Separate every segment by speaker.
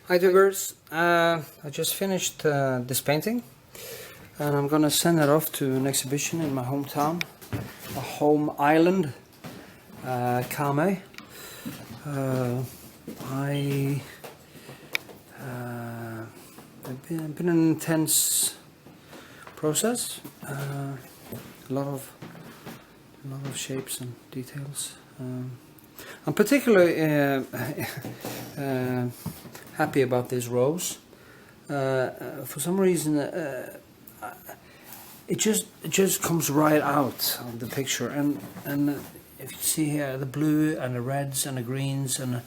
Speaker 1: Hi viewers, I just finished this painting and I'm gonna send it off to an exhibition in my hometown, a home island, Kame. It's been an intense process, a lot of shapes and details. I'm particularly happy about this rose. For some reason, it just comes right out of the picture, and if you see here, the blue and the reds and the greens and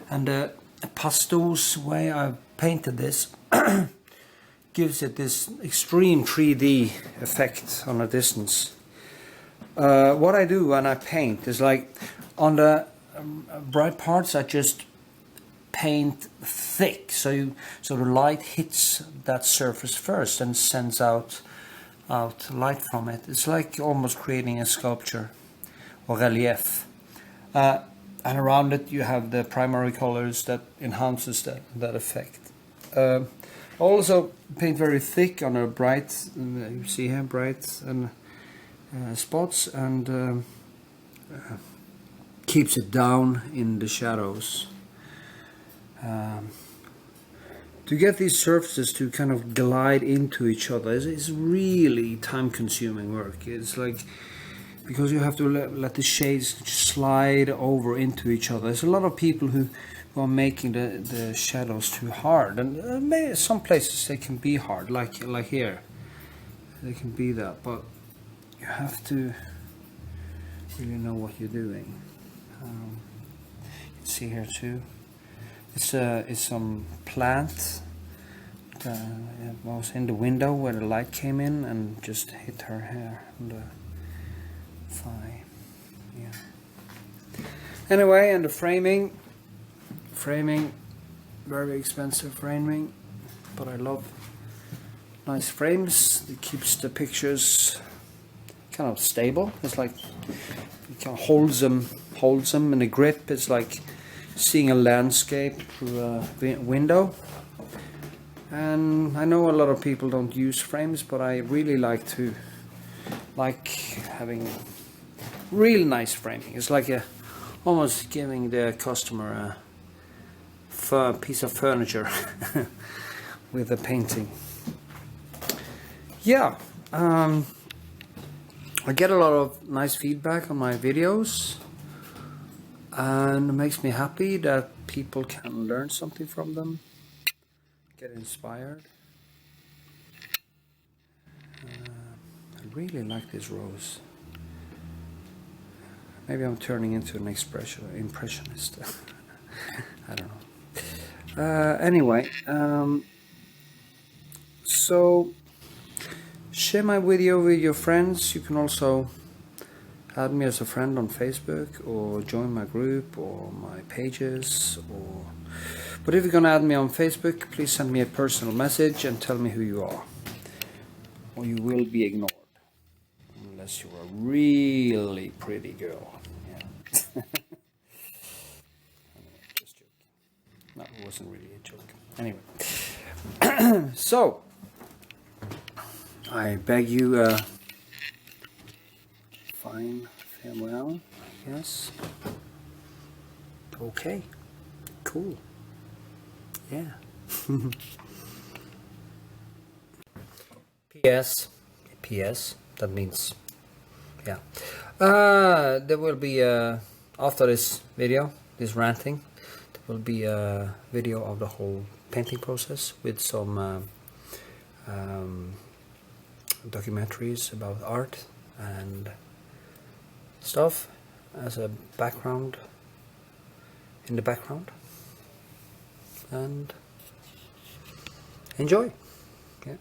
Speaker 1: the pastels way I've painted this gives it this extreme 3D effect on a distance. What I do when I paint is, like, on the bright parts I just paint thick, so the light hits that surface first and sends out light from it. It's like almost creating a sculpture or relief, and around it you have the primary colors that enhances that effect. Also paint very thick on a bright, you see here, bright and spots, and keeps it down in the shadows. To get these surfaces to kind of glide into each other is really time-consuming work. It's like, because you have to let the shades slide over into each other. There's a lot of people who are making the shadows too hard, and maybe some places they can be hard, like here, they can be that, but you have to really know what you're doing. You can see here too. It's some plant that was in the window where the light came in and just hit her hair and the thigh. Yeah. Anyway, and the framing, very expensive framing, but I love nice frames. It keeps the pictures kind of stable. It's like it kind of holds them in a grip. It's like seeing a landscape through a window. And I know a lot of people don't use frames, but I really like having real nice framing. It's like almost giving the customer a piece of furniture with a painting. Yeah, I get a lot of nice feedback on my videos, and it makes me happy that people can learn something from them, get inspired. I really like this rose. Maybe I'm turning into an impressionist. I don't know. Anyway, so share my video with your friends. You can also add me as a friend on Facebook, or join my group or my pages, but if you're gonna add me on Facebook, please send me a personal message and tell me who you are, or you will be ignored, unless you're a really pretty girl. Yeah. Just joking. No, it wasn't really a joke. Anyway, so I beg you fine farewell, I guess. Okay, cool. Yeah. PS, that means, yeah. There will be, after this video, this ranting, there will be a video of the whole painting process with some documentaries about art and stuff as a background, in the background, and enjoy. Yeah.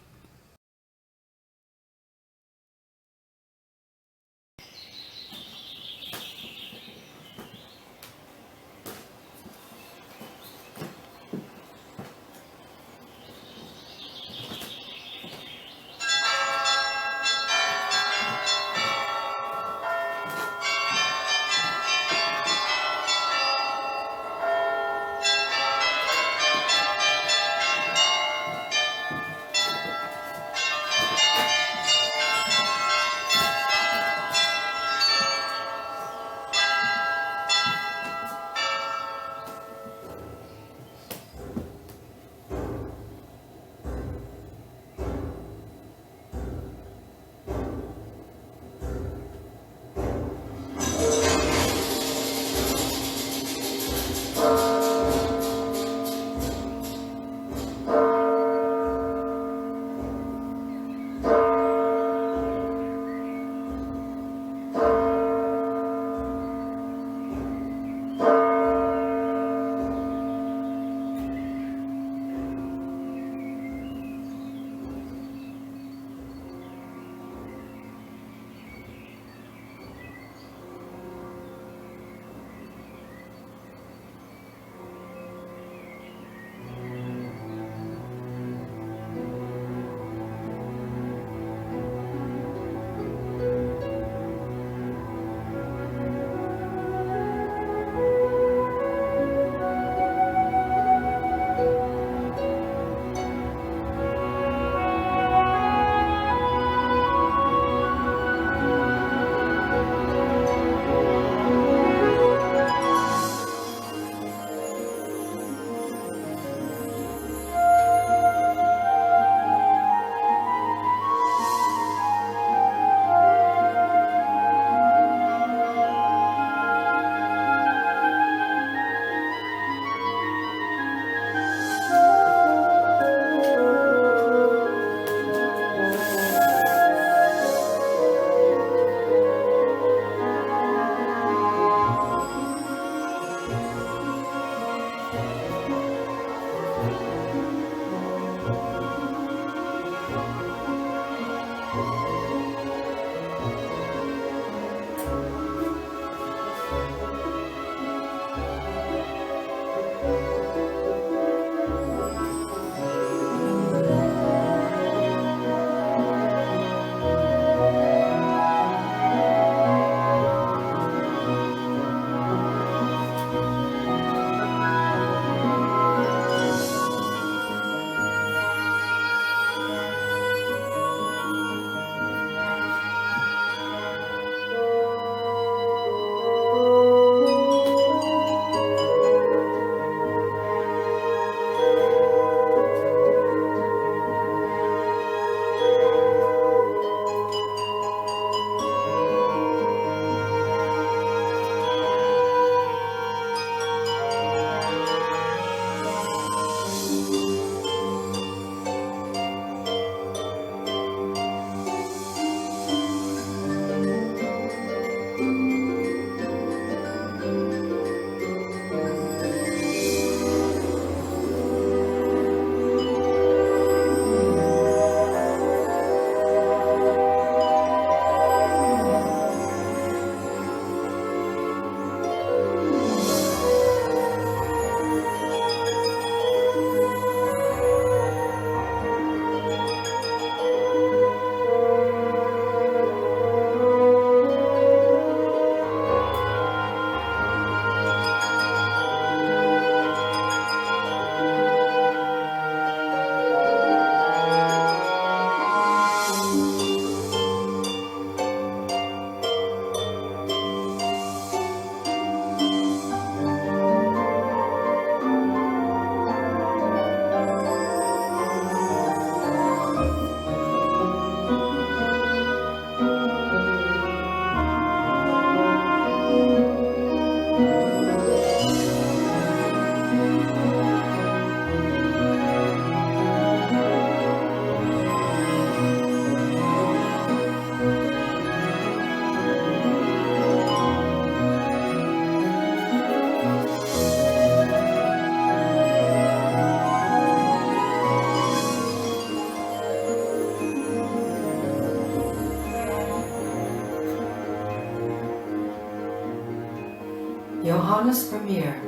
Speaker 2: Johannes Vermeer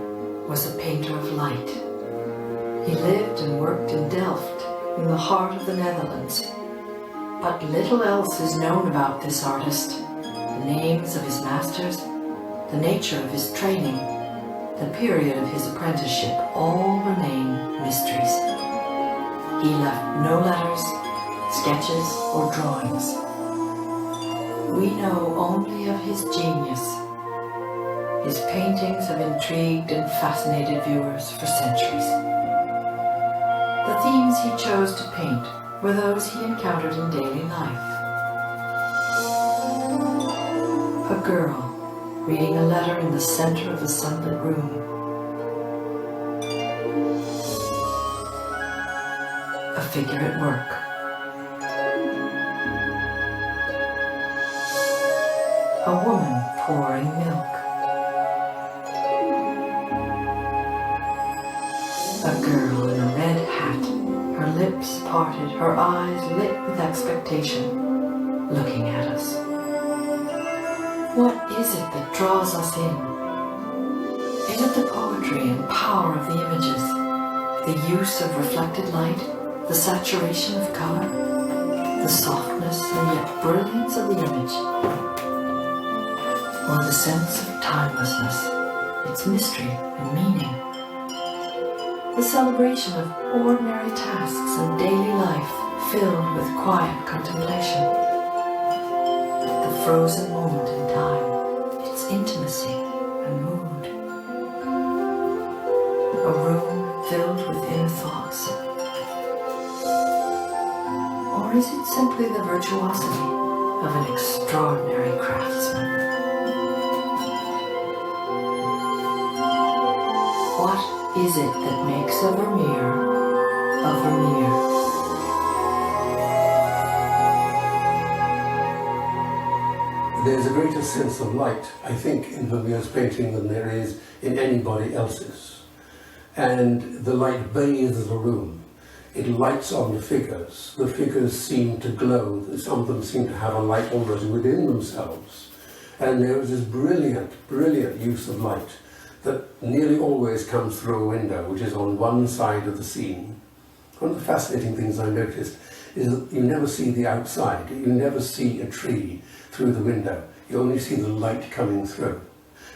Speaker 2: was a painter of light. He lived and worked in Delft, in the heart of the Netherlands. But little else is known about this artist. The names of his masters, the nature of his training, the period of his apprenticeship all remain mysteries. He left no letters, sketches, or drawings. We know only of his genius. His paintings have intrigued and fascinated viewers for centuries. The themes he chose to paint were those he encountered in daily life. A girl reading a letter in the center of a sunlit room. A figure at work. A woman pouring milk. A girl in a red hat, her lips parted, her eyes lit with expectation, looking at us. What is it that draws us in? Is it the poetry and power of the images, the use of reflected light, the saturation of color, the softness and yet brilliance of the image? Or the sense of timelessness, its mystery and meaning? The celebration of ordinary tasks and daily life filled with quiet contemplation. The frozen moment in time, its intimacy and mood. A room filled with inner thoughts. Or is it simply the virtuosity of an extraordinary craftsman? What is it that makes a Vermeer a Vermeer?
Speaker 3: There's a greater sense of light, I think, in Vermeer's painting than there is in anybody else's. And the light bathes the room. It lights on the figures. The figures seem to glow. Some of them seem to have a light already within themselves. And there is this brilliant, brilliant use of light that nearly always comes through a window, which is on one side of the scene. One of the fascinating things I noticed is that you never see the outside. You never see a tree through the window. You only see the light coming through.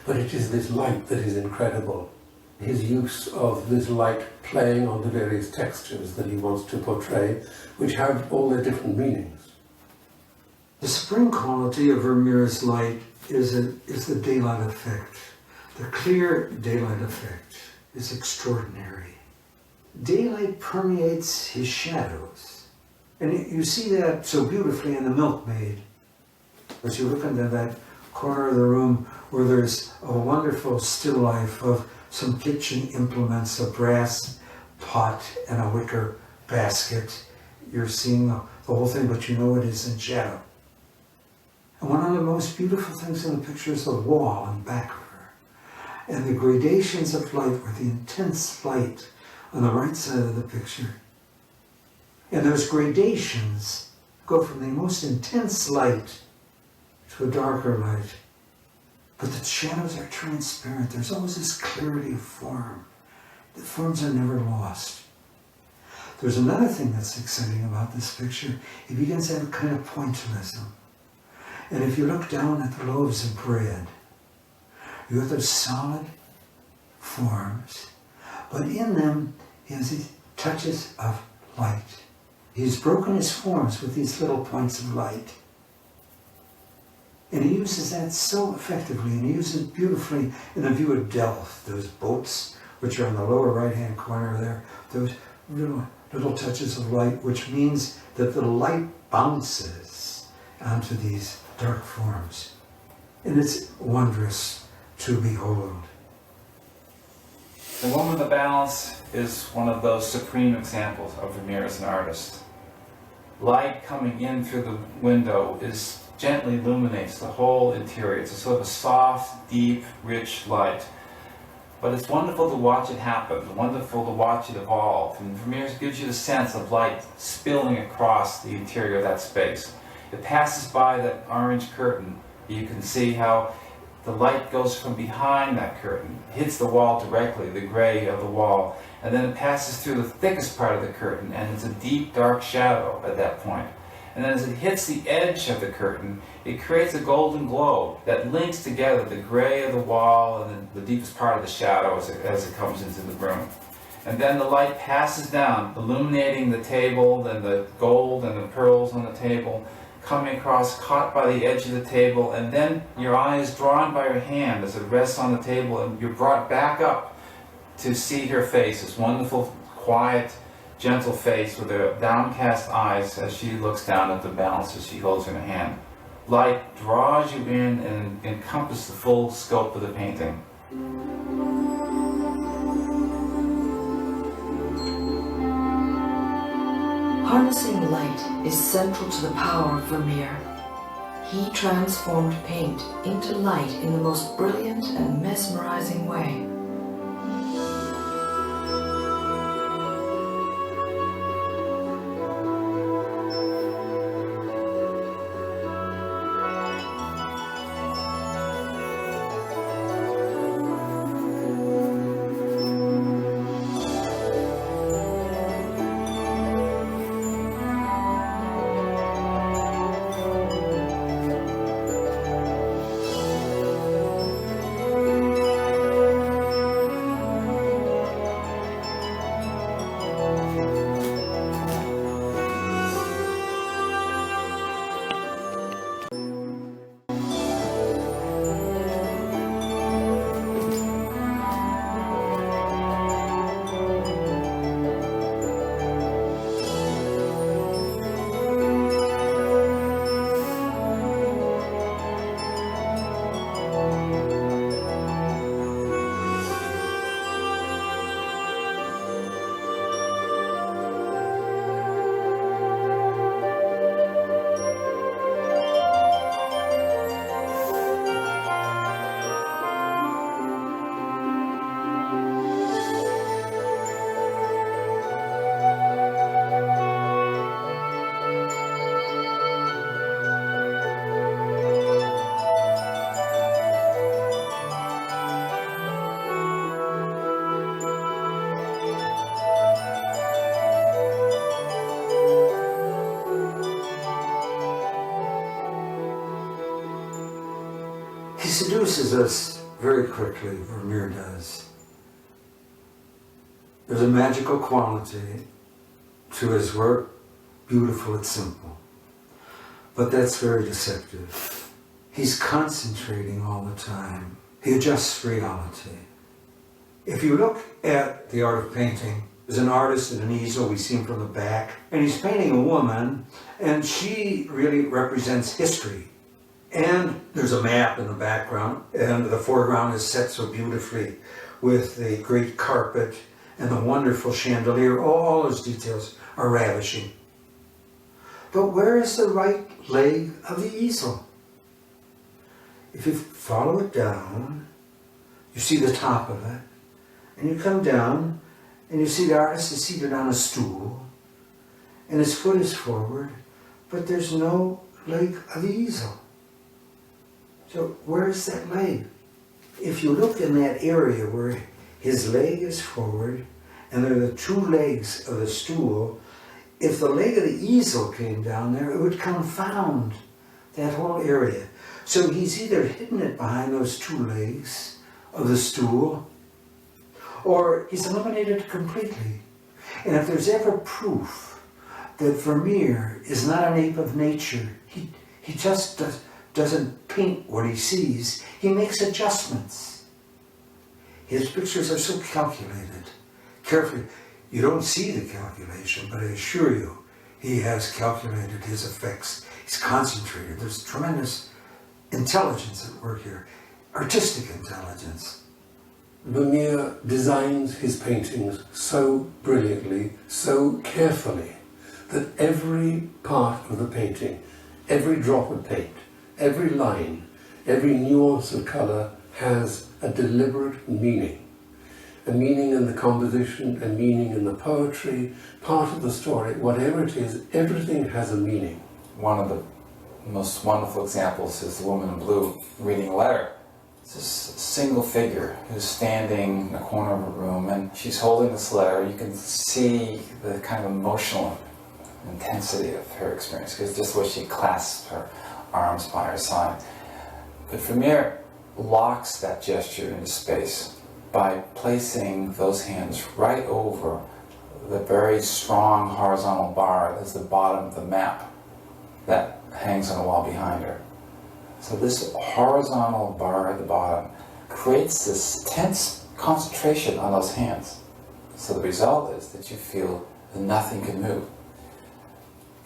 Speaker 3: But it is this light that is incredible. His use of this light playing on the various textures that he wants to portray, which have all their different meanings.
Speaker 4: The spring quality of Vermeer's light is the daylight effect. The clear daylight effect is extraordinary. Daylight permeates his shadows. And you see that so beautifully in The Milkmaid. As you look into that corner of the room where there's a wonderful still life of some kitchen implements, a brass pot and a wicker basket. You're seeing the whole thing, but you know it is in shadow. And one of the most beautiful things in the picture is the wall in back of her. And the gradations of light, or the intense light on the right side of the picture. And those gradations go from the most intense light to a darker light. But the shadows are transparent. There's always this clarity of form. The forms are never lost. There's another thing that's exciting about this picture. It begins to have a kind of pointillism. And if you look down at the loaves of bread, you have those solid forms, but in them he has these touches of light. He's broken his forms with these little points of light. And he uses that so effectively, and he uses it beautifully in the view of Delft, those boats which are in the lower right-hand corner there, those little touches of light, which means that the light bounces onto these dark forms. And it's wondrous to behold.
Speaker 5: The Woman of the Balance is one of those supreme examples of Vermeer as an artist. Light coming in through the window gently illuminates the whole interior. It's a sort of a soft, deep, rich light. But it's wonderful to watch it happen, wonderful to watch it evolve. And Vermeer gives you the sense of light spilling across the interior of that space. It passes by that orange curtain. You can see how the light goes from behind that curtain, hits the wall directly, the gray of the wall, and then it passes through the thickest part of the curtain, and it's a deep, dark shadow at that point. And then as it hits the edge of the curtain, it creates a golden glow that links together the gray of the wall and then the deepest part of the shadow as it comes into the room. And then the light passes down, illuminating the table, then the gold and the pearls on the table, coming across, caught by the edge of the table, and then your eye is drawn by her hand as it rests on the table, and you're brought back up to see her face, this wonderful, quiet, gentle face with her downcast eyes as she looks down at the balances she holds in her hand. Light draws you in and encompasses the full scope of the painting.
Speaker 2: Harnessing light is central to the power of Vermeer. He transformed paint into light in the most brilliant and mesmerizing way.
Speaker 4: He seduces us very quickly, Vermeer does. There's a magical quality to his work, beautiful and simple. But that's very deceptive. He's concentrating all the time. He adjusts reality. If you look at the art of painting, there's an artist at an easel, we see him from the back, and he's painting a woman, and she really represents history. And there's a map in the background, and the foreground is set so beautifully with the great carpet and the wonderful chandelier. All those details are ravishing. But where is the right leg of the easel? If you follow it down, you see the top of it, and you come down, and you see the artist is seated on a stool, and his foot is forward, but there's no leg of the easel. So where's that leg? If you look in that area where his leg is forward and there are the two legs of the stool, if the leg of the easel came down there, it would confound that whole area. So he's either hidden it behind those two legs of the stool, or he's eliminated it completely. And if there's ever proof that Vermeer is not an ape of nature, he just doesn't paint what he sees, he makes adjustments. His pictures are so calculated, carefully. You don't see the calculation, but I assure you, he has calculated his effects. He's concentrated. There's tremendous intelligence at work here, artistic intelligence.
Speaker 3: Vermeer designs his paintings so brilliantly, so carefully, that every part of the painting, every drop of paint, every line, every nuance of colour has a deliberate meaning. A meaning in the composition, a meaning in the poetry, part of the story, whatever it is, everything has a meaning.
Speaker 5: One of the most wonderful examples is the woman in blue reading a letter. It's this single figure who's standing in the corner of a room, and she's holding this letter. You can see the kind of emotional intensity of her experience, because just the way she clasps her arms by her side. But Vermeer locks that gesture into space by placing those hands right over the very strong horizontal bar that's the bottom of the map that hangs on the wall behind her. So this horizontal bar at the bottom creates this tense concentration on those hands. So the result is that you feel that nothing can move.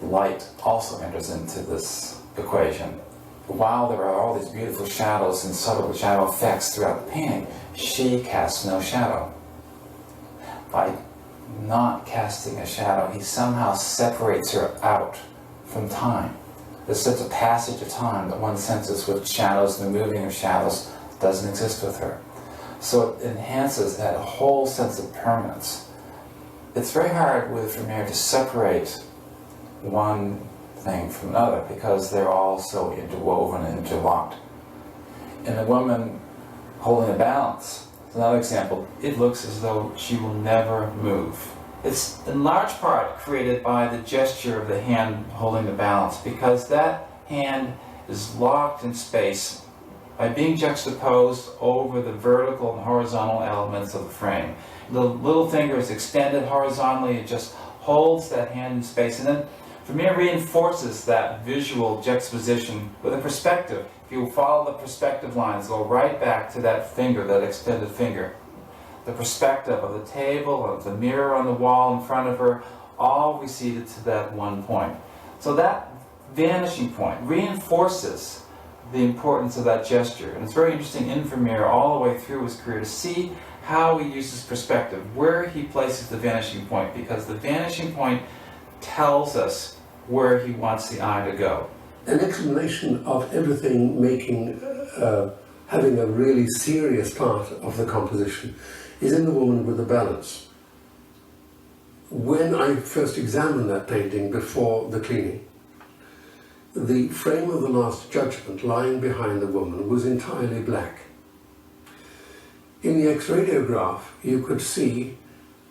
Speaker 5: Light also enters into this equation. While there are all these beautiful shadows and subtle shadow effects throughout the painting, she casts no shadow. By not casting a shadow, he somehow separates her out from time. The sense of passage of time that one senses with shadows and the moving of shadows doesn't exist with her. So it enhances that whole sense of permanence. It's very hard with Vermeer to separate one thing from another because they're all so interwoven and interlocked. In the woman holding a balance, another example, it looks as though she will never move. It's in large part created by the gesture of the hand holding the balance, because that hand is locked in space by being juxtaposed over the vertical and horizontal elements of the frame. The little finger is extended horizontally, it just holds that hand in space, and then Vermeer reinforces that visual juxtaposition with a perspective. If you follow the perspective lines, go right back to that finger, that extended finger. The perspective of the table, of the mirror on the wall in front of her, all receded to that one point. So that vanishing point reinforces the importance of that gesture. And it's very interesting in Vermeer all the way through his career to see how he uses perspective, where he places the vanishing point, because the vanishing point tells us where he wants the eye to go.
Speaker 3: An explanation of everything having a really serious part of the composition is in the woman with the balance. When I first examined that painting before the cleaning, the frame of the Last Judgment lying behind the woman was entirely black. In the X-radiograph you could see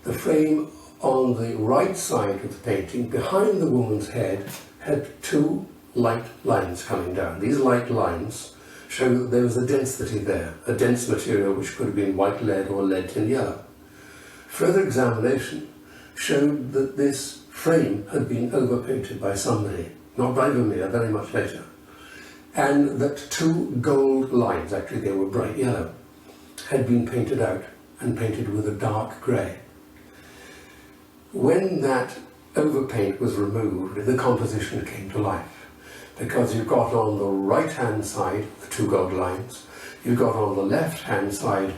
Speaker 3: the frame on the right side of the painting, behind the woman's head, had two light lines coming down. These light lines show that there was a density there, a dense material which could have been white lead or lead tin yellow. Further examination showed that this frame had been overpainted by somebody, not by Vermeer, very much later, and that two gold lines, actually they were bright yellow, had been painted out and painted with a dark grey. When that overpaint was removed, the composition came to life, because you got on the right-hand side the two gold lines, you got on the left-hand side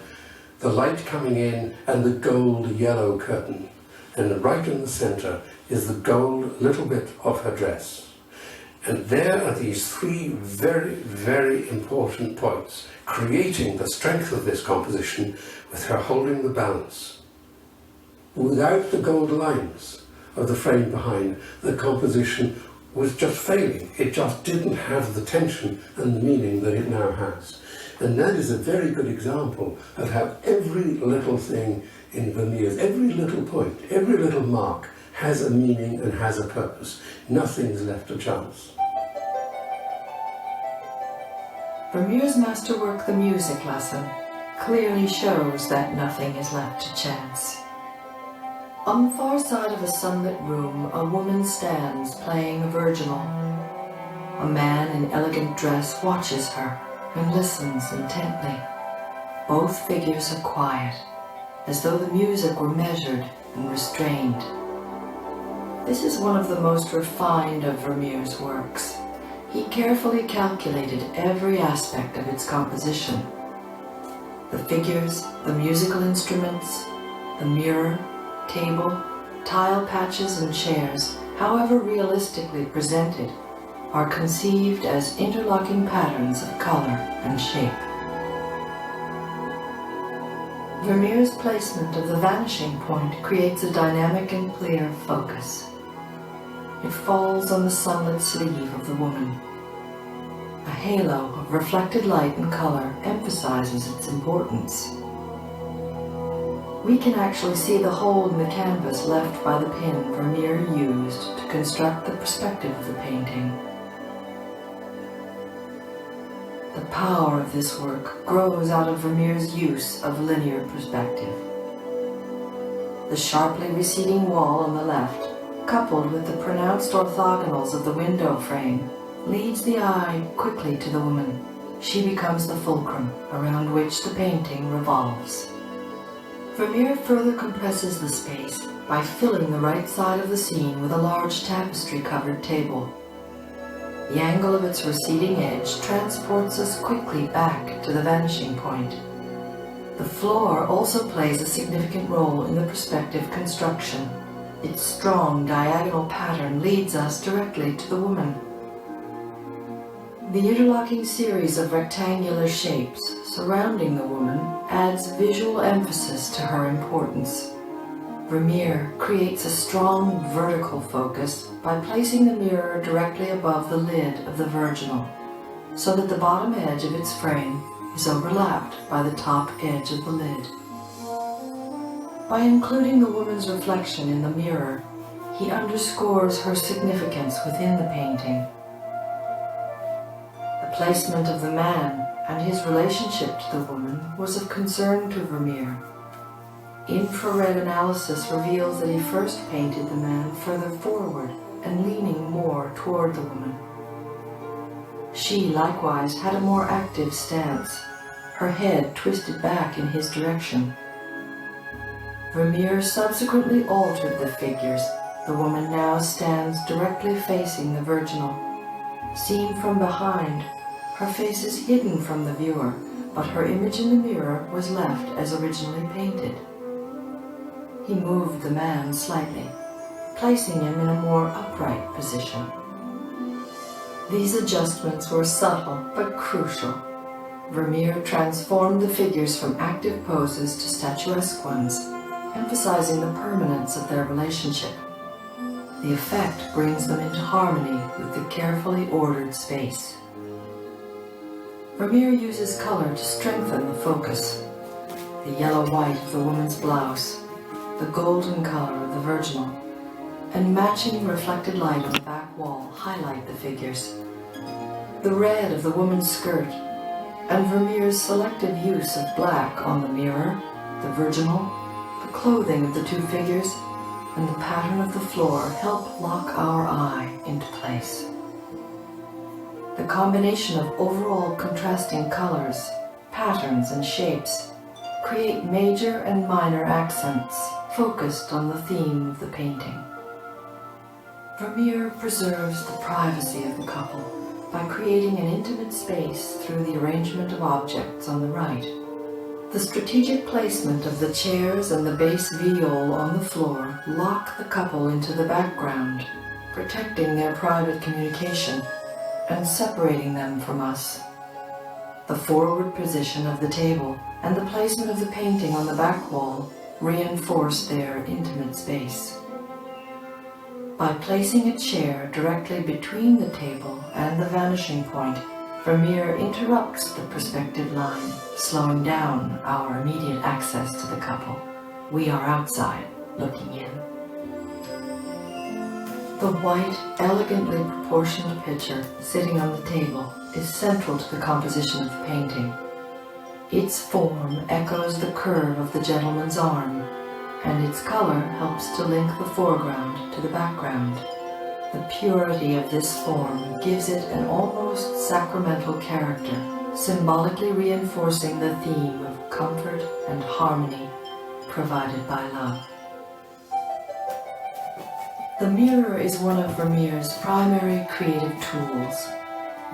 Speaker 3: the light coming in and the gold-yellow curtain, and right in the centre is the gold little bit of her dress. And there are these three very, very important points, creating the strength of this composition with her holding the balance. Without the gold lines of the frame behind, the composition was just failing. It just didn't have the tension and the meaning that it now has. And that is a very good example of how every little thing in Vermeer's, every little point, every little mark has a meaning and has a purpose. Nothing's left to chance.
Speaker 2: Vermeer's masterwork, The Music Lesson, clearly shows that nothing is left to chance. On the far side of a sunlit room, a woman stands playing a virginal. A man in elegant dress watches her and listens intently. Both figures are quiet, as though the music were measured and restrained. This is one of the most refined of Vermeer's works. He carefully calculated every aspect of its composition. The figures, the musical instruments, the mirror, table, tile patches and chairs, however realistically presented, are conceived as interlocking patterns of color and shape. Vermeer's placement of the vanishing point creates a dynamic and clear focus. It falls on the sunlit sleeve of the woman. A halo of reflected light and color emphasizes its importance. We can actually see the hole in the canvas left by the pin Vermeer used to construct the perspective of the painting. The power of this work grows out of Vermeer's use of linear perspective. The sharply receding wall on the left, coupled with the pronounced orthogonals of the window frame, leads the eye quickly to the woman. She becomes the fulcrum around which the painting revolves. Vermeer further compresses the space by filling the right side of the scene with a large tapestry-covered table. The angle of its receding edge transports us quickly back to the vanishing point. The floor also plays a significant role in the perspective construction. Its strong diagonal pattern leads us directly to the woman. The interlocking series of rectangular shapes surrounding the woman adds visual emphasis to her importance. Vermeer creates a strong vertical focus by placing the mirror directly above the lid of the virginal, so that the bottom edge of its frame is overlapped by the top edge of the lid. By including the woman's reflection in the mirror, he underscores her significance within the painting. The placement of the man and his relationship to the woman was of concern to Vermeer. Infrared analysis reveals that he first painted the man further forward and leaning more toward the woman. She likewise had a more active stance, her head twisted back in his direction. Vermeer subsequently altered the figures. The woman now stands directly facing the virginal. Seen from behind, her face is hidden from the viewer, but her image in the mirror was left as originally painted. He moved the man slightly, placing him in a more upright position. These adjustments were subtle but crucial. Vermeer transformed the figures from active poses to statuesque ones, emphasizing the permanence of their relationship. The effect brings them into harmony with the carefully ordered space. Vermeer uses color to strengthen the focus. The yellow-white of the woman's blouse, the golden color of the virginal, and matching reflected light on the back wall highlight the figures. The red of the woman's skirt, and Vermeer's selective use of black on the mirror, the virginal, the clothing of the two figures, and the pattern of the floor help lock our eye into place. The combination of overall contrasting colors, patterns, and shapes create major and minor accents focused on the theme of the painting. Vermeer preserves the privacy of the couple by creating an intimate space through the arrangement of objects on the right. The strategic placement of the chairs and the bass viol on the floor lock the couple into the background, protecting their private communication and separating them from us. The forward position of the table and the placement of the painting on the back wall reinforce their intimate space. By placing a chair directly between the table and the vanishing point, Vermeer interrupts the perspective line, slowing down our immediate access to the couple. We are outside, looking in. The white, elegantly proportioned picture sitting on the table is central to the composition of the painting. Its form echoes the curve of the gentleman's arm, and its color helps to link the foreground to the background. The purity of this form gives it an almost sacramental character, symbolically reinforcing the theme of comfort and harmony provided by love. The mirror is one of Vermeer's primary creative tools.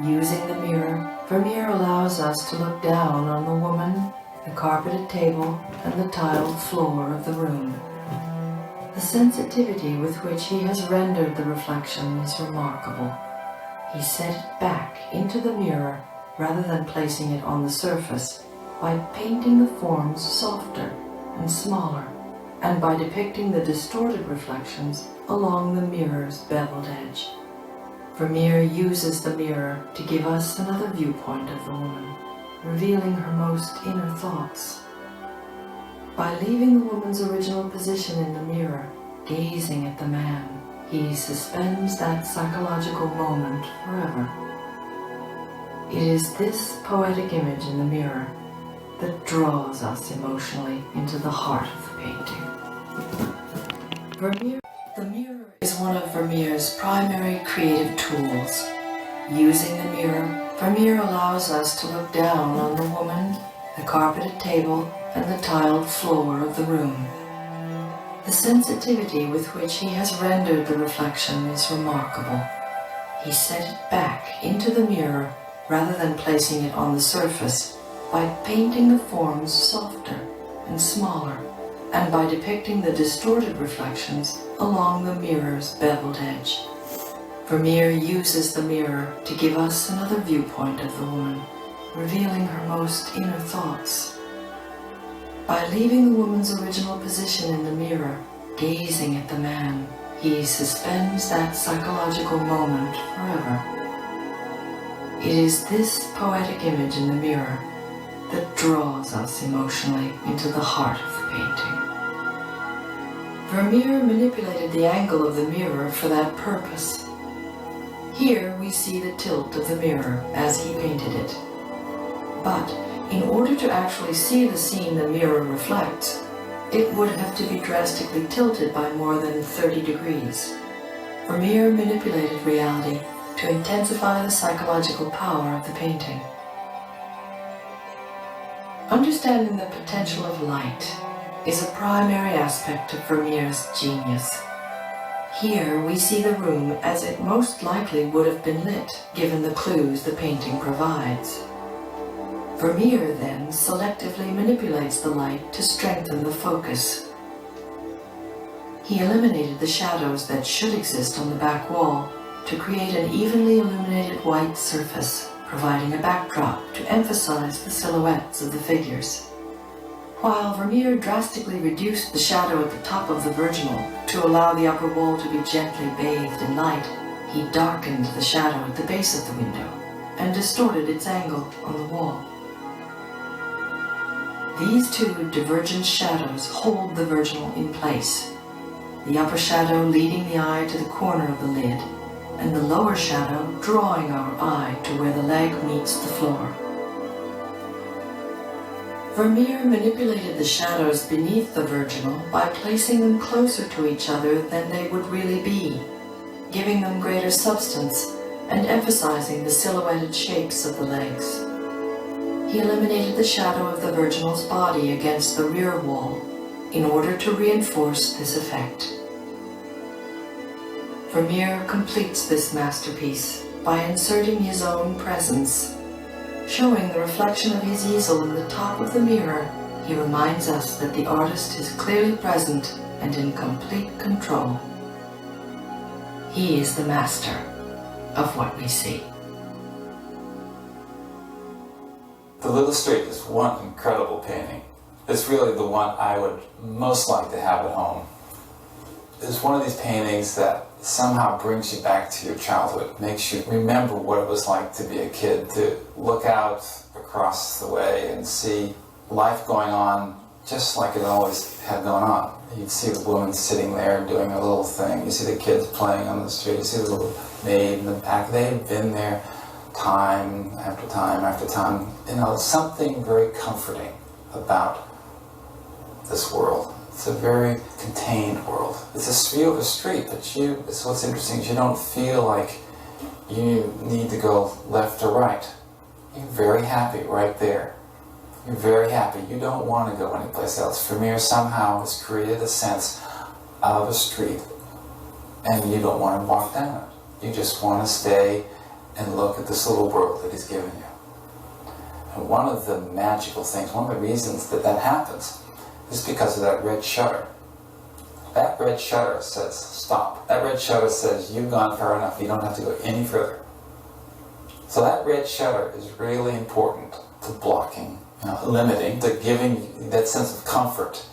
Speaker 2: Using the mirror, Vermeer allows us to look down on the woman, the carpeted table, and the tiled floor of the room. The sensitivity with which he has rendered the reflection is remarkable. He set it back into the mirror rather than placing it on the surface by painting the forms softer and smaller, and by depicting the distorted reflections along the mirror's beveled edge. Vermeer uses the mirror to give us another viewpoint of the woman, revealing her most inner thoughts. By leaving the woman's original position in the mirror, gazing at the man, he suspends that psychological moment forever. It is this poetic image in the mirror that draws us emotionally into the heart of the painting. The mirror is one of Vermeer's primary creative tools. Using the mirror, Vermeer allows us to look down on the woman, the carpeted table, and the tiled floor of the room. The sensitivity with which he has rendered the reflection is remarkable. He set it back into the mirror rather than placing it on the surface by painting the forms softer and smaller, and by depicting the distorted reflections along the mirror's beveled edge. Vermeer uses the mirror to give us another viewpoint of the woman, revealing her most inner thoughts. By leaving the woman's original position in the mirror, gazing at the man, he suspends that psychological moment forever. It is this poetic image in the mirror that draws us emotionally into the heart of the painting. Vermeer manipulated the angle of the mirror for that purpose. Here we see the tilt of the mirror as he painted it. But in order to actually see the scene the mirror reflects, it would have to be drastically tilted by more than 30 degrees. Vermeer manipulated reality to intensify the psychological power of the painting. Understanding the potential of light is a primary aspect of Vermeer's genius. Here we see the room as it most likely would have been lit, given the clues the painting provides. Vermeer then selectively manipulates the light to strengthen the focus. He eliminated the shadows that should exist on the back wall to create an evenly illuminated white surface, providing a backdrop to emphasize the silhouettes of the figures. While Vermeer drastically reduced the shadow at the top of the virginal to allow the upper wall to be gently bathed in light, he darkened the shadow at the base of the window and distorted its angle on the wall. These two divergent shadows hold the virginal in place, the upper shadow leading the eye to the corner of the lid, and the lower shadow drawing our eye to where the leg meets the floor. Vermeer manipulated the shadows beneath the virginal by placing them closer to each other than they would really be, giving them greater substance and emphasizing the silhouetted shapes of the legs. He eliminated the shadow of the virginal's body against the rear wall in order to reinforce this effect. Vermeer completes this masterpiece by inserting his own presence. Showing the reflection of his easel in the top of the mirror, he reminds us that the artist is clearly present and in complete control. He is the master of what we see.
Speaker 5: The Little Street is one incredible painting. It's really the one I would most like to have at home. It's one of these paintings that somehow brings you back to your childhood, makes you remember what it was like to be a kid, to look out across the way and see life going on just like it always had gone on. You'd see the woman sitting there doing a little thing, you see the kids playing on the street, you see the little maid in the back. They've been there time after time after time. You know, something very comforting about this world. It's a very contained world. It's a view of a street, but it's what's interesting is you don't feel like you need to go left or right. You're very happy right there. You're very happy. You don't want to go anyplace else. Vermeer somehow has created a sense of a street, and you don't want to walk down it. You just want to stay and look at this little world that he's given you. And one of the magical things, one of the reasons that that happens, is because of that red shutter. That red shutter says stop. That red shutter says you've gone far enough, you don't have to go any further. So that red shutter is really important to blocking, limiting, to giving that sense of comfort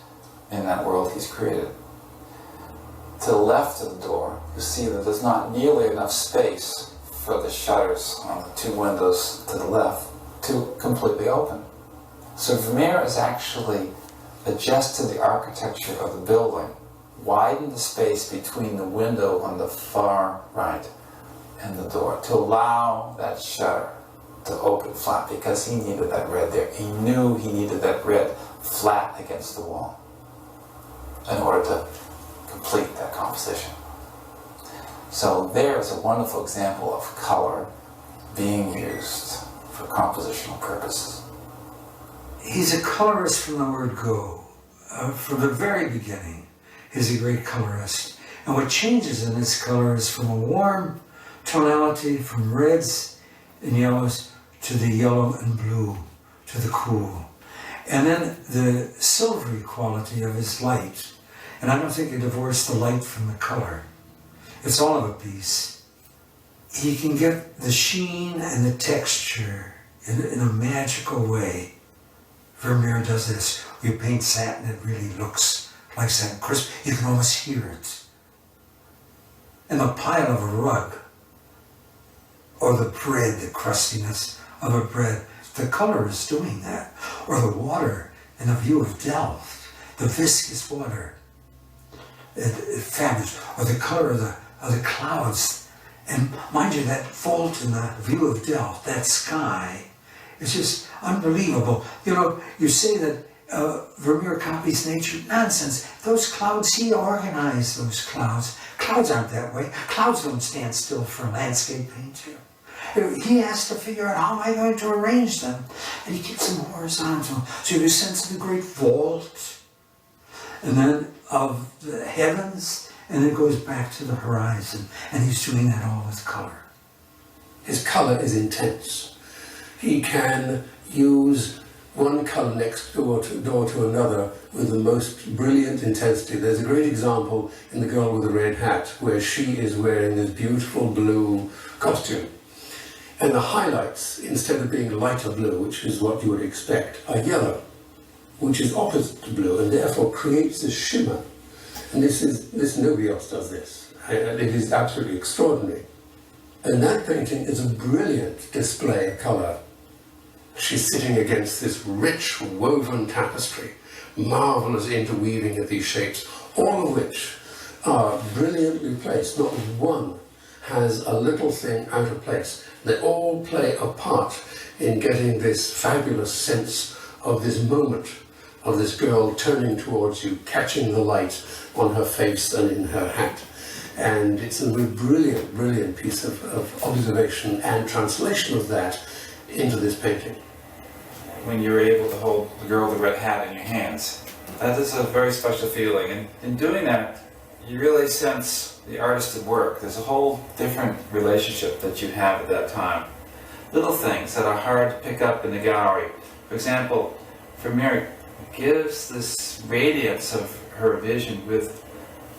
Speaker 5: in that world he's created. To the left of the door, you see that there's not nearly enough space for the shutters on the two windows to the left to completely open. So Vermeer has actually adjusted the architecture of the building, widened the space between the window on the far right and the door to allow that shutter to open flat, because he needed that red there. He knew he needed that red flat against the wall in order to complete that composition. So there's a wonderful example of color being used for compositional purposes.
Speaker 4: He's a colorist from the word go. From the very beginning, he's a great colorist. And what changes in his color is from a warm tonality, from reds and yellows, to the yellow and blue, to the cool. And then the silvery quality of his light. And I don't think he divorced the light from the color. It's all of a piece. He can get the sheen and the texture in a magical way. Vermeer does this. You paint satin, it really looks like satin, crisp. You can almost hear it. And the pile of a rug, or the bread, the crustiness of a bread, the color is doing that. Or the water in a view of Delft, the viscous water, fabulous. Or the color of the clouds. And mind you, that vault in the view of Delft, that sky, it's just unbelievable. You know, you say that Vermeer copies nature. Nonsense. Those clouds, he organized those clouds. Clouds aren't that way. Clouds don't stand still for a landscape painter. He has to figure out, how am I going to arrange them? And he keeps them horizontal. So you have a sense of the great vault, and then of the heavens, and it goes back to the horizon. And he's doing that all with color.
Speaker 3: His color is intense. He can use one color next door to another with the most brilliant intensity. There's a great example in The Girl with the Red Hat, where she is wearing this beautiful blue costume. And the highlights, instead of being lighter blue, which is what you would expect, are yellow, which is opposite to blue, and therefore creates this shimmer. And this nobody else does this. And it is absolutely extraordinary. And that painting is a brilliant display of color. She's sitting against this rich woven tapestry, marvelous interweaving of these shapes, all of which are brilliantly placed. Not one has a little thing out of place. They all play a part in getting this fabulous sense of this moment, of this girl turning towards you, catching the light on her face and in her hat. And it's a brilliant, brilliant piece of observation and translation of that into this painting.
Speaker 5: When you're able to hold the girl with the red hat in your hands, that is a very special feeling. And in doing that, you really sense the artist at work. There's a whole different relationship that you have at that time. Little things that are hard to pick up in the gallery. For example, Vermeer gives this radiance of her vision with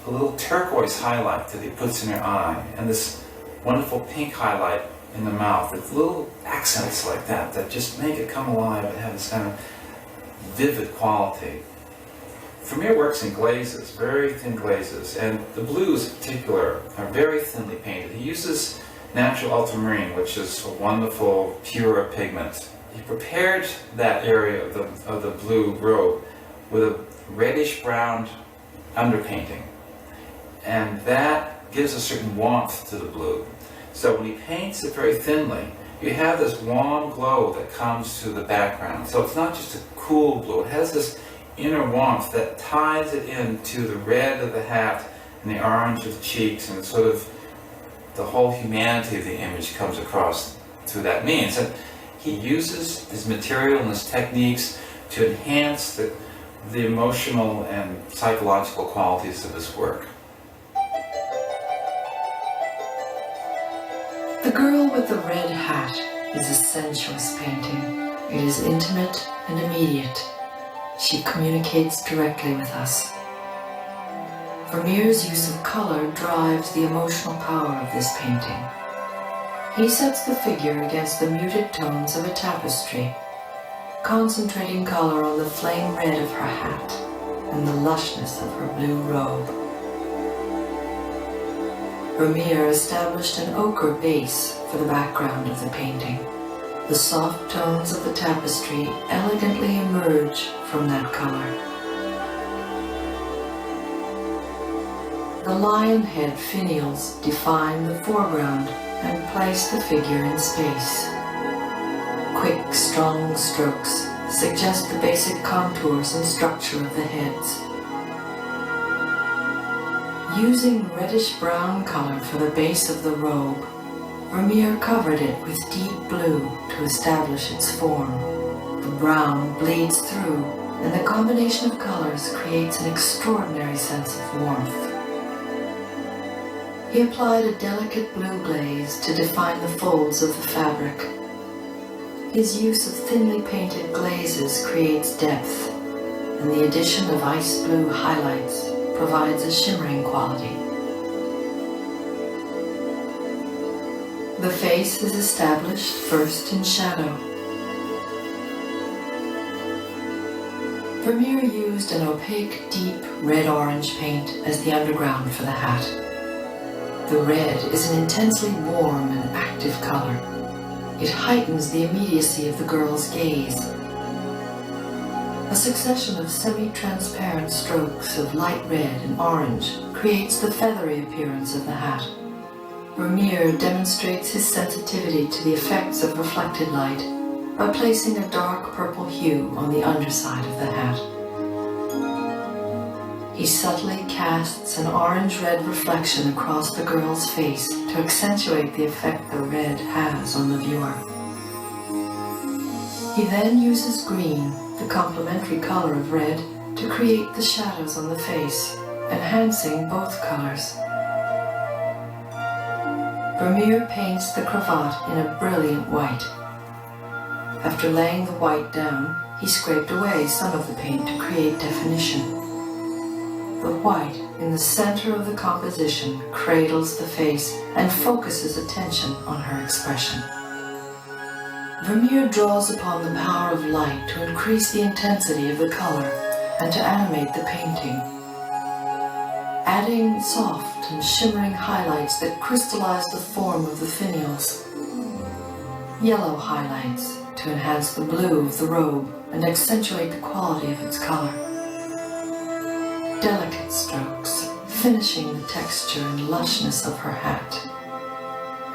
Speaker 5: a little turquoise highlight that he puts in her eye, and this wonderful pink highlight in the mouth. It's little accents like that that just make it come alive and have this kind of vivid quality. Vermeer works in glazes, very thin glazes, and the blues in particular are very thinly painted. He uses natural ultramarine, which is a wonderful, pure pigment. He prepared that area of the blue robe with a reddish-brown underpainting, and that gives a certain warmth to the blue. So when he paints it very thinly, you have this warm glow that comes to the background. So it's not just a cool blue, it has this inner warmth that ties it into the red of the hat and the orange of the cheeks, and sort of the whole humanity of the image comes across through that means. And he uses his material and his techniques to enhance the emotional and psychological qualities of his work.
Speaker 2: The Girl with the Red Hat is a sensuous painting. It is intimate and immediate. She communicates directly with us. Vermeer's use of color drives the emotional power of this painting. He sets the figure against the muted tones of a tapestry, concentrating color on the flame red of her hat and the lushness of her blue robe. Vermeer established an ochre base for the background of the painting. The soft tones of the tapestry elegantly emerge from that color. The lion head finials define the foreground and place the figure in space. Quick, strong strokes suggest the basic contours and structure of the heads. Using reddish-brown color for the base of the robe, Vermeer covered it with deep blue to establish its form. The brown bleeds through, and the combination of colors creates an extraordinary sense of warmth. He applied a delicate blue glaze to define the folds of the fabric. His use of thinly painted glazes creates depth, and the addition of ice blue highlights provides a shimmering quality. The face is established first in shadow. Vermeer used an opaque, deep red-orange paint as the underground for the hat. The red is an intensely warm and active color. It heightens the immediacy of the girl's gaze. A succession of semi-transparent strokes of light red and orange creates the feathery appearance of the hat. Vermeer demonstrates his sensitivity to the effects of reflected light by placing a dark purple hue on the underside of the hat. He subtly casts an orange-red reflection across the girl's face to accentuate the effect the red has on the viewer. He then uses green, the complementary color of red, to create the shadows on the face, enhancing both colors. Vermeer paints the cravat in a brilliant white. After laying the white down, he scraped away some of the paint to create definition. The white in the center of the composition cradles the face and focuses attention on her expression. Vermeer draws upon the power of light to increase the intensity of the color and to animate the painting, adding soft and shimmering highlights that crystallize the form of the finials. Yellow highlights to enhance the blue of the robe and accentuate the quality of its color. Delicate strokes, finishing the texture and lushness of her hat.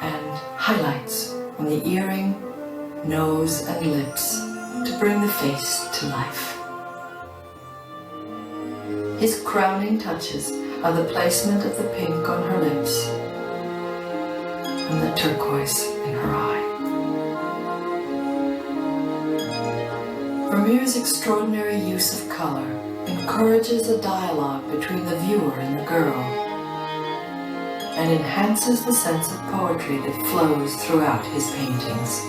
Speaker 2: And highlights on the earring, nose and lips to bring the face to life. His crowning touches are the placement of the pink on her lips and the turquoise in her eye. Vermeer's extraordinary use of color encourages a dialogue between the viewer and the girl and enhances the sense of poetry that flows throughout his paintings.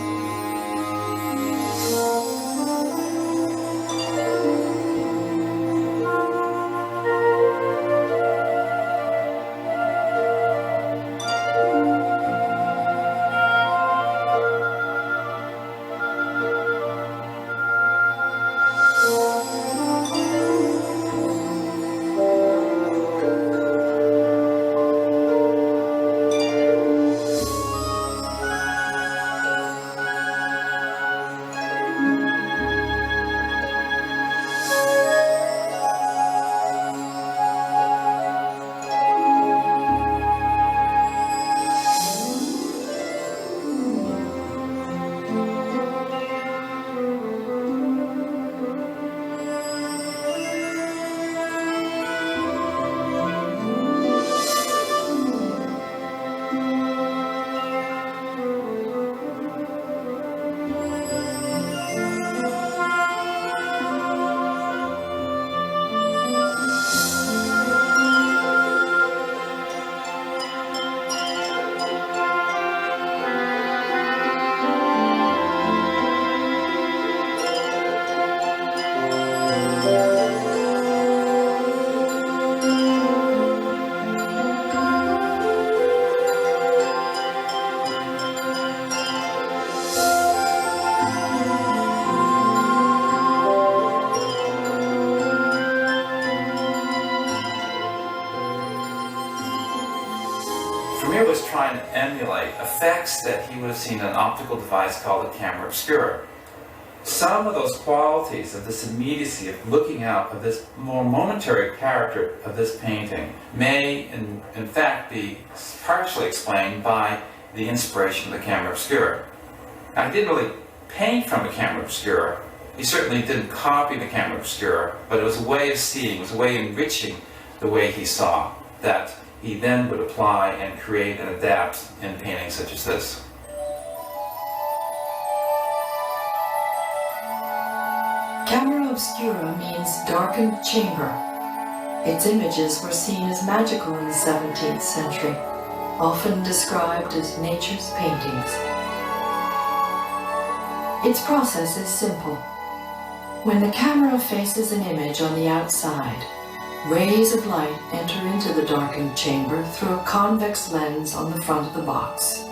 Speaker 5: Vermeer was trying to emulate effects that he would have seen in an optical device called a camera obscura. Some of those qualities of this immediacy of looking out of this more momentary character of this painting may in fact be partially explained by the inspiration of the camera obscura. Now, he didn't really paint from a camera obscura. He certainly didn't copy the camera obscura, but it was a way of seeing, it was a way of enriching the way he saw that he then would apply and create and adapt in paintings such as this.
Speaker 2: Camera obscura means darkened chamber. Its images were seen as magical in the 17th century, often described as nature's paintings. Its process is simple. When the camera faces an image on the outside, rays of light enter into the darkened chamber through a convex lens on the front of the box,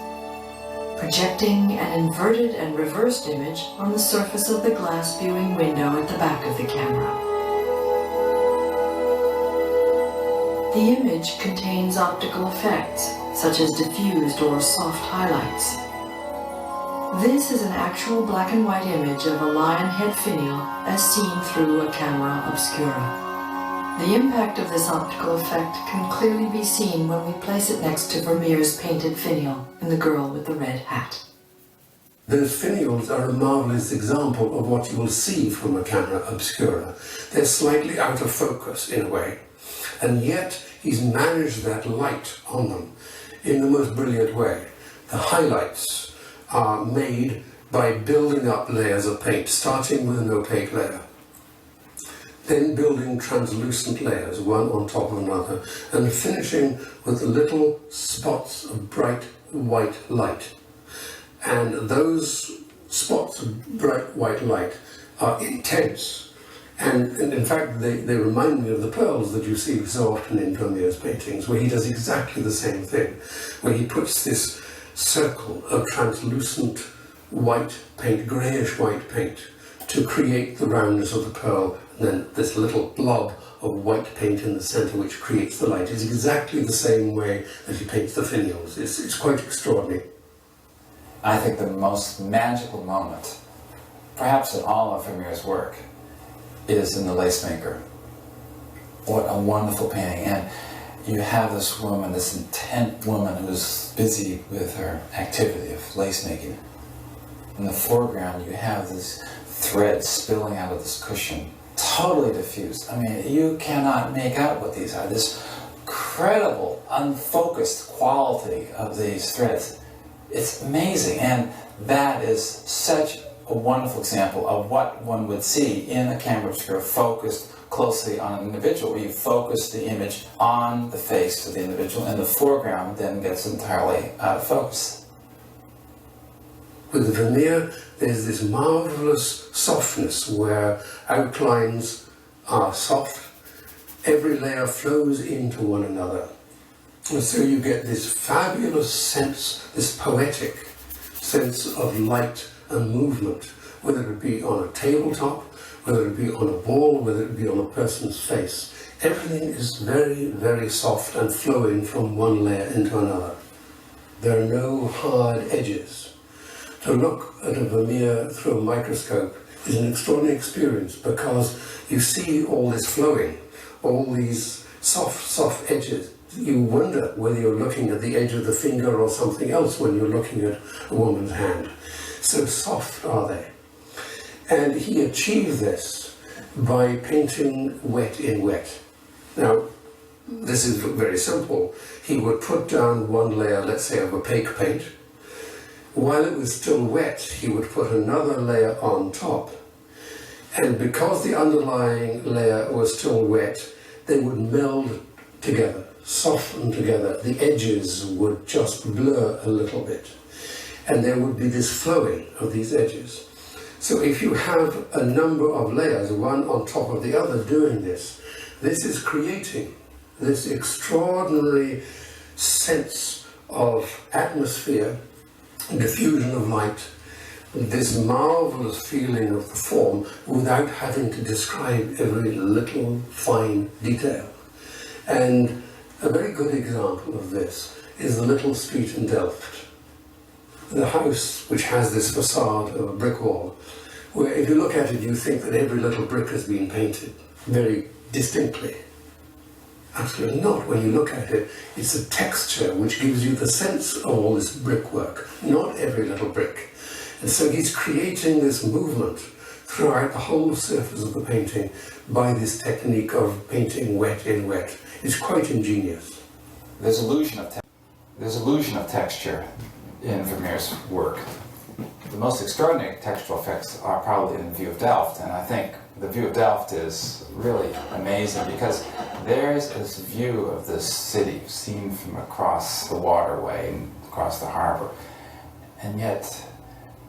Speaker 2: projecting an inverted and reversed image on the surface of the glass viewing window at the back of the camera. The image contains optical effects, such as diffused or soft highlights. This is an actual black and white image of a lion head finial as seen through a camera obscura. The impact of this optical effect can clearly be seen when we place it next to Vermeer's painted finial in The Girl with the Red Hat.
Speaker 3: Those finials are a marvelous example of what you will see from a camera obscura. They're slightly out of focus in a way, and yet he's managed that light on them in the most brilliant way. The highlights are made by building up layers of paint, starting with an opaque layer, then building translucent layers, one on top of another, and finishing with little spots of bright white light. And those spots of bright white light are intense. And in fact, they remind me of the pearls that you see so often in Vermeer's paintings, where he does exactly the same thing, where he puts this circle of translucent white paint, greyish white paint, to create the roundness of the pearl, and then this little blob of white paint in the centre which creates the light. It's exactly the same way that he paints the finials. It's quite extraordinary.
Speaker 5: I think the most magical moment, perhaps in all of Vermeer's work, is in The Lace Maker. What a wonderful painting. And you have this woman, this intent woman who's busy with her activity of lace making. In the foreground you have this thread spilling out of this cushion, totally diffused. I mean, you cannot make out what these are. This incredible, unfocused quality of these threads. It's amazing, and that is such a wonderful example of what one would see in a camera obscura focused closely on an individual, where you focus the image on the face of the individual, and the foreground then gets entirely out of focus.
Speaker 3: With Vermeer, there's this marvellous softness where outlines are soft. Every layer flows into one another. And so you get this fabulous sense, this poetic sense of light and movement, whether it be on a tabletop, whether it be on a wall, whether it be on a person's face. Everything is very, very soft and flowing from one layer into another. There are no hard edges. To look at a Vermeer through a microscope is an extraordinary experience, because you see all this flowing, all these soft edges. You wonder whether you're looking at the edge of the finger or something else when you're looking at a woman's hand. So soft are they. And he achieved this by painting wet in wet. Now, this is very simple. He would put down one layer, let's say, of opaque paint. While it was still wet, he would put another layer on top. And because the underlying layer was still wet, they would meld together, soften together. The edges would just blur a little bit. And there would be this flowing of these edges. So if you have a number of layers, one on top of the other, doing this, this is creating this extraordinary sense of atmosphere, diffusion of light, this marvelous feeling of the form without having to describe every little fine detail. And a very good example of this is the little street in Delft. The house which has this facade of a brick wall, where if you look at it you think that every little brick has been painted very distinctly. Absolutely not. When you look at it, it's a texture which gives you the sense of all this brickwork, not every little brick. And so he's creating this movement throughout the whole surface of the painting by this technique of painting wet in wet. It's quite ingenious.
Speaker 5: There's illusion of texture in Vermeer's work. The most extraordinary textural effects are probably in the View of Delft, and I think the View of Delft is really amazing because there's this view of this city seen from across the waterway and across the harbor, and yet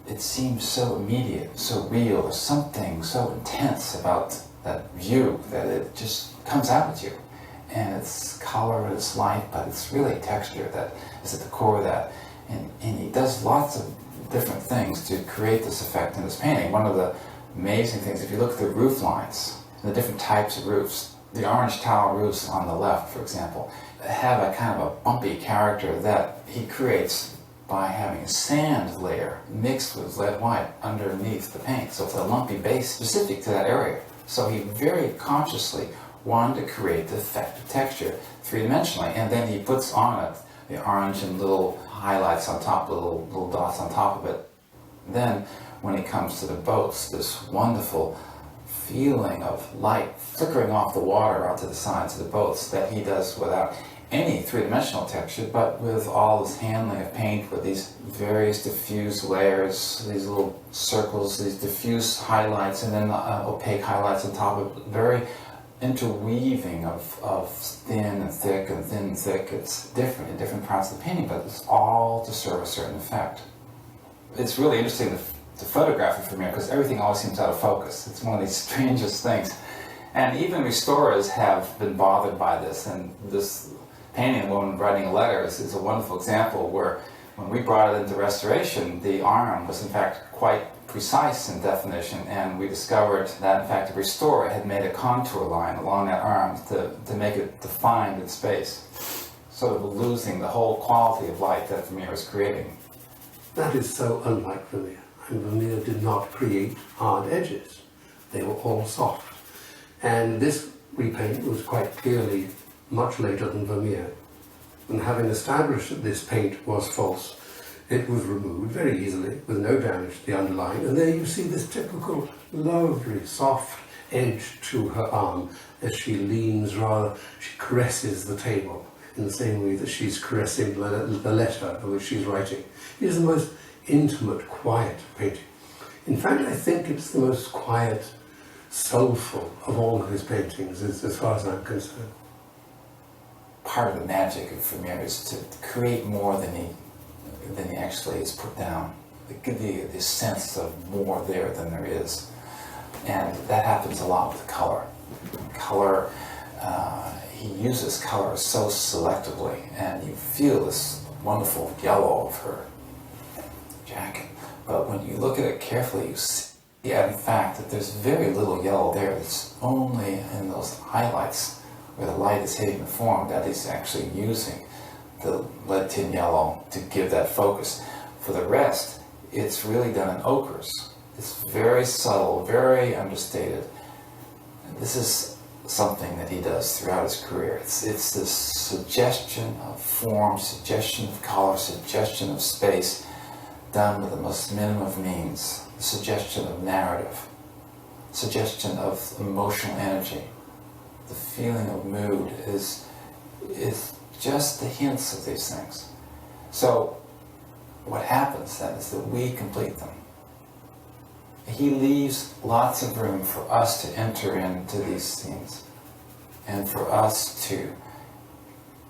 Speaker 5: it seems so immediate, so real. There's something so intense about that view that it just comes out at you. And it's color, it's light, but it's really texture that is at the core of that. And he does lots of different things to create this effect in this painting. One of the amazing things, if you look at the roof lines, the different types of roofs, the orange tile roofs on the left, for example, have a kind of a bumpy character that he creates by having a sand layer mixed with lead white underneath the paint. So it's a lumpy base specific to that area. So he very consciously wanted to create the effect of texture three-dimensionally, and then he puts on it the orange and little highlights on top, little dots on top of it. Then when it comes to the boats, this wonderful feeling of light flickering off the water onto the sides of the boats that he does without any three-dimensional texture, but with all this handling of paint with these various diffuse layers, these little circles, these diffuse highlights, and then opaque highlights on top of it. Very interweaving of thin and thick and thin and thick. It's different in different parts of the painting, but it's all to serve a certain effect. It's really interesting to photograph it Vermeer because everything always seems out of focus. It's one of these strangest things. And even restorers have been bothered by this, and this painting, The Woman Writing a Letter, is a wonderful example where when we brought it into restoration, the arm was in fact quite precise in definition, and we discovered that in fact the restorer had made a contour line along that arm to make it defined in space, sort of losing the whole quality of light that Vermeer was creating.
Speaker 3: That is so unlike Vermeer. And Vermeer did not create hard edges. They were all soft. And this repaint was quite clearly much later than Vermeer. And having established that this paint was false, it was removed very easily with no damage to the underlying. And there you see this typical lovely soft edge to her arm as she leans rather, she caresses the table in the same way that she's caressing the letter which she's writing. It is the most intimate, quiet painting. In fact, I think it's the most quiet, soulful of all of his paintings, as far as I'm concerned.
Speaker 5: Part of the magic of Vermeer is to create more than he actually is put down. The sense of more there than there is. And that happens a lot with color. Color, he uses color so selectively, and you feel this wonderful yellow of her jacket. But when you look at it carefully, you see, in fact, that there's very little yellow there. It's only in those highlights where the light is hitting the form that he's actually using the lead tin yellow to give that focus. For the rest, it's really done in ochres. It's very subtle, very understated. And this is something that he does throughout his career. It's this suggestion of form, suggestion of color, suggestion of space, done with the most minimum of means. The suggestion of narrative, suggestion of emotional energy. The feeling of mood is just the hints of these things. So what happens then is that we complete them. He leaves lots of room for us to enter into these scenes and for us to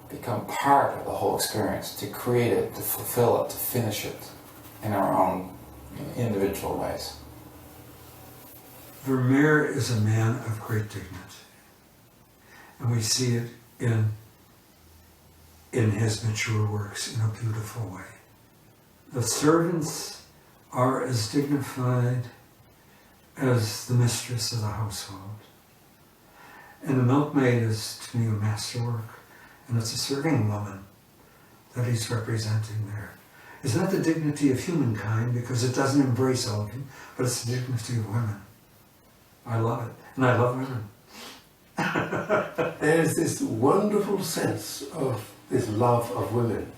Speaker 5: become part of the whole experience, to create it, to fulfill it, to finish it in our own individual ways.
Speaker 4: Vermeer is a man of great dignity, and we see it in his mature works in a beautiful way. The servants are as dignified as the mistress of the household. And the milkmaid is, to me, a masterwork, and it's a serving woman that he's representing there. It's not the dignity of humankind, because it doesn't embrace all of them, but it's the dignity of women. I love it, and I love women.
Speaker 3: There's this wonderful sense of this love of women,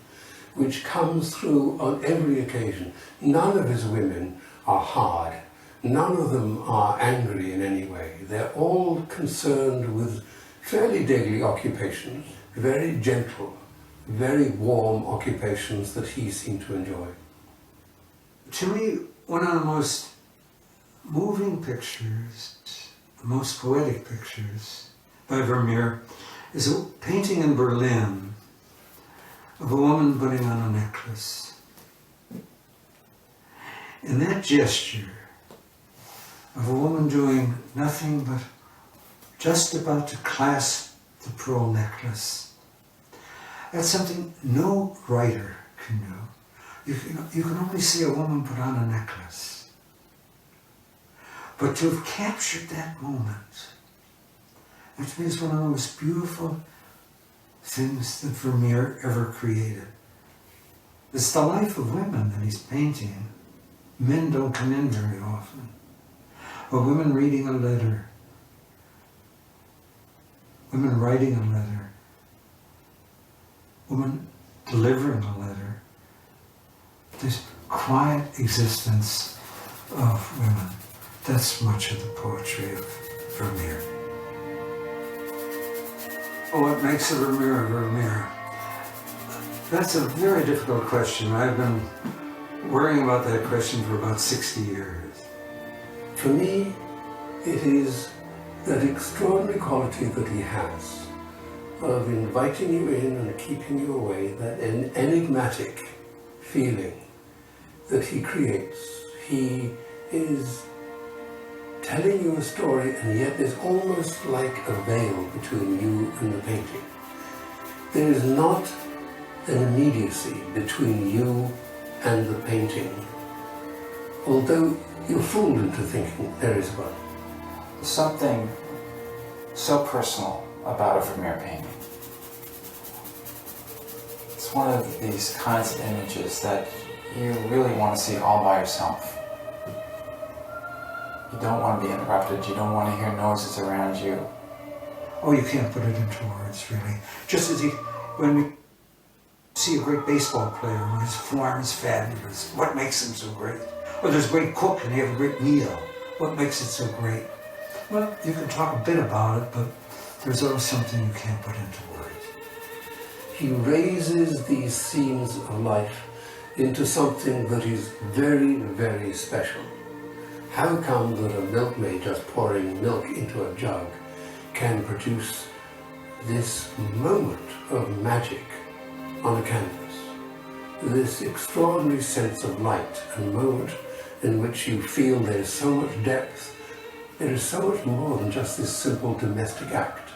Speaker 3: which comes through on every occasion. None of his women are hard. None of them are angry in any way. They're all concerned with fairly daily occupations, very gentle, very warm occupations that he seemed to enjoy.
Speaker 4: To me, one of the most moving pictures, the most poetic pictures by Vermeer, is a painting in Berlin of a woman putting on a necklace. And that gesture of a woman doing nothing but just about to clasp the pearl necklace, that's something no writer can do. You can only see a woman put on a necklace. But to have captured that moment, that to me is one of the most beautiful things that Vermeer ever created. It's the life of women that he's painting. Men don't come in very often. But women reading a letter, women writing a letter, women delivering a letter, this quiet existence of women. That's much of the poetry of Vermeer. What makes a Vermeer a Vermeer? That's a very difficult question. I've been worrying about that question for about 60 years.
Speaker 3: For me, it is that extraordinary quality that he has of inviting you in and keeping you away, that enigmatic feeling that he creates. He is telling you a story, and yet there's almost like a veil between you and the painting. There is not an immediacy between you and the painting, although you're fooled into thinking there is one.
Speaker 5: There's something so personal about a Vermeer painting. It's one of these kinds of images that you really want to see all by yourself. You don't want to be interrupted, you don't want to hear noises around you.
Speaker 4: Oh, you can't put it into words, really. Just as when we see a great baseball player and his form is fabulous, what makes him so great? Or there's a great cook and they have a great meal, what makes it so great? Well, you can talk a bit about it, but there's always something you can't put into words.
Speaker 3: He raises these scenes of life into something that is very, very special. How come that a milkmaid just pouring milk into a jug can produce this moment of magic on a canvas? This extraordinary sense of light and moment in which you feel there is so much depth, there is so much more than just this simple domestic act.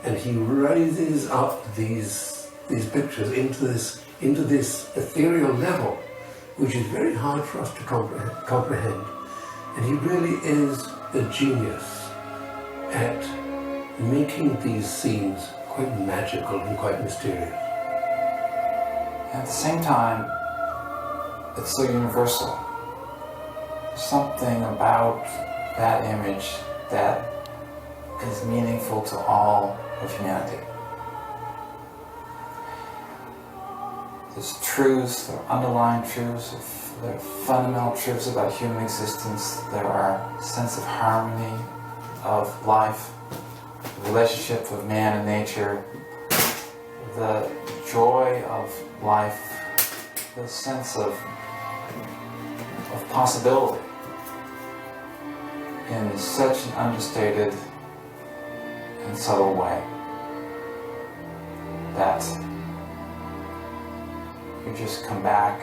Speaker 3: And he raises up these pictures into this ethereal level, which is very hard for us to comprehend. And he really is a genius at making these scenes quite magical and quite mysterious.
Speaker 5: And at the same time, it's so universal. There's something about that image that is meaningful to all of humanity. There's truths, there are underlying truths, there are fundamental truths about human existence. There are a sense of harmony, of life, the relationship of man and nature, the joy of life, the sense of possibility in such an understated and subtle way that you just come back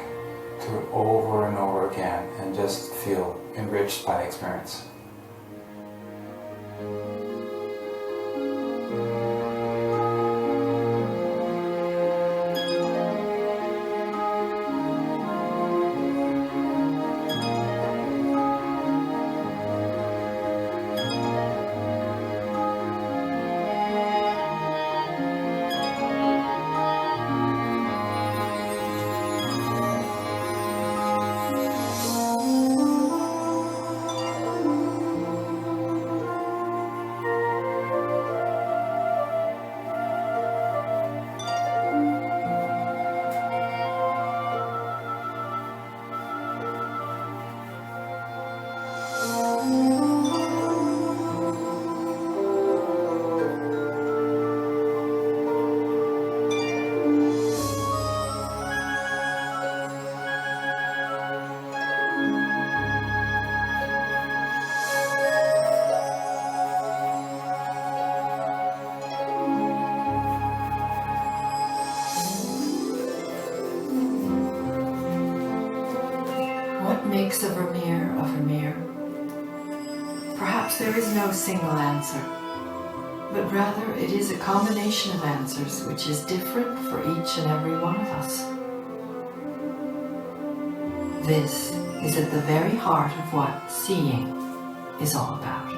Speaker 5: to it over and over again and just feel enriched by the experience.
Speaker 2: makes a Vermeer a Vermeer? Perhaps there is no single answer, but rather it is a combination of answers which is different for each and every one of us. This is at the very heart of what seeing is all about.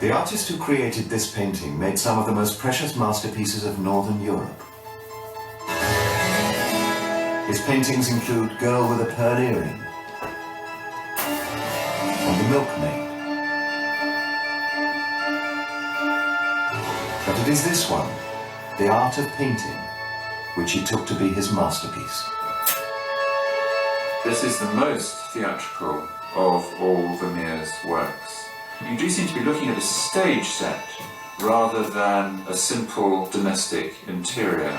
Speaker 6: The artist who created this painting made some of the most precious masterpieces of Northern Europe. His paintings include Girl with a Pearl Earring and The Milkmaid. But it is this one, The Art of Painting, which he took to be his masterpiece.
Speaker 7: This is the most theatrical of all Vermeer's works. You do seem to be looking at a stage set rather than a simple domestic interior.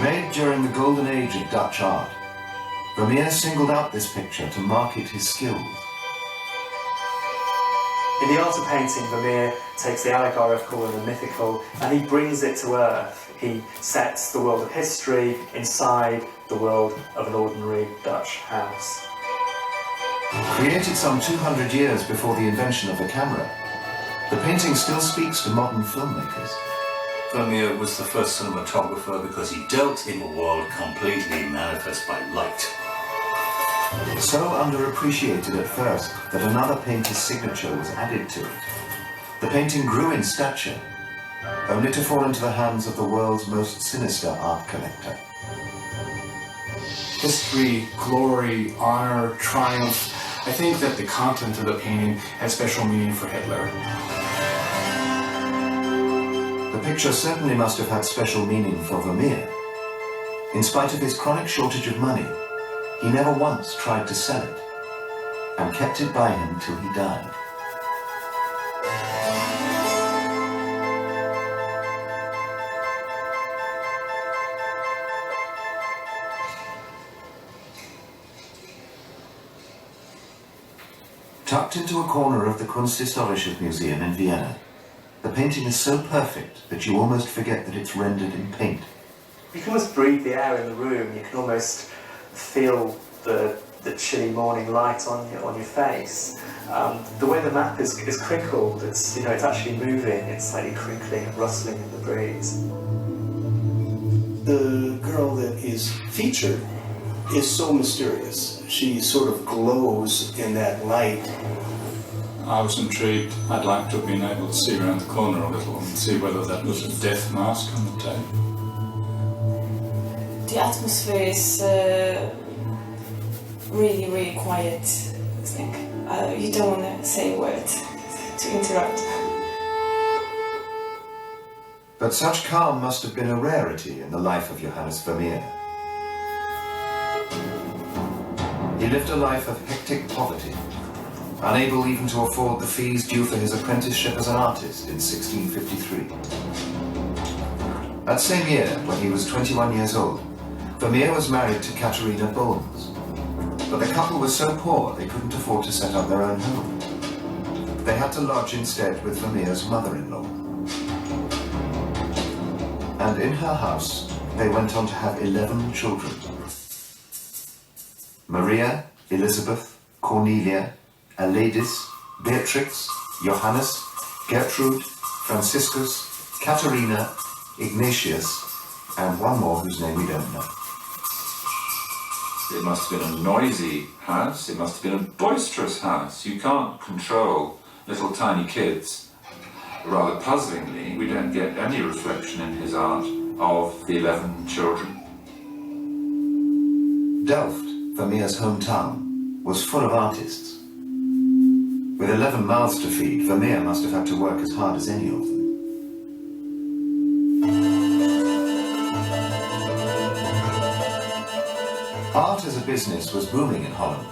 Speaker 6: Made during the golden age of Dutch art, Vermeer singled out this picture to market his skills.
Speaker 8: In The Art of Painting, Vermeer takes the allegorical and the mythical and he brings it to earth. He sets the world of history inside the world of an ordinary Dutch house.
Speaker 6: Created some 200 years before the invention of the camera, the painting still speaks to modern filmmakers.
Speaker 9: Vermeer was the first cinematographer because he dealt in a world completely manifest by light.
Speaker 6: So underappreciated at first that another painter's signature was added to it. The painting grew in stature, only to fall into the hands of the world's most sinister art collector.
Speaker 10: History, glory, honor, triumph. I think that the content of the painting had special meaning for Hitler.
Speaker 6: The picture certainly must have had special meaning for Vermeer. In spite of his chronic shortage of money, he never once tried to sell it, and kept it by him till he died. Tucked into a corner of the Kunsthistorisches Museum in Vienna, the painting is so perfect that you almost forget that it's rendered in paint.
Speaker 8: You can almost breathe the air in the room, you can almost feel the chilly morning light on your face. The way the map is crinkled, it's actually moving, it's slightly crinkling and rustling in the breeze.
Speaker 11: The girl that is featured is so mysterious. She sort of glows in that light.
Speaker 7: I was intrigued. I'd like to have been able to see around the corner a little and see whether that was a death mask on the tape.
Speaker 12: The atmosphere is really, really quiet. I think you don't want to say a word to interrupt.
Speaker 6: But such calm must have been a rarity in the life of Johannes Vermeer. He lived a life of hectic poverty, unable even to afford the fees due for his apprenticeship as an artist in 1653. That same year, when he was 21 years old, Vermeer was married to Katharina Bones. But the couple was so poor they couldn't afford to set up their own home. They had to lodge instead with Vermeer's mother-in-law. And in her house, they went on to have 11 children. Maria, Elizabeth, Cornelia, Aladis, Beatrix, Johannes, Gertrude, Franciscus, Katharina, Ignatius, and one more whose name we don't know.
Speaker 7: It must have been a noisy house, it must have been a boisterous house. You can't control little tiny kids. rather puzzlingly, we don't get any reflection in his art of the 11 children.
Speaker 6: Delft, Vermeer's hometown, was full of artists. With 11 mouths to feed, Vermeer must have had to work as hard as any of them. Art as a business was booming in Holland,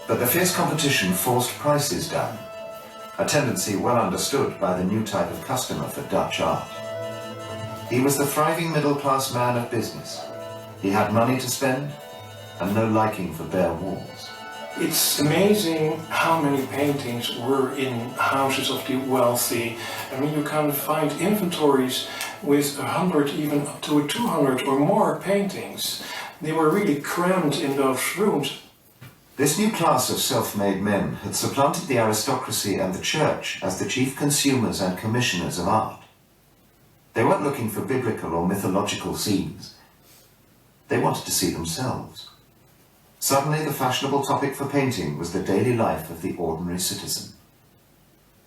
Speaker 6: but the fierce competition forced prices down, a tendency well understood by the new type of customer for Dutch art. He was the thriving middle-class man of business. He had money to spend and no liking for bare walls.
Speaker 10: It's amazing how many paintings were in houses of the wealthy. I mean, you can find inventories with 100, even up to 200 or more paintings. They were really crammed in those rooms.
Speaker 6: This new class of self-made men had supplanted the aristocracy and the church as the chief consumers and commissioners of art. They weren't looking for biblical or mythological scenes. They wanted to see themselves. Suddenly, the fashionable topic for painting was the daily life of the ordinary citizen.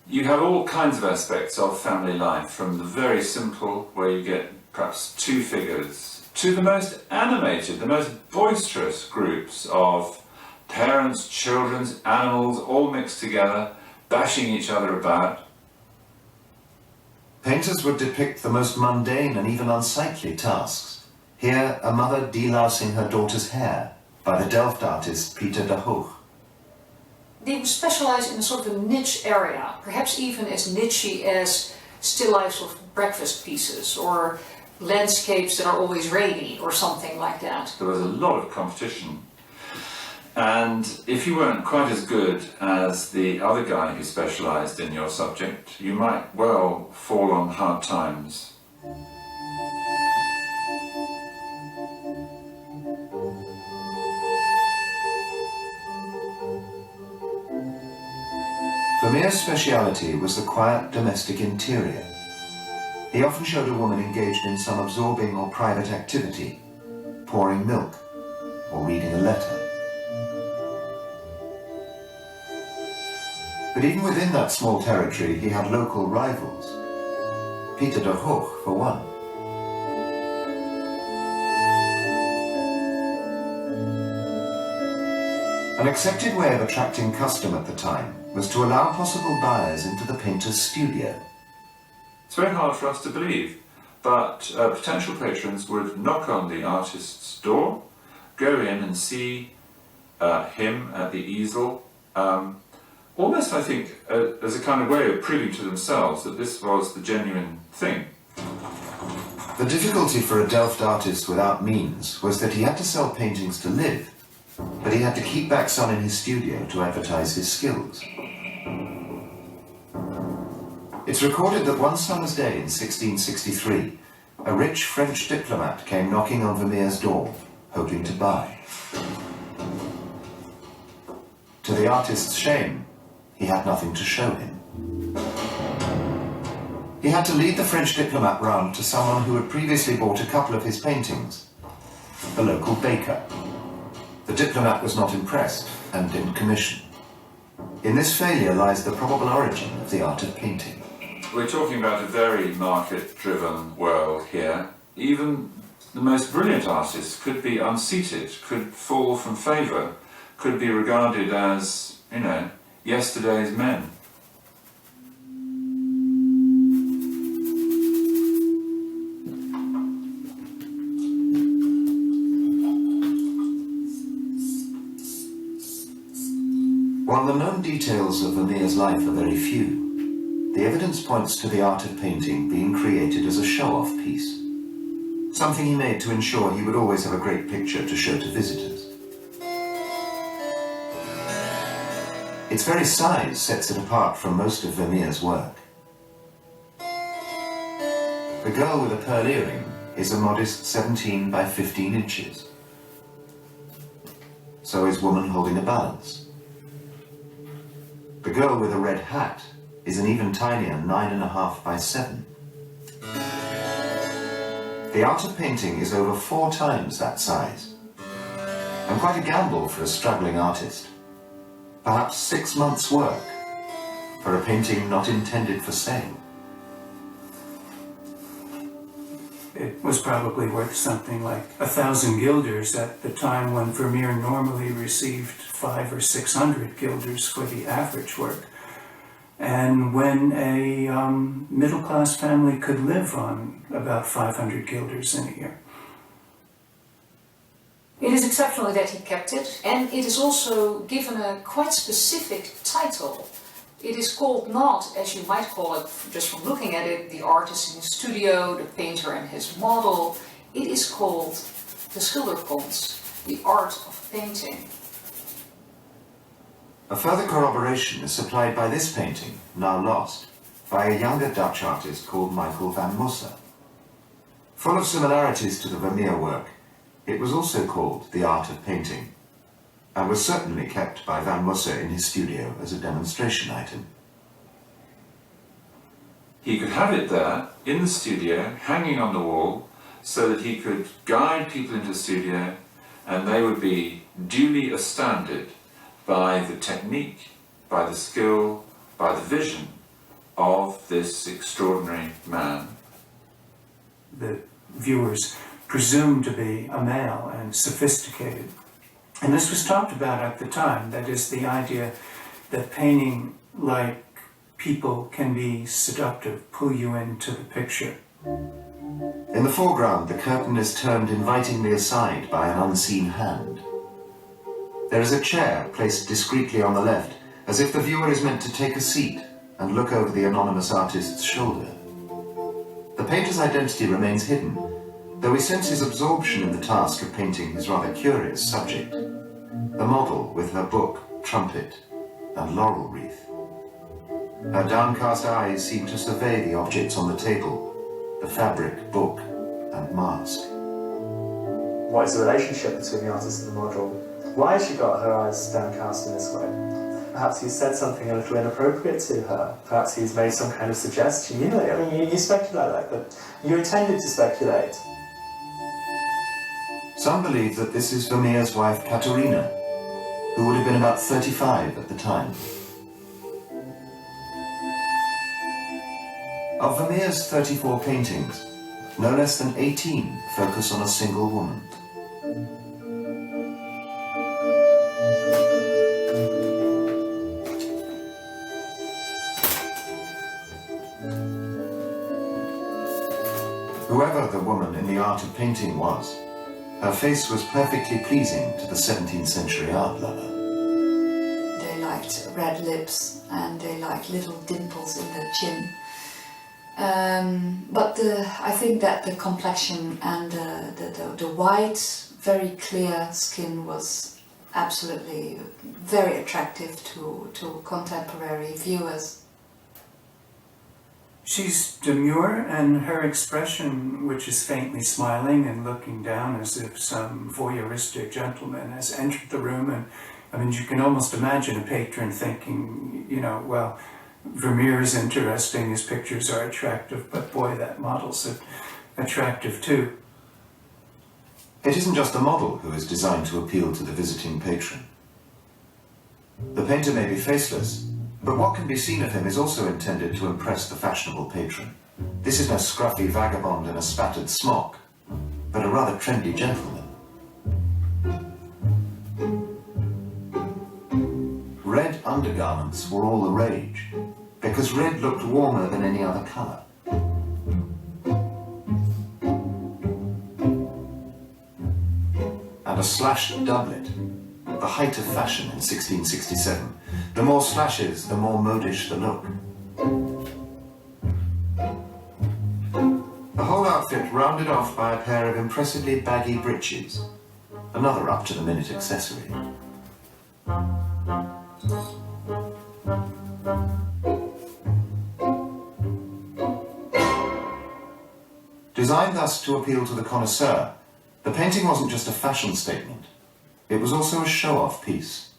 Speaker 7: You have all kinds of aspects of family life, from the very simple, where you get perhaps 2 figures, to the most animated, the most boisterous groups of parents, children, animals, all mixed together, bashing each other about.
Speaker 6: Painters would depict the most mundane and even unsightly tasks. Here, a mother delousing her daughter's hair, by the Delft artist Painter Knut.
Speaker 13: They would specialize in a sort of a niche area, perhaps even as niche as still lifes of breakfast pieces or landscapes that are always rainy or something like that.
Speaker 7: There was a lot of competition, and if you weren't quite as good as the other guy who specialized in your subject, you might well fall on hard times.
Speaker 6: Vermeer's speciality was the quiet domestic interior. He often showed a woman engaged in some absorbing or private activity, pouring milk or reading a letter. But even within that small territory, he had local rivals. Painter Knut, for one. An accepted way of attracting custom at the time was to allow possible buyers into the painter's studio.
Speaker 7: It's very hard for us to believe, but potential patrons would knock on the artist's door, go in and see him at the easel, almost, I think, as a kind of way of proving to themselves that this was the genuine thing.
Speaker 6: The difficulty for a Delft artist without means was that he had to sell paintings to live, but he had to keep back some in his studio to advertise his skills. It's recorded that one summer's day in 1663, a rich French diplomat came knocking on Vermeer's door, hoping to buy. To the artist's shame, he had nothing to show him. He had to lead the French diplomat round to someone who had previously bought a couple of his paintings, the local baker. The diplomat was not impressed and didn't commission. In this failure lies the probable origin of the art of painting.
Speaker 7: We're talking about a very market-driven world here. Even the most brilliant artists could be unseated, could fall from favour, could be regarded as, you know, yesterday's men.
Speaker 6: While the known details of Vermeer's life are very few, the evidence points to the art of painting being created as a show-off piece, something he made to ensure he would always have a great picture to show to visitors. Its very size sets it apart from most of Vermeer's work. The girl with a pearl earring is a modest 17 by 15 inches. So is woman holding a balance. The girl with a red hat is an even tinier 9.5 by 7. The art of painting is over 4 times that size, and quite a gamble for a struggling artist. Perhaps 6 months' work for a painting not intended for sale.
Speaker 10: it was probably worth something like 1,000 guilders at the time when Vermeer normally received 500 or 600 guilders for the average work. And when a middle-class family could live on about 500 guilders in a year.
Speaker 13: It is exceptional that he kept it, and it is also given a quite specific title. It is called not, as you might call it just from looking at it, the artist in his studio, the painter and his model. It is called the schilderkunst, the art of painting.
Speaker 6: A further corroboration is supplied by this painting, now lost, by a younger Dutch artist called Michael van Musse. Full of similarities to the Vermeer work, it was also called the art of painting, and was certainly kept by van Musse in his studio as a demonstration item.
Speaker 7: He could have it there, in the studio, hanging on the wall, so that he could guide people into the studio, and they would be duly astounded by the technique, by the skill, by the vision of this extraordinary man.
Speaker 10: The viewers presumed to be a male and sophisticated. And this was talked about at the time, that is the idea that painting like people can be seductive, pull you into the picture.
Speaker 6: In the foreground, the curtain is turned invitingly aside by an unseen hand. There is a chair placed discreetly on the left, as if the viewer is meant to take a seat and look over the anonymous artist's shoulder. The painter's identity remains hidden, though we sense his absorption in the task of painting his rather curious subject, the model with her book, trumpet, and laurel wreath. Her downcast eyes seem to survey the objects on the table, the fabric, book, and mask.
Speaker 8: What is the relationship between the artist and the model? Why has she got her eyes downcast in this way? Perhaps he's said something a little inappropriate to her. Perhaps he's made some kind of suggestion. You know, I mean, you speculate like that. You're intended to speculate.
Speaker 6: Some believe that this is Vermeer's wife Katerina, who would have been about 35 at the time. Of Vermeer's 34 paintings, no less than 18 focus on a single woman. Whoever the woman in the art of painting was, her face was perfectly pleasing to the 17th century art lover.
Speaker 2: They liked red lips and they liked little dimples in their chin. But I think that the complexion and the white, very clear skin was absolutely very attractive to contemporary viewers.
Speaker 10: She's demure, and her expression, which is faintly smiling and looking down as if some voyeuristic gentleman has entered the room, and I mean, you can almost imagine a patron thinking, you know, well, Vermeer is interesting, his pictures are attractive, but boy, that model's attractive too.
Speaker 6: It isn't just the model who is designed to appeal to the visiting patron. The painter may be faceless, but what can be seen of him is also intended to impress the fashionable patron. This is no scruffy vagabond in a spattered smock, but a rather trendy gentleman. Red undergarments were all the rage, because red looked warmer than any other colour. And a slashed doublet, the height of fashion in 1667. The more slashes, the more modish the look. The whole outfit rounded off by a pair of impressively baggy breeches, another up-to-the-minute accessory. Designed thus to appeal to the connoisseur, the painting wasn't just a fashion statement, it was also a show-off piece,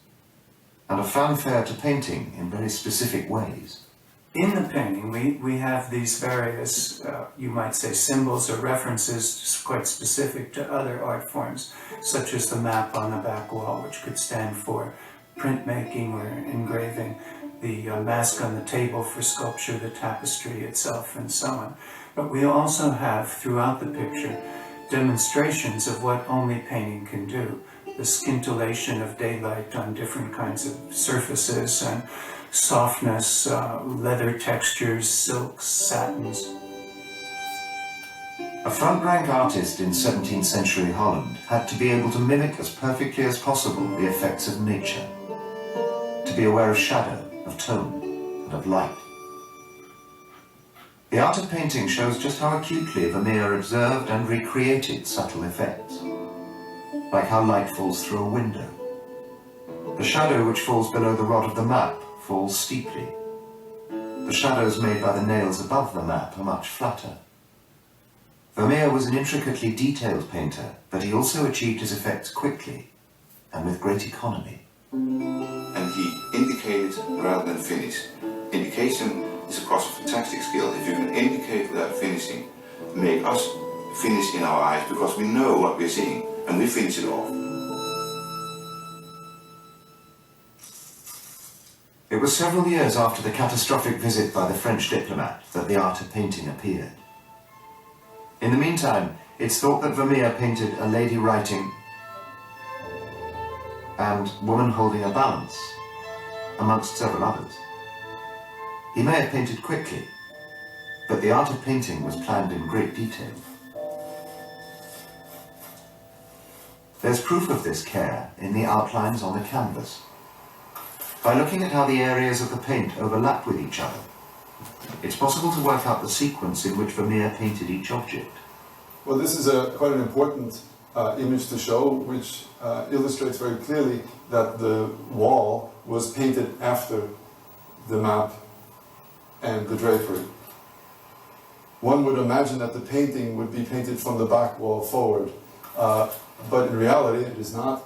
Speaker 6: and a fanfare to painting in very specific ways.
Speaker 10: In the painting, we have these various, you might say, symbols or references quite specific to other art forms, such as the map on the back wall, which could stand for printmaking or engraving.
Speaker 14: the mask on the table for sculpture, the tapestry itself, and so on. But we also have, throughout the picture, demonstrations of what only painting can do. The scintillation of daylight on different kinds of surfaces, and softness, leather textures, silks, satins.
Speaker 6: A front-rank artist in 17th century Holland had to be able to mimic as perfectly as possible the effects of nature, to be aware of shadow, of tone, and of light. The art of painting shows just how acutely Vermeer observed and recreated subtle effects, like how light falls through a window. The shadow which falls below the rod of the map falls steeply. The shadows made by the nails above the map are much flatter. Vermeer was an intricately detailed painter, but he also achieved his effects quickly and with great economy.
Speaker 15: And he indicated rather than finished. Indication is of course a fantastic skill. If you can indicate without finishing, make us finish in our eyes, because we know what we're seeing and we finish it off.
Speaker 6: It was several years after the catastrophic visit by the French diplomat that the art of painting appeared. In the meantime, it's thought that Vermeer painted a lady writing and woman holding a balance, amongst several others. He may have painted quickly, but the art of painting was planned in great detail. There's proof of this care in the outlines on the canvas. By looking at how the areas of the paint overlap with each other, it's possible to work out the sequence in which Vermeer painted each object.
Speaker 16: Well, this is quite an important image to show, which illustrates very clearly that the wall was painted after the map and the drapery. One would imagine that the painting would be painted from the back wall forward, but in reality it is not.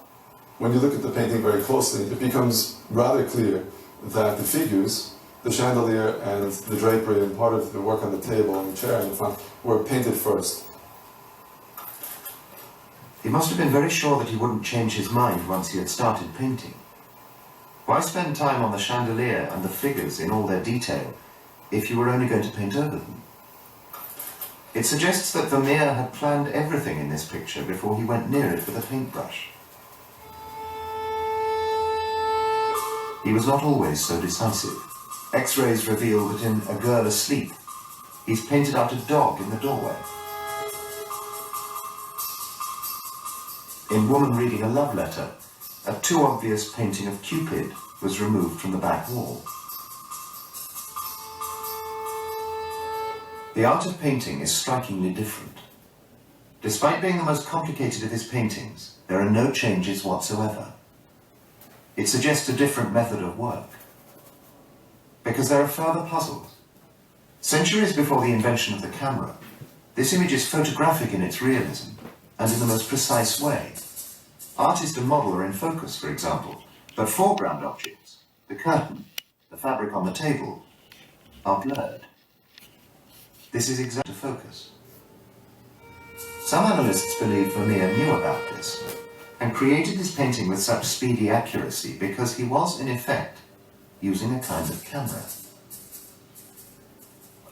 Speaker 16: When you look at the painting very closely, it becomes rather clear that the figures, the chandelier and the drapery and part of the work on the table and the chair in the front were painted first.
Speaker 6: He must have been very sure that he wouldn't change his mind once he had started painting. Why spend time on the chandelier and the figures in all their detail if you were only going to paint over them? It suggests that Vermeer had planned everything in this picture before he went near it with a paintbrush. He was not always so decisive. X-rays reveal that in A Girl Asleep, he's painted out a dog in the doorway. In Woman Reading a Love Letter, a too obvious painting of Cupid was removed from the back wall. The art of painting is strikingly different. Despite being the most complicated of his paintings, there are no changes whatsoever. It suggests a different method of work, because there are further puzzles. Centuries before the invention of the camera, this image is photographic in its realism and in the most precise way. Artist and model are in focus, for example, but foreground objects, the curtain, the fabric on the table, are blurred. This is exactly focus. Some analysts believe Vermeer knew about this and created this painting with such speedy accuracy because he was, in effect, using a kind of camera.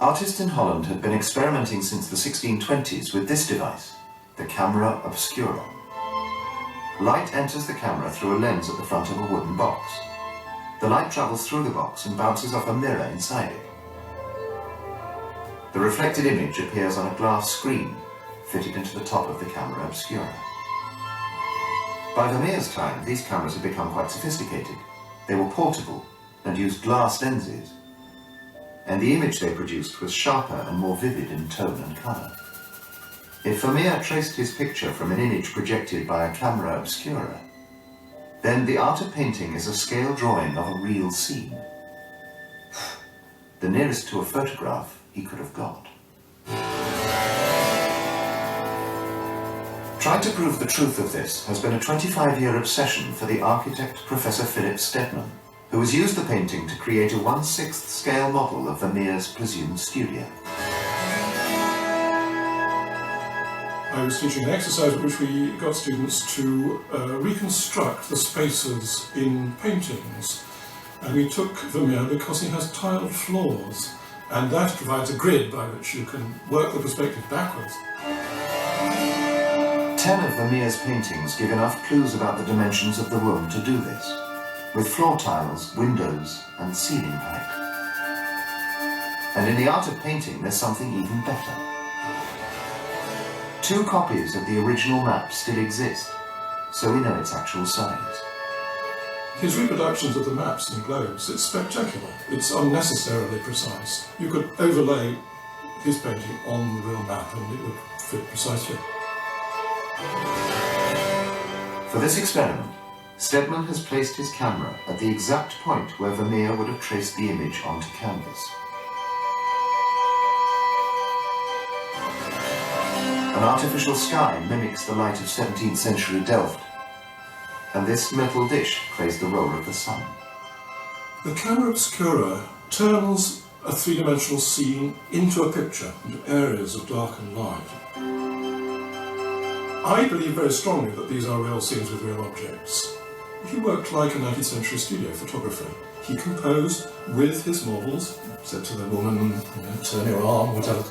Speaker 6: Artists in Holland had been experimenting since the 1620s with this device, the camera obscura. Light enters the camera through a lens at the front of a wooden box. The light travels through the box and bounces off a mirror inside it. The reflected image appears on a glass screen fitted into the top of the camera obscura. By Vermeer's time, these cameras had become quite sophisticated. They were portable and used glass lenses, and the image they produced was sharper and more vivid in tone and colour. If Vermeer traced his picture from an image projected by a camera obscura, then the art of painting is a scale drawing of a real scene, the nearest to a photograph he could have got. Trying to prove the truth of this has been a 25-year obsession for the architect Professor Philip Stedman, who has used the painting to create a 1/6 scale model of Vermeer's presumed studio.
Speaker 10: I was teaching an exercise in which we got students to reconstruct the spaces in paintings. And we took Vermeer because he has tiled floors, and that provides a grid by which you can work the perspective backwards.
Speaker 6: 10 of Vermeer's paintings give enough clues about the dimensions of the room to do this, with floor tiles, windows, and ceiling height. And in the art of painting, there's something even better. 2 copies of the original map still exist, so we know its actual size.
Speaker 10: His reproductions of the maps and globes, it's spectacular. It's unnecessarily precise. You could overlay his painting on the real map and it would fit precisely.
Speaker 6: For this experiment, Stedman has placed his camera at the exact point where Vermeer would have traced the image onto canvas. An artificial sky mimics the light of 17th century Delft, and this metal dish plays the role of the sun.
Speaker 10: The camera obscura turns a three-dimensional scene into a picture, into areas of dark and light. I believe very strongly that these are real scenes with real objects. He worked like a 19th century studio photographer. He composed with his models, said to the woman, turn your arm, whatever,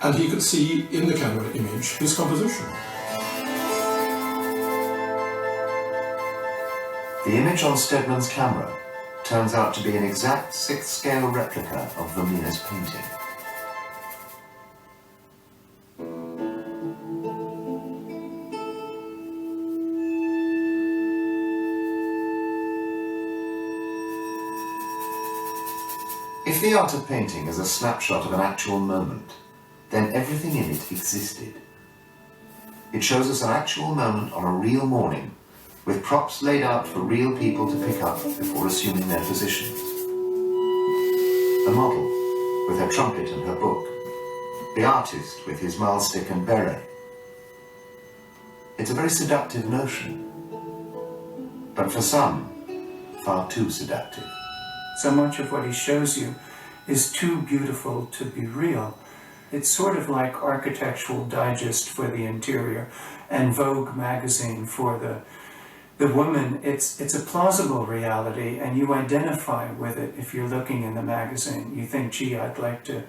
Speaker 10: and he could see in the camera image his composition.
Speaker 6: The image on Stedman's camera turns out to be an exact 6th scale replica of Vermeer's painting. If the art of painting is a snapshot of an actual moment, then everything in it existed. It shows us an actual moment on a real morning, with props laid out for real people to pick up before assuming their positions. The model, with her trumpet and her book. The artist, with his mahlstick and beret. It's a very seductive notion, but for some, far too seductive.
Speaker 14: So much of what he shows you is too beautiful to be real. It's sort of like Architectural Digest for the interior and Vogue magazine for the woman. It's a plausible reality, and you identify with it if you're looking in the magazine. You think, gee, I'd like to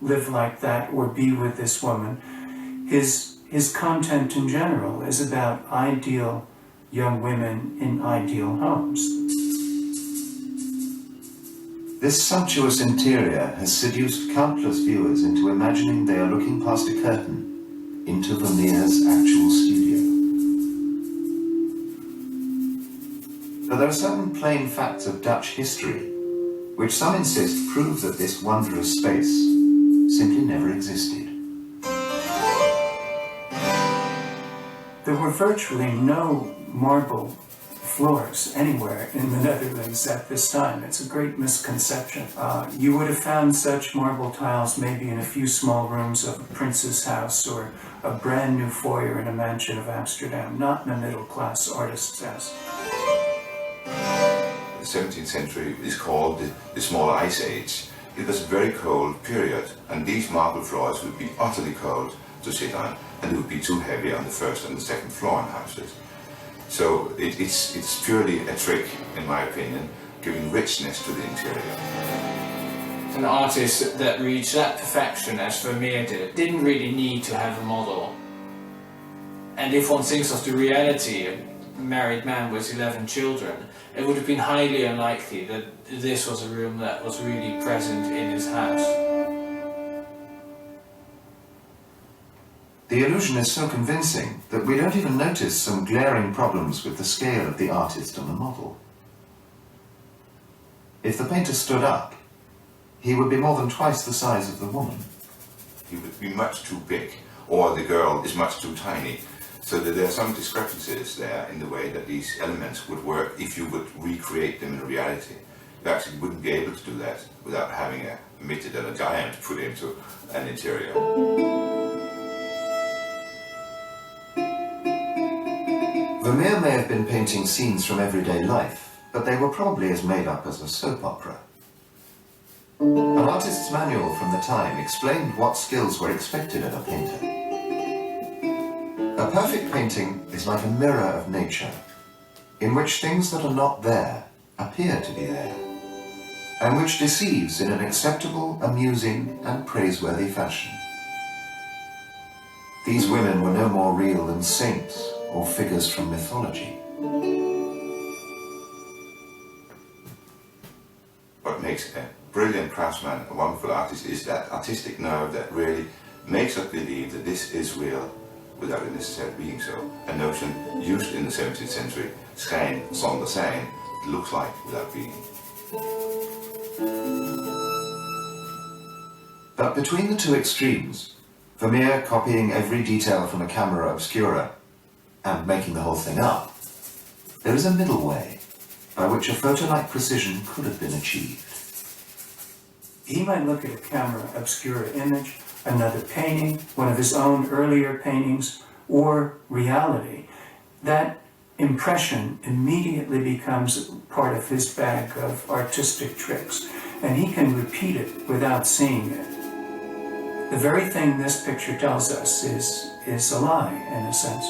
Speaker 14: live like that or be with this woman. His content in general is about ideal young women in ideal homes.
Speaker 6: This sumptuous interior has seduced countless viewers into imagining they are looking past a curtain into Vermeer's actual studio. But there are certain plain facts of Dutch history which some insist prove that this wondrous space simply never existed.
Speaker 14: There were virtually no marble floors anywhere in the Netherlands at this time. It's a great misconception. You would have found such marble tiles maybe in a few small rooms of a prince's house or a brand new foyer in a mansion of Amsterdam, not in a middle-class artist's house.
Speaker 15: The 17th century is called the Small Ice Age. It was a very cold period, and these marble floors would be utterly cold to sit on, and it would be too heavy on the first and the second floor in houses. So it's purely a trick, in my opinion, giving richness to the interior.
Speaker 17: An artist that reached that perfection as Vermeer didn't really need to have a model. And if one thinks of the reality, a married man with 11 children, it would have been highly unlikely that this was a room that was really present in his house.
Speaker 6: The illusion is so convincing that we don't even notice some glaring problems with the scale of the artist and the model. If the painter stood up, he would be more than twice the size of the woman.
Speaker 15: He would be much too big, or the girl is much too tiny. So that there are some discrepancies there in the way that these elements would work if you would recreate them in reality. You actually wouldn't be able to do that without having a midget and a giant put into an interior.
Speaker 6: Vermeer may have been painting scenes from everyday life, but they were probably as made up as a soap opera. An artist's manual from the time explained what skills were expected of a painter. A perfect painting is like a mirror of nature, in which things that are not there appear to be there, and which deceives in an acceptable, amusing, and praiseworthy fashion. These women were no more real than saints or figures from mythology.
Speaker 15: What makes a brilliant craftsman, a wonderful artist, is that artistic nerve that really makes us believe that this is real without it necessarily being so. A notion used in the 17th century, schijn zonder zijn, it looks like without being.
Speaker 6: But between the two extremes, Vermeer copying every detail from a camera obscura and making the whole thing up, there is a middle way by which a photo-like precision could have been achieved.
Speaker 14: He might look at a camera obscura image, another painting, one of his own earlier paintings, or reality. That impression immediately becomes part of his bag of artistic tricks, and he can repeat it without seeing it. The very thing this picture tells us is a lie, in a sense.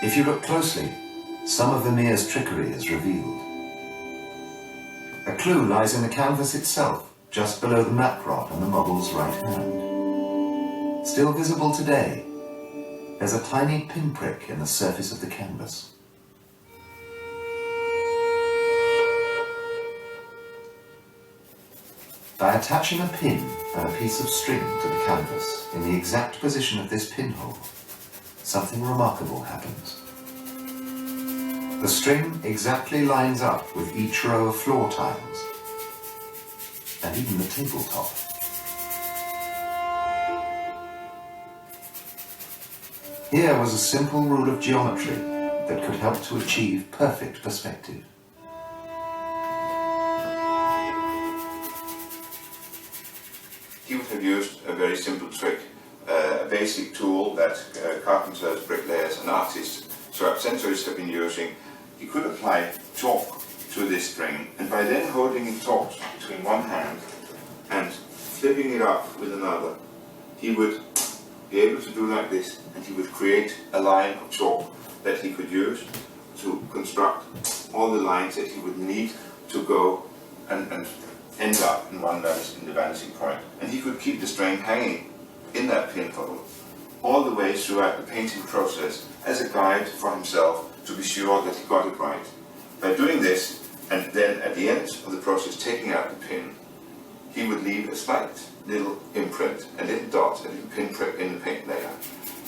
Speaker 6: If you look closely, some of Vermeer's trickery is revealed. A clue lies in the canvas itself, just below the map rod on the model's right hand. Still visible today, there's a tiny pinprick in the surface of the canvas. By attaching a pin and a piece of string to the canvas in the exact position of this pinhole, something remarkable happens. The string exactly lines up with each row of floor tiles, and even the tabletop. Here was a simple rule of geometry that could help to achieve perfect perspective.
Speaker 15: He would have used a very simple trick, a basic tool that carpenters, bricklayers and artists throughout centuries have been using. He could apply chalk to this string, and by then holding it taut between one hand and flipping it up with another, he would be able to do like this, and he would create a line of chalk that he could use to construct all the lines that he would need to go and end up in the vanishing point. And he could keep the string hanging in that pinhole all the way throughout the painting process as a guide for himself to be sure that he got it right. By doing this, and then at the end of the process taking out the pin, he would leave a slight little imprint, a little dot, a little pinprick in the paint layer.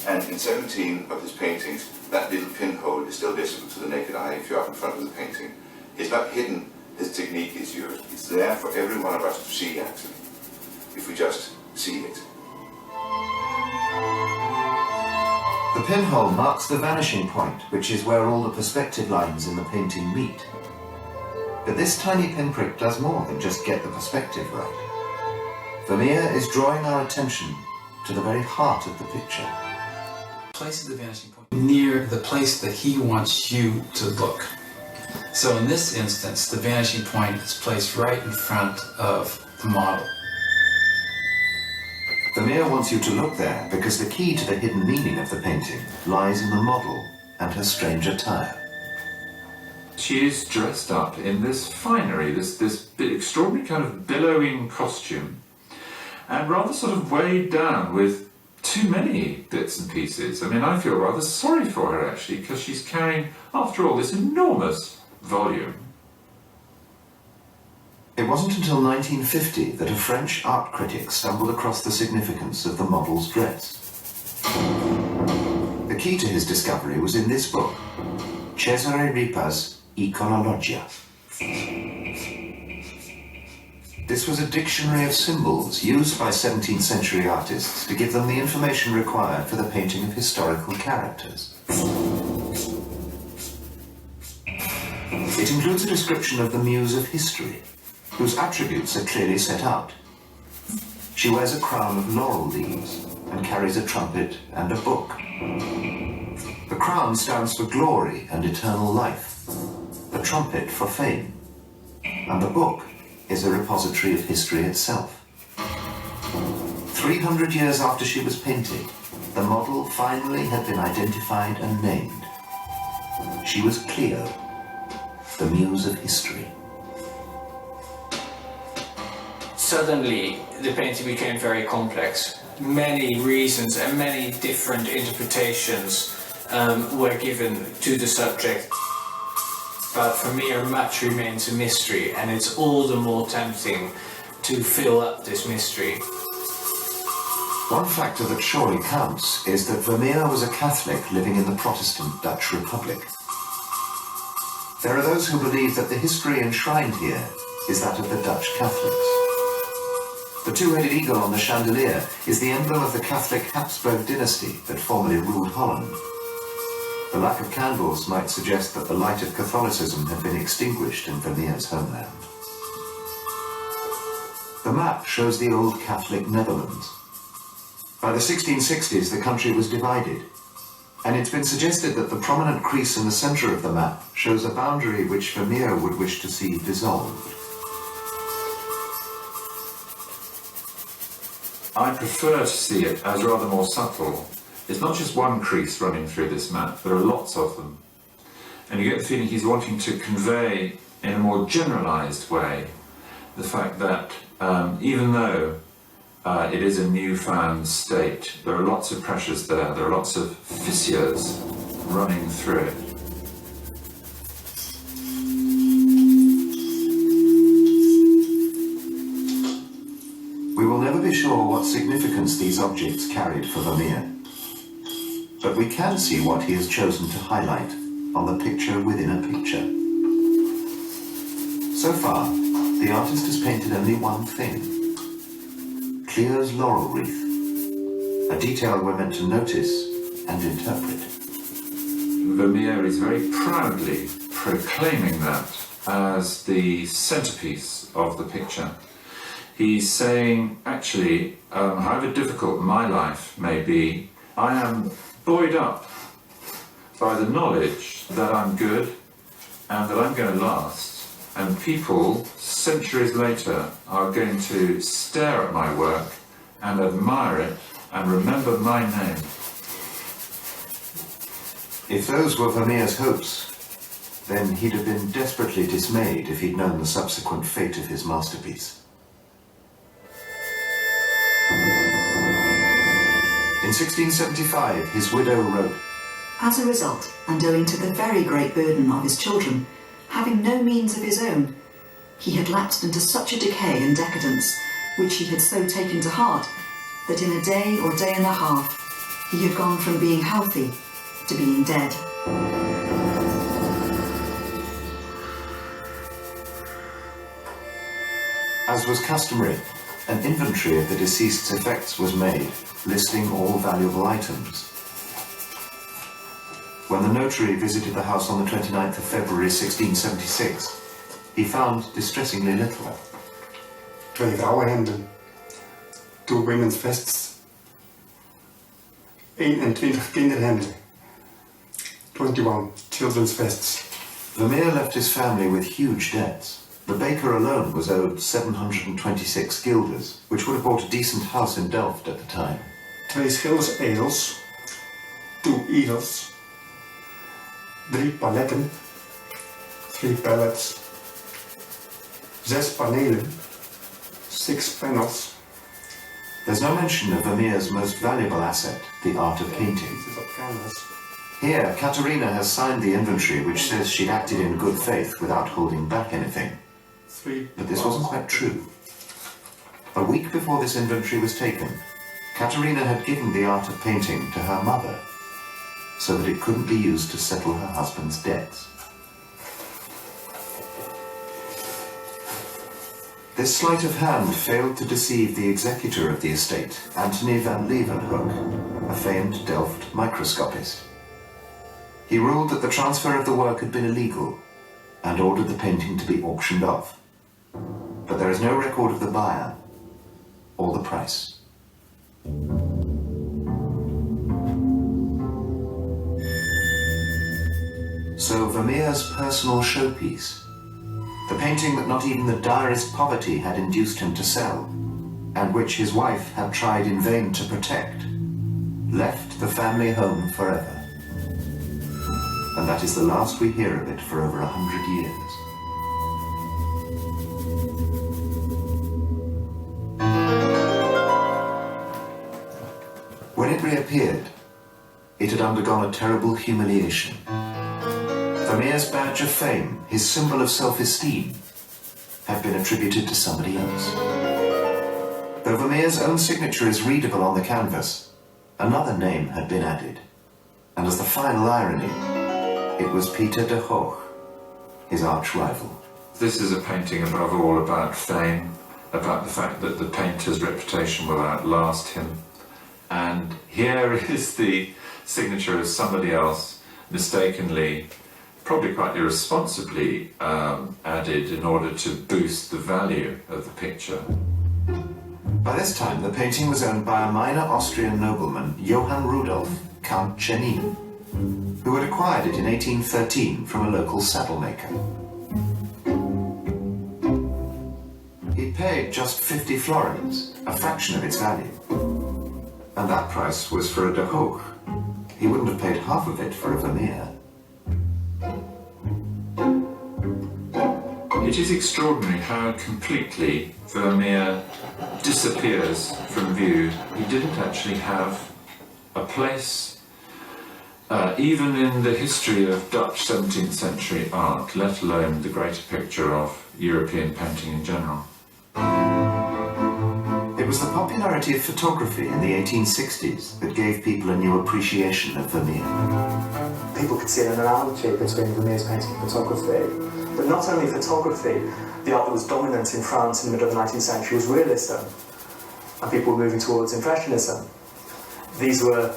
Speaker 15: And in 17 of his paintings, that little pinhole is still visible to the naked eye if you're up in front of the painting. It's not hidden, his technique is used. It's there for every one of us to see, actually, if we just see it.
Speaker 6: The pinhole marks the vanishing point, which is where all the perspective lines in the painting meet. But this tiny pinprick does more than just get the perspective right. Vermeer is drawing our attention to the very heart of the picture.
Speaker 18: Places the vanishing point near the place that he wants you to look. So in this instance, the vanishing point is placed right in front of the model.
Speaker 6: Vermeer wants you to look there because the key to the hidden meaning of the painting lies in the model and her strange attire.
Speaker 7: She is dressed up in this finery, this extraordinary kind of billowing costume, and rather sort of weighed down with too many bits and pieces. I mean, I feel rather sorry for her, actually, because she's carrying, after all, this enormous volume.
Speaker 6: It wasn't until 1950 that a French art critic stumbled across the significance of the model's dress. The key to his discovery was in this book, Cesare Ripa's Iconologia. This was a dictionary of symbols used by 17th century artists to give them the information required for the painting of historical characters. It includes a description of the muse of history, whose attributes are clearly set out. She wears a crown of laurel leaves and carries a trumpet and a book. The crown stands for glory and eternal life, the trumpet for fame, and the book is a repository of history itself. 300 years after she was painted, the model finally had been identified and named. She was Clio, the muse of history.
Speaker 17: Suddenly, the painting became very complex. Many reasons and many different interpretations were given to the subject. But Vermeer much remains a mystery, and it's all the more tempting to fill up this mystery.
Speaker 6: One factor that surely counts is that Vermeer was a Catholic living in the Protestant Dutch Republic. There are those who believe that the history enshrined here is that of the Dutch Catholics. The two-headed eagle on the chandelier is the emblem of the Catholic Habsburg dynasty that formerly ruled Holland. The lack of candles might suggest that the light of Catholicism had been extinguished in Vermeer's homeland. The map shows the old Catholic Netherlands. By the 1660s, the country was divided, and it's been suggested that the prominent crease in the centre of the map shows a boundary which Vermeer would wish to see dissolved.
Speaker 7: I prefer to see it as rather more subtle. It's not just one crease running through this map, there are lots of them. And you get the feeling he's wanting to convey in a more generalised way the fact that even though it is a newfound state, there are lots of pressures there are lots of fissures running through it.
Speaker 6: We will never be sure what significance these objects carried for Vermeer, but we can see what he has chosen to highlight on the picture within a picture. So far, the artist has painted only one thing: Clio's laurel wreath, a detail we're meant to notice and interpret.
Speaker 7: Vermeer is very proudly proclaiming that as the centrepiece of the picture. He's saying, actually, however difficult my life may be, I am buoyed up by the knowledge that I'm good and that I'm going to last. And people, centuries later, are going to stare at my work and admire it and remember my name.
Speaker 6: If those were Vermeer's hopes, then he'd have been desperately dismayed if he'd known the subsequent fate of his masterpiece. In 1675, his widow wrote,
Speaker 19: "As a result, and owing to the very great burden of his children, having no means of his own, he had lapsed into such a decay and decadence, which he had so taken to heart, that in a day or day and a half, he had gone from being healthy to being dead."
Speaker 6: As was customary, an inventory of the deceased's effects was made, listing all valuable items. When the notary visited the house on the 29th of February 1676, he found distressingly little.
Speaker 20: 2 vrouwenhemden, 2 women's vests, 21 kinderhemden, 21 children's vests.
Speaker 6: Vermeer left his family with huge debts. The baker alone was owed 726 guilders, which would have bought a decent house in Delft at the time.
Speaker 20: 2 schildersezels, 2 eagles, 3 paletten, 3 pallets, 6 panelen, 6 panels.
Speaker 6: There's no mention of Vermeer's most valuable asset, the art of painting. Here, Katerina has signed the inventory which says she'd acted in good faith without holding back anything. But this wasn't quite true. A week before this inventory was taken, Katerina had given the art of painting to her mother, so that it couldn't be used to settle her husband's debts. This sleight of hand failed to deceive the executor of the estate, Antony van Leeuwenhoek, a famed Delft microscopist. He ruled that the transfer of the work had been illegal and ordered the painting to be auctioned off. But there is no record of the buyer or the price. So Vermeer's personal showpiece, the painting that not even the direst poverty had induced him to sell, and which his wife had tried in vain to protect, left the family home forever. And that is the last we hear of it for over 100 years. When it reappeared, it had undergone a terrible humiliation. Vermeer's badge of fame, his symbol of self-esteem, had been attributed to somebody else. Though Vermeer's own signature is readable on the canvas, another name had been added, and as the final irony, it was Pieter de Hoogh, his arch-rival.
Speaker 7: This is a painting above all about fame, about the fact that the painter's reputation will outlast him. And here is the signature of somebody else, mistakenly, probably quite irresponsibly, added in order to boost the value of the picture.
Speaker 6: By this time, the painting was owned by a minor Austrian nobleman, Johann Rudolf, Count Chenin, who had acquired it in 1813 from a local saddlemaker. He paid just 50 florins, a fraction of its value. And that price was for a de Hoogh. He wouldn't have paid half of it for a Vermeer.
Speaker 7: It is extraordinary how completely Vermeer disappears from view. He didn't actually have a place, even in the history of Dutch 17th century art, let alone the greater picture of European painting in general.
Speaker 6: It was the popularity of photography in the 1860s that gave people a new appreciation of Vermeer.
Speaker 8: People could see an analogy between Vermeer's painting and photography. But not only photography, the art that was dominant in France in the middle of the 19th century was realism, and people were moving towards impressionism. These were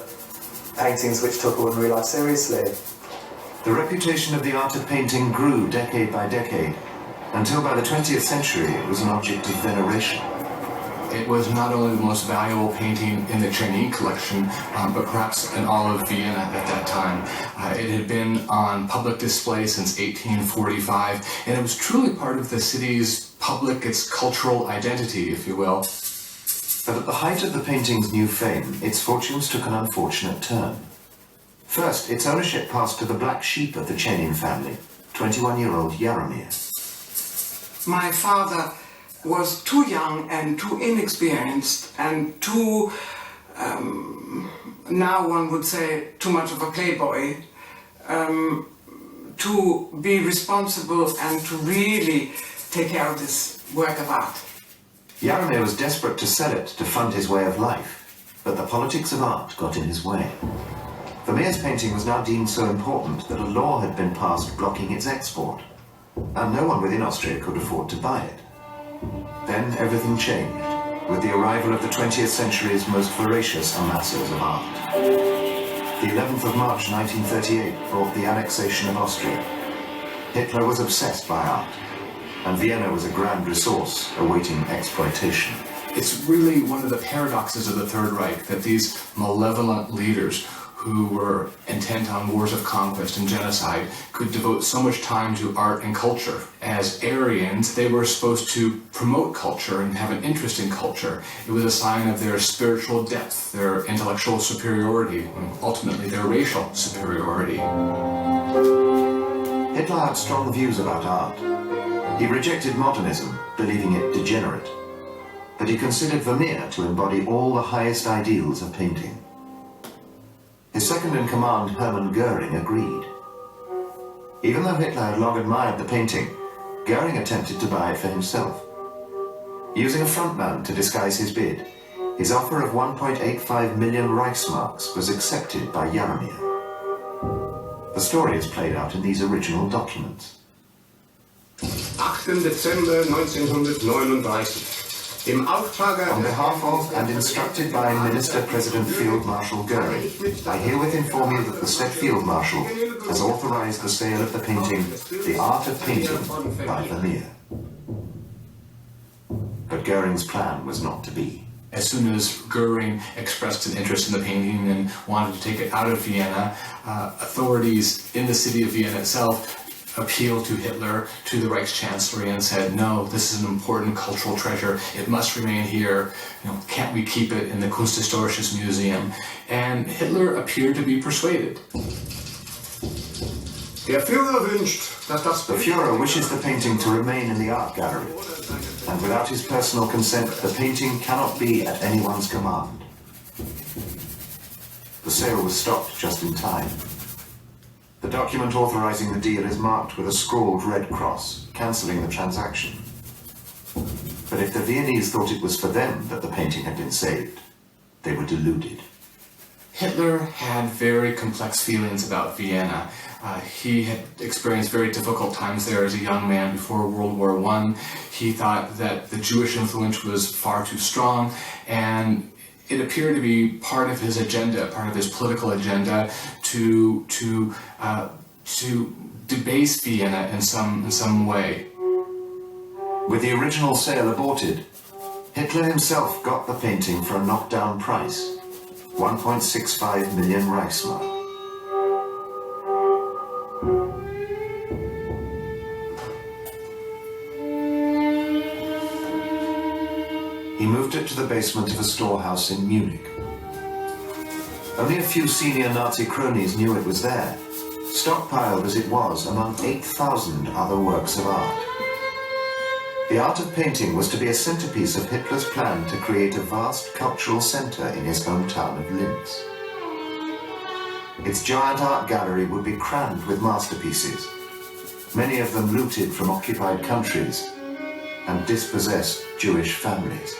Speaker 8: paintings which took ordinary life seriously.
Speaker 6: The reputation of the art of painting grew decade by decade, until by the 20th century it was an object of veneration.
Speaker 21: It was not only the most valuable painting in the Chenin collection, but perhaps in all of Vienna at that time. It had been on public display since 1845, and it was truly part of the city's public, its cultural identity, if you will.
Speaker 6: But at the height of the painting's new fame, its fortunes took an unfortunate turn. First, its ownership passed to the black sheep of the Chenin family, 21-year-old Jaromir.
Speaker 22: My father was too young and too inexperienced and too, now one would say, too much of a playboy, to be responsible and to really take care of this work of art.
Speaker 6: Jaromir was desperate to sell it to fund his way of life, but the politics of art got in his way. Vermeer's painting was now deemed so important that a law had been passed blocking its export, and no one within Austria could afford to buy it. Then everything changed, with the arrival of the 20th century's most voracious amassers of art. The 11th of March 1938 brought the annexation of Austria. Hitler was obsessed by art, and Vienna was a grand resource awaiting exploitation.
Speaker 21: It's really one of the paradoxes of the Third Reich that these malevolent leaders who were intent on wars of conquest and genocide could devote so much time to art and culture. As Aryans, they were supposed to promote culture and have an interest in culture. It was a sign of their spiritual depth, their intellectual superiority, and ultimately their racial superiority.
Speaker 6: Hitler had strong views about art. He rejected modernism, believing it degenerate. But he considered Vermeer to embody all the highest ideals of painting. His second-in-command, Hermann Goering, agreed. Even though Hitler had long admired the painting, Goering attempted to buy it for himself. Using a frontman to disguise his bid, his offer of 1.85 million Reichsmarks was accepted by Jaromir. The story is played out in these original documents.
Speaker 23: 8. Dezember 1939.
Speaker 6: On behalf of and instructed by Minister-President Field Marshal Goering, I herewith inform you that the said Field Marshal has authorized the sale of the painting, The Art of Painting, by Vermeer. But Goering's plan was not to be.
Speaker 21: As soon as Goering expressed an interest in the painting and wanted to take it out of Vienna, authorities in the city of Vienna itself appealed to Hitler, to the Reichschancellery, and said, no, this is an important cultural treasure, it must remain here, can't we keep it in the Kunsthistorisches Museum? And Hitler appeared to be persuaded.
Speaker 6: The Führer wishes the painting to remain in the art gallery, and without his personal consent, the painting cannot be at anyone's command. The sale was stopped just in time. The document authorizing the deal is marked with a scrawled red cross, cancelling the transaction. But if the Viennese thought it was for them that the painting had been saved, they were deluded.
Speaker 21: Hitler had very complex feelings about Vienna. He had experienced very difficult times there as a young man before World War I. He thought that the Jewish influence was far too strong, and it appeared to be part of his agenda, part of his political agenda, to debase Vienna in some way.
Speaker 6: With the original sale aborted, Hitler himself got the painting for a knockdown price, 1.65 million Reichsmark. He moved it to the basement of a storehouse in Munich. Only a few senior Nazi cronies knew it was there, stockpiled as it was among 8,000 other works of art. The art of painting was to be a centerpiece of Hitler's plan to create a vast cultural center in his hometown of Linz. Its giant art gallery would be crammed with masterpieces, many of them looted from occupied countries and dispossessed Jewish families.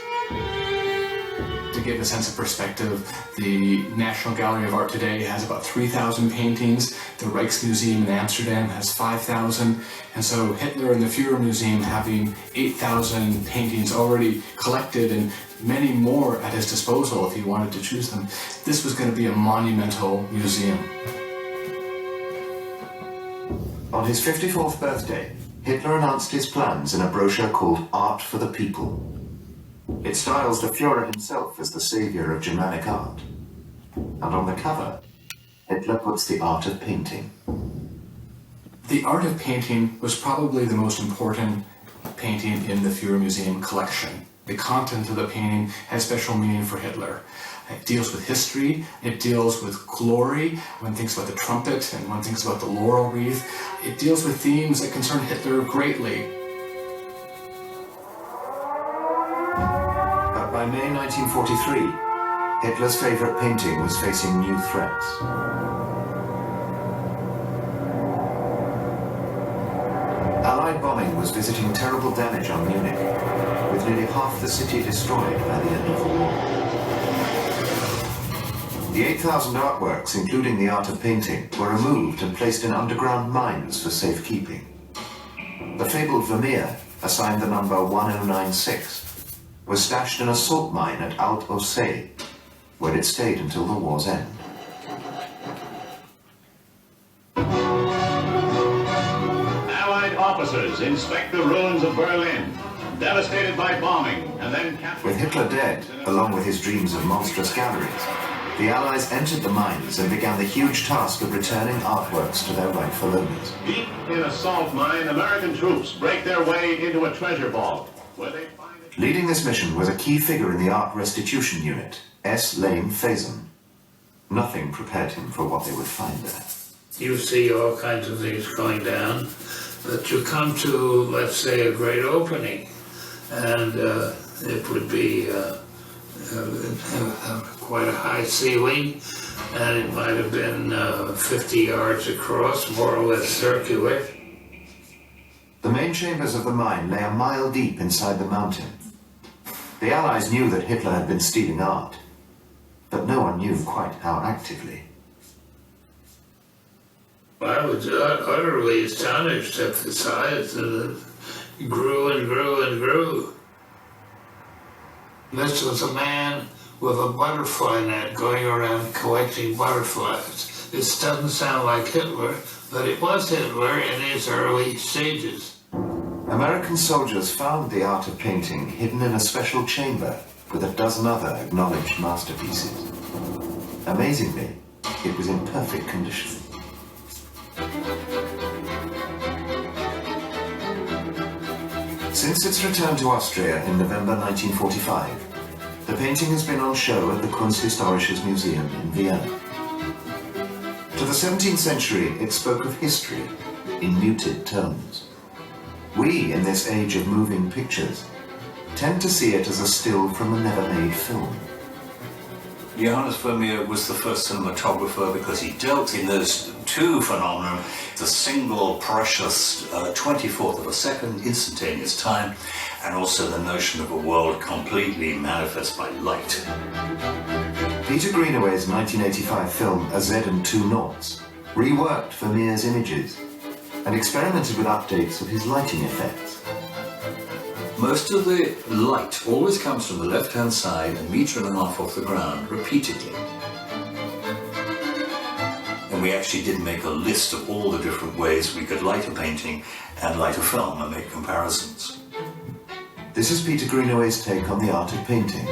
Speaker 21: To give a sense of perspective, the National Gallery of Art today has about 3,000 paintings, the Rijksmuseum in Amsterdam has 5,000, and so Hitler and the Führer Museum having 8,000 paintings already collected and many more at his disposal if he wanted to choose them. This was going to be a monumental museum.
Speaker 6: On his 54th birthday, Hitler announced his plans in a brochure called Art for the People. It styles the Führer himself as the savior of Germanic art. And on the cover, Hitler puts the art of painting.
Speaker 21: The art of painting was probably the most important painting in the Führer Museum collection. The content of the painting has special meaning for Hitler. It deals with history, it deals with glory, one thinks about the trumpet and one thinks about the laurel wreath. It deals with themes that concern Hitler greatly.
Speaker 6: But by May 1943, Hitler's favorite painting was facing new threats. Allied bombing was visiting terrible damage on Munich, with nearly half the city destroyed by the end of the war. The 8,000 artworks, including the art of painting, were removed and placed in underground mines for safekeeping. The fabled Vermeer, assigned the number 1096, was stashed in a salt mine at Alt-Aussee, where it stayed until the war's end.
Speaker 1: Allied officers inspect the ruins of Berlin, devastated by bombing, and then captured.
Speaker 6: With Hitler dead, along with his dreams of monstrous galleries, the Allies entered the mines and began the huge task of returning artworks to their rightful owners.
Speaker 1: Deep in a salt mine, American troops break their way into a treasure vault, where they find it.
Speaker 6: Leading this mission was a key figure in the art restitution unit, S. Lane Faison. Nothing prepared him for what they would find there.
Speaker 3: You see all kinds of things going down, but you come to, let's say, a great opening, and it would be quite a high ceiling, and it might have been 50 yards across, more or less circular.
Speaker 6: The main chambers of the mine lay a mile deep inside the mountain. The Allies knew that Hitler had been stealing art, but no one knew quite how actively.
Speaker 3: I was utterly astonished at the size, and it grew and grew and grew. This was a man with a butterfly net going around collecting butterflies. This doesn't sound like Hitler, but it was Hitler in his early stages.
Speaker 6: American soldiers found the art of painting hidden in a special chamber with a dozen other acknowledged masterpieces. Amazingly, it was in perfect condition. Since its return to Austria in November 1945, the painting has been on show at the Kunsthistorisches Museum in Vienna. To the 17th century, it spoke of history in muted tones. We, in this age of moving pictures, tend to see it as a still from a never-made film.
Speaker 4: Johannes Vermeer was the first cinematographer because he dealt in those two phenomena, the single precious 24th of a second, instantaneous time, and also the notion of a world completely manifest by light.
Speaker 6: Peter Greenaway's 1985 film A Z and Two Noughts reworked Vermeer's images and experimented with updates of his lighting effects.
Speaker 4: Most of the light always comes from the left-hand side, a metre and a half off the ground, repeatedly. And we actually did make a list of all the different ways we could light a painting and light a film and make comparisons.
Speaker 6: This is Peter Greenaway's take on the art of painting.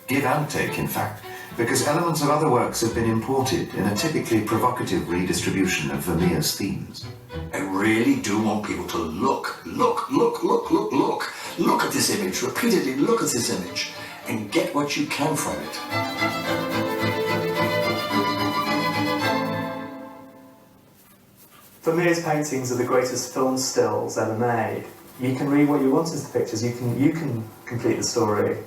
Speaker 6: Give and take, in fact, because elements of other works have been imported in a typically provocative redistribution of Vermeer's themes.
Speaker 4: I really do want people to look at this image, repeatedly look at this image, and get what you can from it.
Speaker 8: Vermeer's paintings are the greatest film stills ever made. You can read what you want as the pictures, you can complete the story.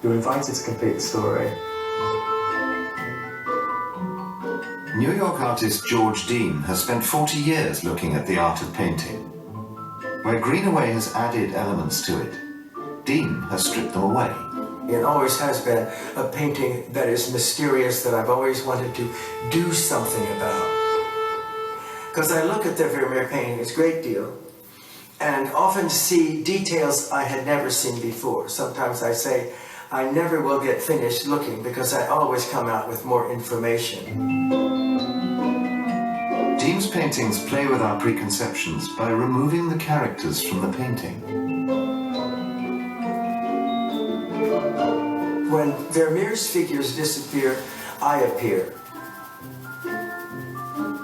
Speaker 8: You're invited to complete the story.
Speaker 6: New York artist George Dean has spent 40 years looking at the art of painting. Where Greenaway has added elements to it, Dean has stripped them away.
Speaker 5: It always has been a painting that is mysterious, that I've always wanted to do something about. Because I look at the Vermeer paintings a great deal, and often see details I had never seen before. Sometimes I say, I never will get finished looking because I always come out with more information.
Speaker 6: Dean's paintings play with our preconceptions by removing the characters from the painting.
Speaker 5: When Vermeer's figures disappear, I appear.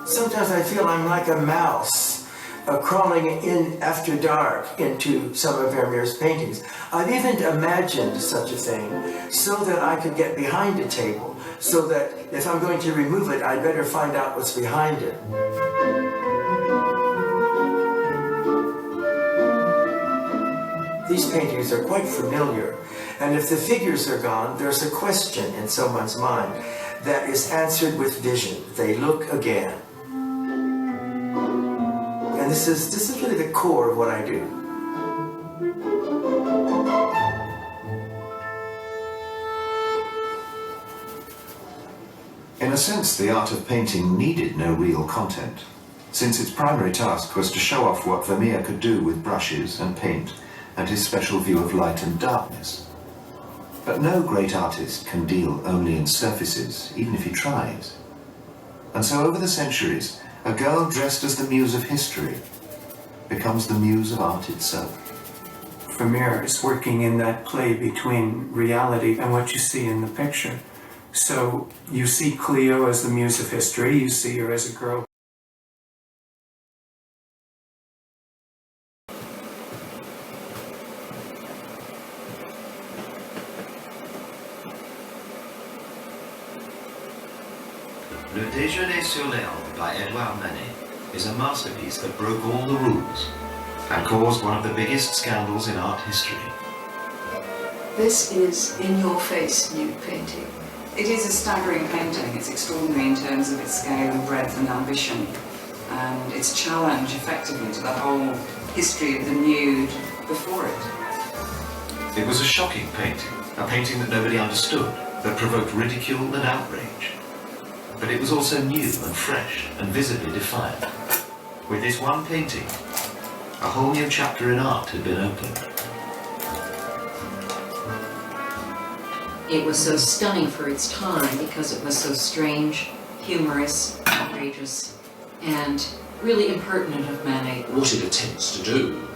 Speaker 5: Sometimes I feel I'm like a mouse crawling in after dark into some of Vermeer's paintings. I've even imagined such a thing so that I could get behind a table, so that if I'm going to remove it, I'd better find out what's behind it. These paintings are quite familiar, and if the figures are gone, there's a question in someone's mind that is answered with vision. They look again. And this is really the core of what I do.
Speaker 6: In a sense, the art of painting needed no real content, since its primary task was to show off what Vermeer could do with brushes and paint and his special view of light and darkness. But no great artist can deal only in surfaces, even if he tries. And so over the centuries, a girl dressed as the muse of history becomes the muse of art itself.
Speaker 14: Vermeer is working in that play between reality and what you see in the picture. So you see Cleo as the muse of history, you see her as a girl.
Speaker 9: Le Déjeuner sur l'herbe by Edouard Manet is a masterpiece that broke all the rules and caused one of the biggest scandals in art history.
Speaker 24: This is in-your-face nude painting.
Speaker 25: It is a staggering painting. It's extraordinary in terms of its scale and breadth and ambition, and its challenge effectively to the whole history of the nude before it.
Speaker 9: It was a shocking painting, a painting that nobody understood, that provoked ridicule and outrage. But it was also new and fresh and visibly defiant. With this one painting, a whole new chapter in art had been opened.
Speaker 2: It was so stunning for its time because it was so strange, humorous, outrageous, and really impertinent of Manet.
Speaker 26: What it attempts to do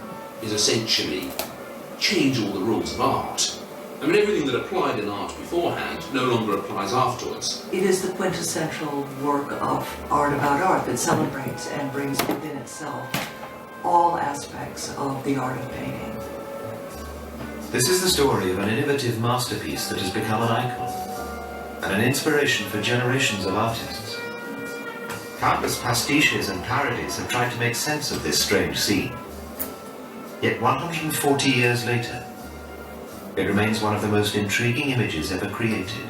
Speaker 26: is essentially change all the rules of art. I mean, everything that applied in art beforehand no longer applies afterwards.
Speaker 27: It is the quintessential work of art about art that celebrates and brings within itself all aspects of the art of painting.
Speaker 9: This is the story of an innovative masterpiece that has become an icon and an inspiration for generations of artists. Countless pastiches and parodies have tried to make sense of this strange scene. Yet 140 years later, it remains one of the most intriguing images ever created.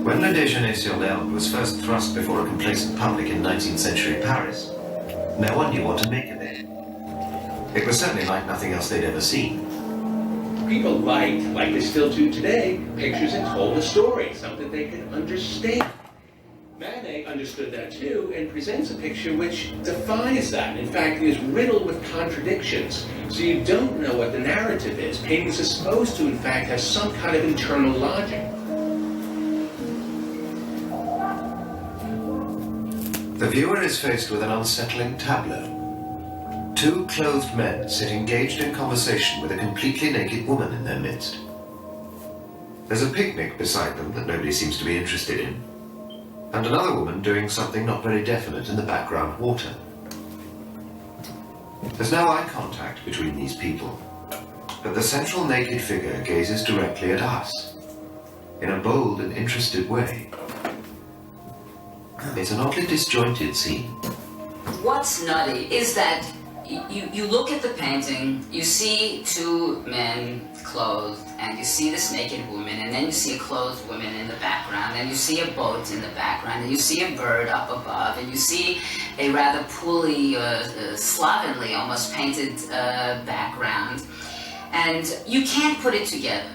Speaker 9: When Le Déjeuner-sur-l'Herbe was first thrust before a complacent public in 19th century Paris, no one knew what to make of it. It was certainly like nothing else they'd ever seen.
Speaker 10: People like they still do today, pictures that told a story, something they could understand. Manet understood that too and presents a picture which defies that. In fact, it is riddled with contradictions. So you don't know what the narrative is. Paintings are supposed to, in fact, have some kind of internal logic.
Speaker 9: The viewer is faced with an unsettling tableau. Two clothed men sit engaged in conversation with a completely naked woman in their midst. There's a picnic beside them that nobody seems to be interested in, and another woman doing something not very definite in the background water. There's no eye contact between these people, but the central naked figure gazes directly at us, in a bold and interested way. It's an oddly disjointed scene.
Speaker 11: What's nutty is that you look at the painting, you see two men clothed, and you see this naked woman, and then you see a clothed woman in the background, and you see a boat in the background, and you see a bird up above, and you see a rather poorly, slovenly, almost painted background. And you can't put it together.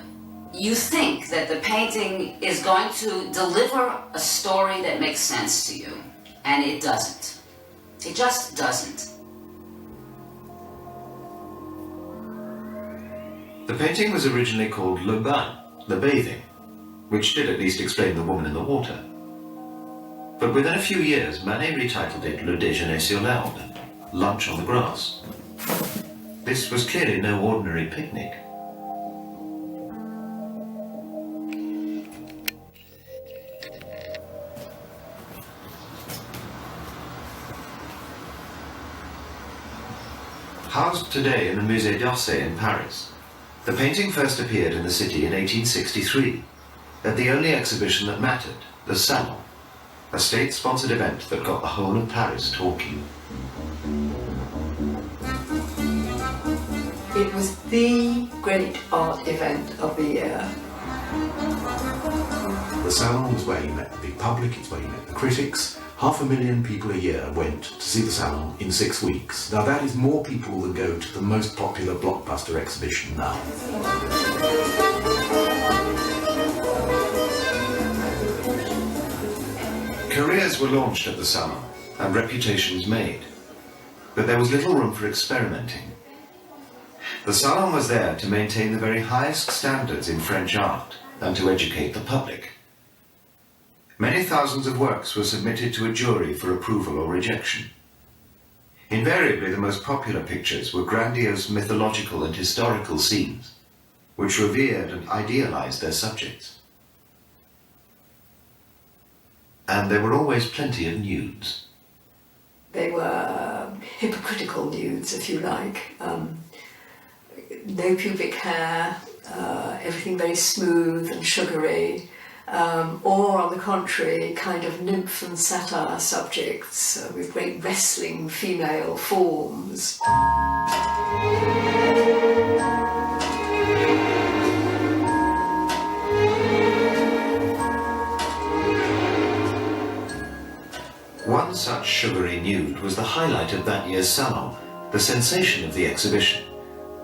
Speaker 11: You think that the painting is going to deliver a story that makes sense to you, and it doesn't. It just doesn't.
Speaker 9: The painting was originally called Le Bain, the bathing, which did at least explain the woman in the water. But within a few years, Manet retitled it Le Déjeuner-sur-l'Herbe, lunch on the grass. This was clearly no ordinary picnic. Housed today in the Musée d'Orsay in Paris, the painting first appeared in the city in 1863 at the only exhibition that mattered, the Salon, a state-sponsored event that got the whole of Paris talking.
Speaker 24: It was the great art event of the year.
Speaker 12: The Salon was where you met the big public, it's where you met the critics. 500,000 people a year went to see the Salon in 6 weeks. Now that is more people than go to the most popular blockbuster exhibition now.
Speaker 9: Careers were launched at the Salon and reputations made, but there was little room for experimenting. The Salon was there to maintain the very highest standards in French art and to educate the public. Many thousands of works were submitted to a jury for approval or rejection. Invariably, the most popular pictures were grandiose mythological and historical scenes, which revered and idealized their subjects. And there were always plenty of nudes.
Speaker 24: They were hypocritical nudes, if you like. No pubic hair, everything very smooth and sugary. Or, on the contrary, kind of nymph and satyr subjects with great wrestling female forms.
Speaker 9: One such sugary nude was the highlight of that year's Salon, the sensation of the exhibition,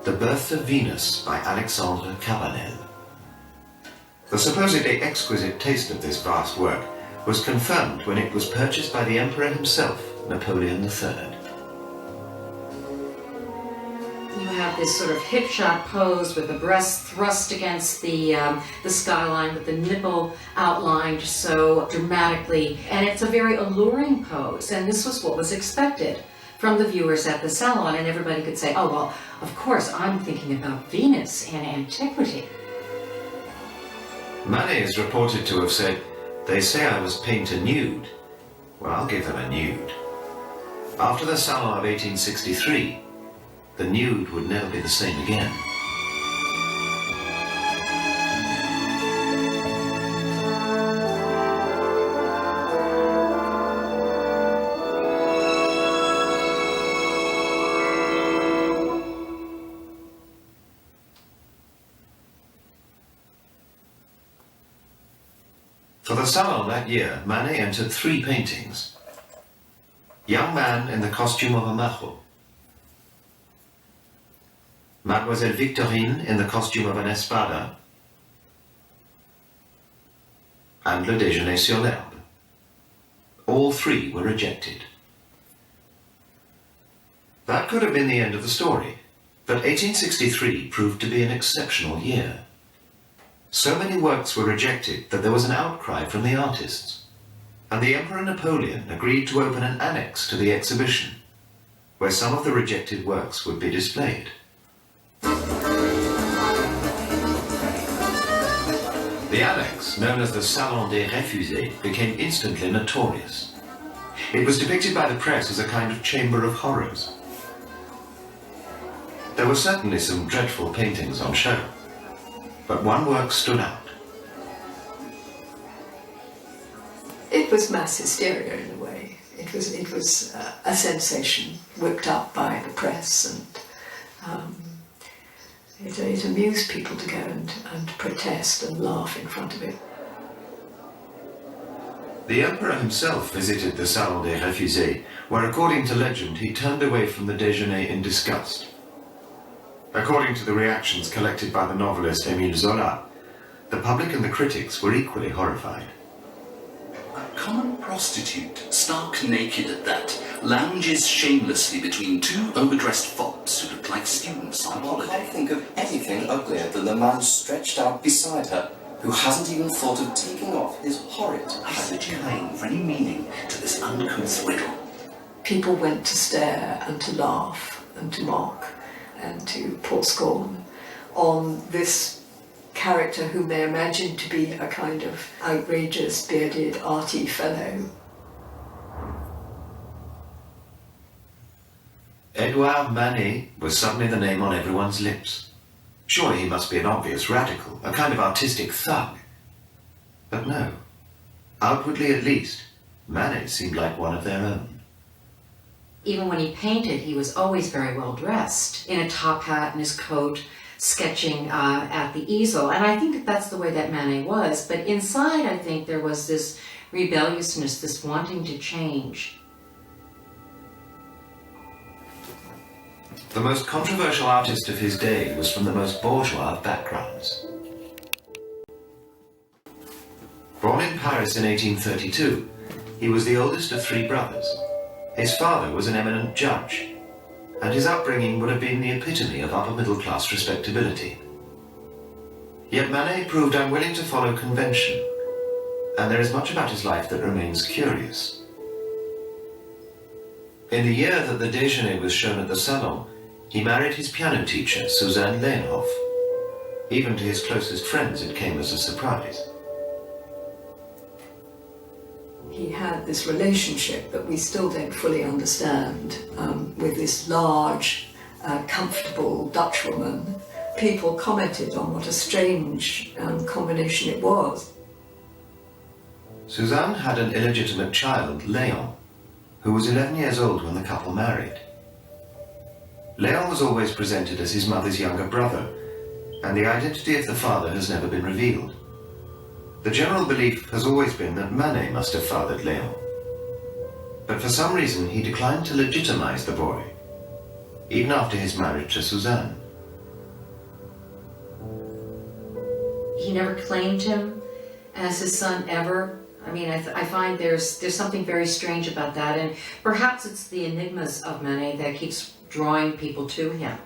Speaker 9: The Birth of Venus by Alexandre Cabanel. The supposedly exquisite taste of this vast work was confirmed when it was purchased by the Emperor himself, Napoleon III.
Speaker 13: You have this sort of hip shot pose with the breast thrust against the skyline with the nipple outlined so dramatically, and it's a very alluring pose, and this was what was expected from the viewers at the Salon, and everybody could say, oh well, of course I'm thinking about Venus and antiquity.
Speaker 9: Manet is reported to have said, "They say I must paint a nude. Well, I'll give them a nude." After the Salon of 1863, the nude would never be the same again. For the Salon that year, Manet entered 3 paintings. Young Man in the Costume of a Majo, Mademoiselle Victorine in the Costume of an Espada, and Le Déjeuner sur l'Herbe. All 3 were rejected. That could have been the end of the story, but 1863 proved to be an exceptional year. So many works were rejected that there was an outcry from the artists, and the Emperor Napoleon agreed to open an annex to the exhibition, where some of the rejected works would be displayed. The annex, known as the Salon des Refusés, became instantly notorious. It was depicted by the press as a kind of chamber of horrors. There were certainly some dreadful paintings on show, but one work stood out.
Speaker 24: It was mass hysteria in a way. It was a sensation whipped up by the press, and it amused people to go and protest and laugh in front of it.
Speaker 9: The Emperor himself visited the Salon des Refusés, where according to legend he turned away from the déjeuner in disgust. According to the reactions collected by the novelist Émile Zola, the public and the critics were equally horrified.
Speaker 7: A common prostitute, stark naked at that, lounges shamelessly between 2 overdressed fops who look like students on holiday.
Speaker 15: I can't think of anything uglier than the man stretched out beside her, who hasn't even thought of taking off his horrid
Speaker 7: I decline for any meaning to this uncouth riddle.
Speaker 24: People went to stare and to laugh and to mock and to pour scorn on this character whom they imagined to be a kind of outrageous, bearded, arty fellow.
Speaker 9: Edouard Manet was suddenly the name on everyone's lips. Surely he must be an obvious radical, a kind of artistic thug. But no. Outwardly at least, Manet seemed like one of their own.
Speaker 13: Even when he painted, he was always very well dressed, in a top hat and his coat, sketching at the easel. And I think that's the way that Manet was. But inside, I think there was this rebelliousness, this wanting to change.
Speaker 9: The most controversial artist of his day was from the most bourgeois of backgrounds. Born in Paris in 1832, he was the oldest of 3 brothers. His father was an eminent judge, and his upbringing would have been the epitome of upper-middle-class respectability. Yet Manet proved unwilling to follow convention, and there is much about his life that remains curious. In the year that the Déjeuner was shown at the Salon, he married his piano teacher, Suzanne Lehenhoff. Even to his closest friends it came as a surprise.
Speaker 24: He had this relationship that we still don't fully understand with this large, comfortable Dutch woman. People commented on what a strange combination it was.
Speaker 9: Suzanne had an illegitimate child, Léon, who was 11 years old when the couple married. Léon was always presented as his mother's younger brother, and the identity of the father has never been revealed. The general belief has always been that Manet must have fathered Léon. But for some reason he declined to legitimize the boy, even after his marriage to Suzanne.
Speaker 13: He never claimed him as his son ever. I mean, I find there's something very strange about that, and perhaps it's the enigmas of Manet that keeps drawing people to him.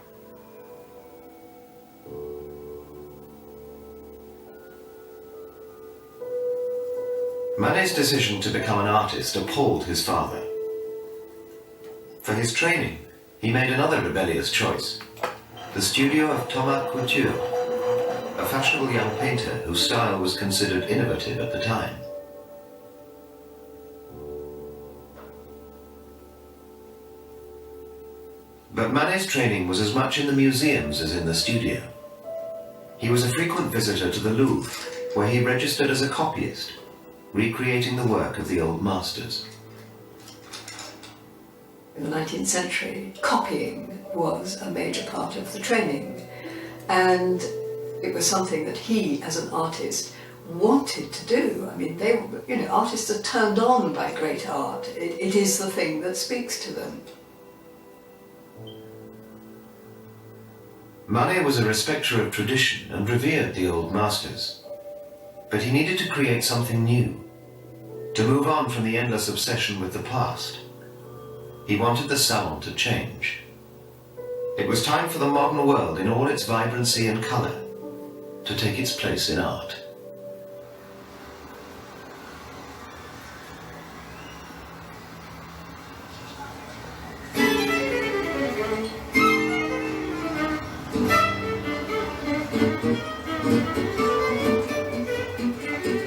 Speaker 9: Manet's decision to become an artist appalled his father. For his training, he made another rebellious choice, the studio of Thomas Couture, a fashionable young painter whose style was considered innovative at the time. But Manet's training was as much in the museums as in the studio. He was a frequent visitor to the Louvre, where he registered as a copyist, recreating the work of the old masters.
Speaker 24: In the 19th century, copying was a major part of the training, and it was something that he, as an artist, wanted to do. I mean, they were, you know, artists are turned on by great art. It is the thing that speaks to them.
Speaker 9: Manet was a respecter of tradition and revered the old masters. But he needed to create something new, to move on from the endless obsession with the past. He wanted the salon to change. It was time for the modern world, in all its vibrancy and colour, to take its place in art.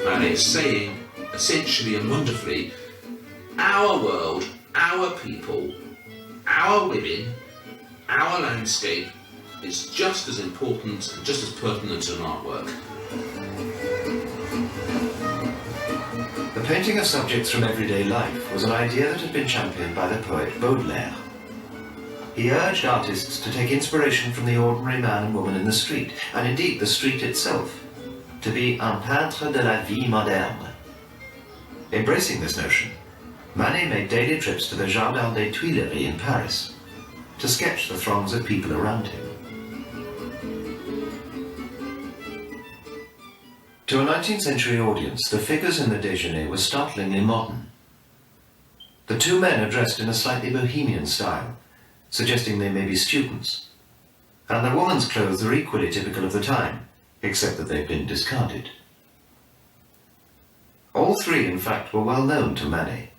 Speaker 26: Manet's saying, essentially and wonderfully, our world, our people, our women, our landscape is just as important and just as pertinent to an artwork.
Speaker 9: The painting of subjects from everyday life was an idea that had been championed by the poet Baudelaire. He urged artists to take inspiration from the ordinary man and woman in the street, and indeed the street itself, to be un peintre de la vie moderne. Embracing this notion, Manet made daily trips to the Jardin des Tuileries in Paris to sketch the throngs of people around him. To a 19th century audience, the figures in the déjeuner were startlingly modern. The two men are dressed in a slightly bohemian style, suggesting they may be students, and the woman's clothes are equally typical of the time, except that they've been discarded. All three, in fact, were well known to Manet.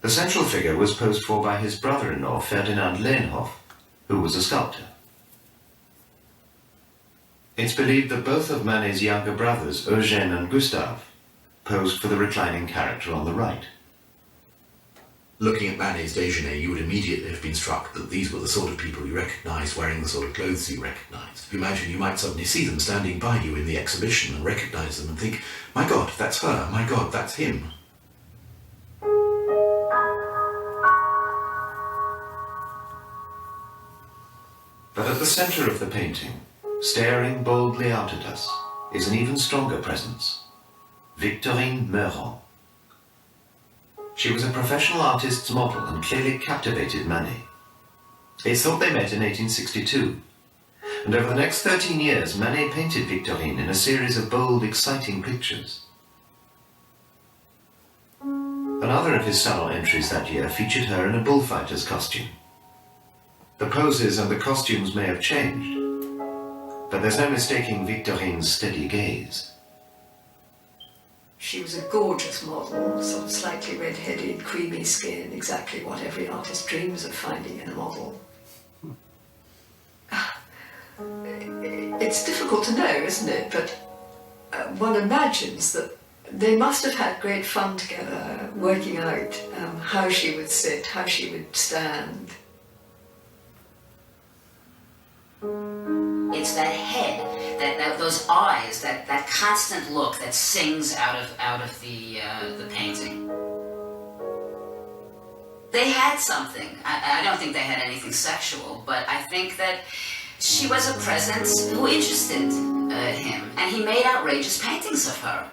Speaker 9: The central figure was posed for by his brother-in-law, Ferdinand Leenhoff, who was a sculptor. It's believed that both of Manet's younger brothers, Eugène and Gustave, posed for the reclining character on the right.
Speaker 12: Looking at Manet's déjeuner, you would immediately have been struck that these were the sort of people you recognised wearing the sort of clothes you recognised. You imagine you might suddenly see them standing by you in the exhibition and recognise them and think, my God, that's her, my God, that's him.
Speaker 9: But at the centre of the painting, staring boldly out at us, is an even stronger presence, Victorine Meurent. She was a professional artist's model and clearly captivated Manet. It's thought they met in 1862, and over the next 13 years Manet painted Victorine in a series of bold, exciting pictures. Another of his salon entries that year featured her in a bullfighter's costume. The poses and the costumes may have changed, but there's no mistaking Victorine's steady gaze.
Speaker 24: She was a gorgeous model, sort of slightly red-headed, creamy skin, exactly what every artist dreams of finding in a model. It's difficult to know, isn't it? But one imagines that they must have had great fun together, working out how she would sit, how she would stand.
Speaker 11: It's that head, those eyes, that constant look that sings out of the painting. They had something. I don't think they had anything sexual, but I think that she was a presence who interested him, and he made outrageous paintings of her.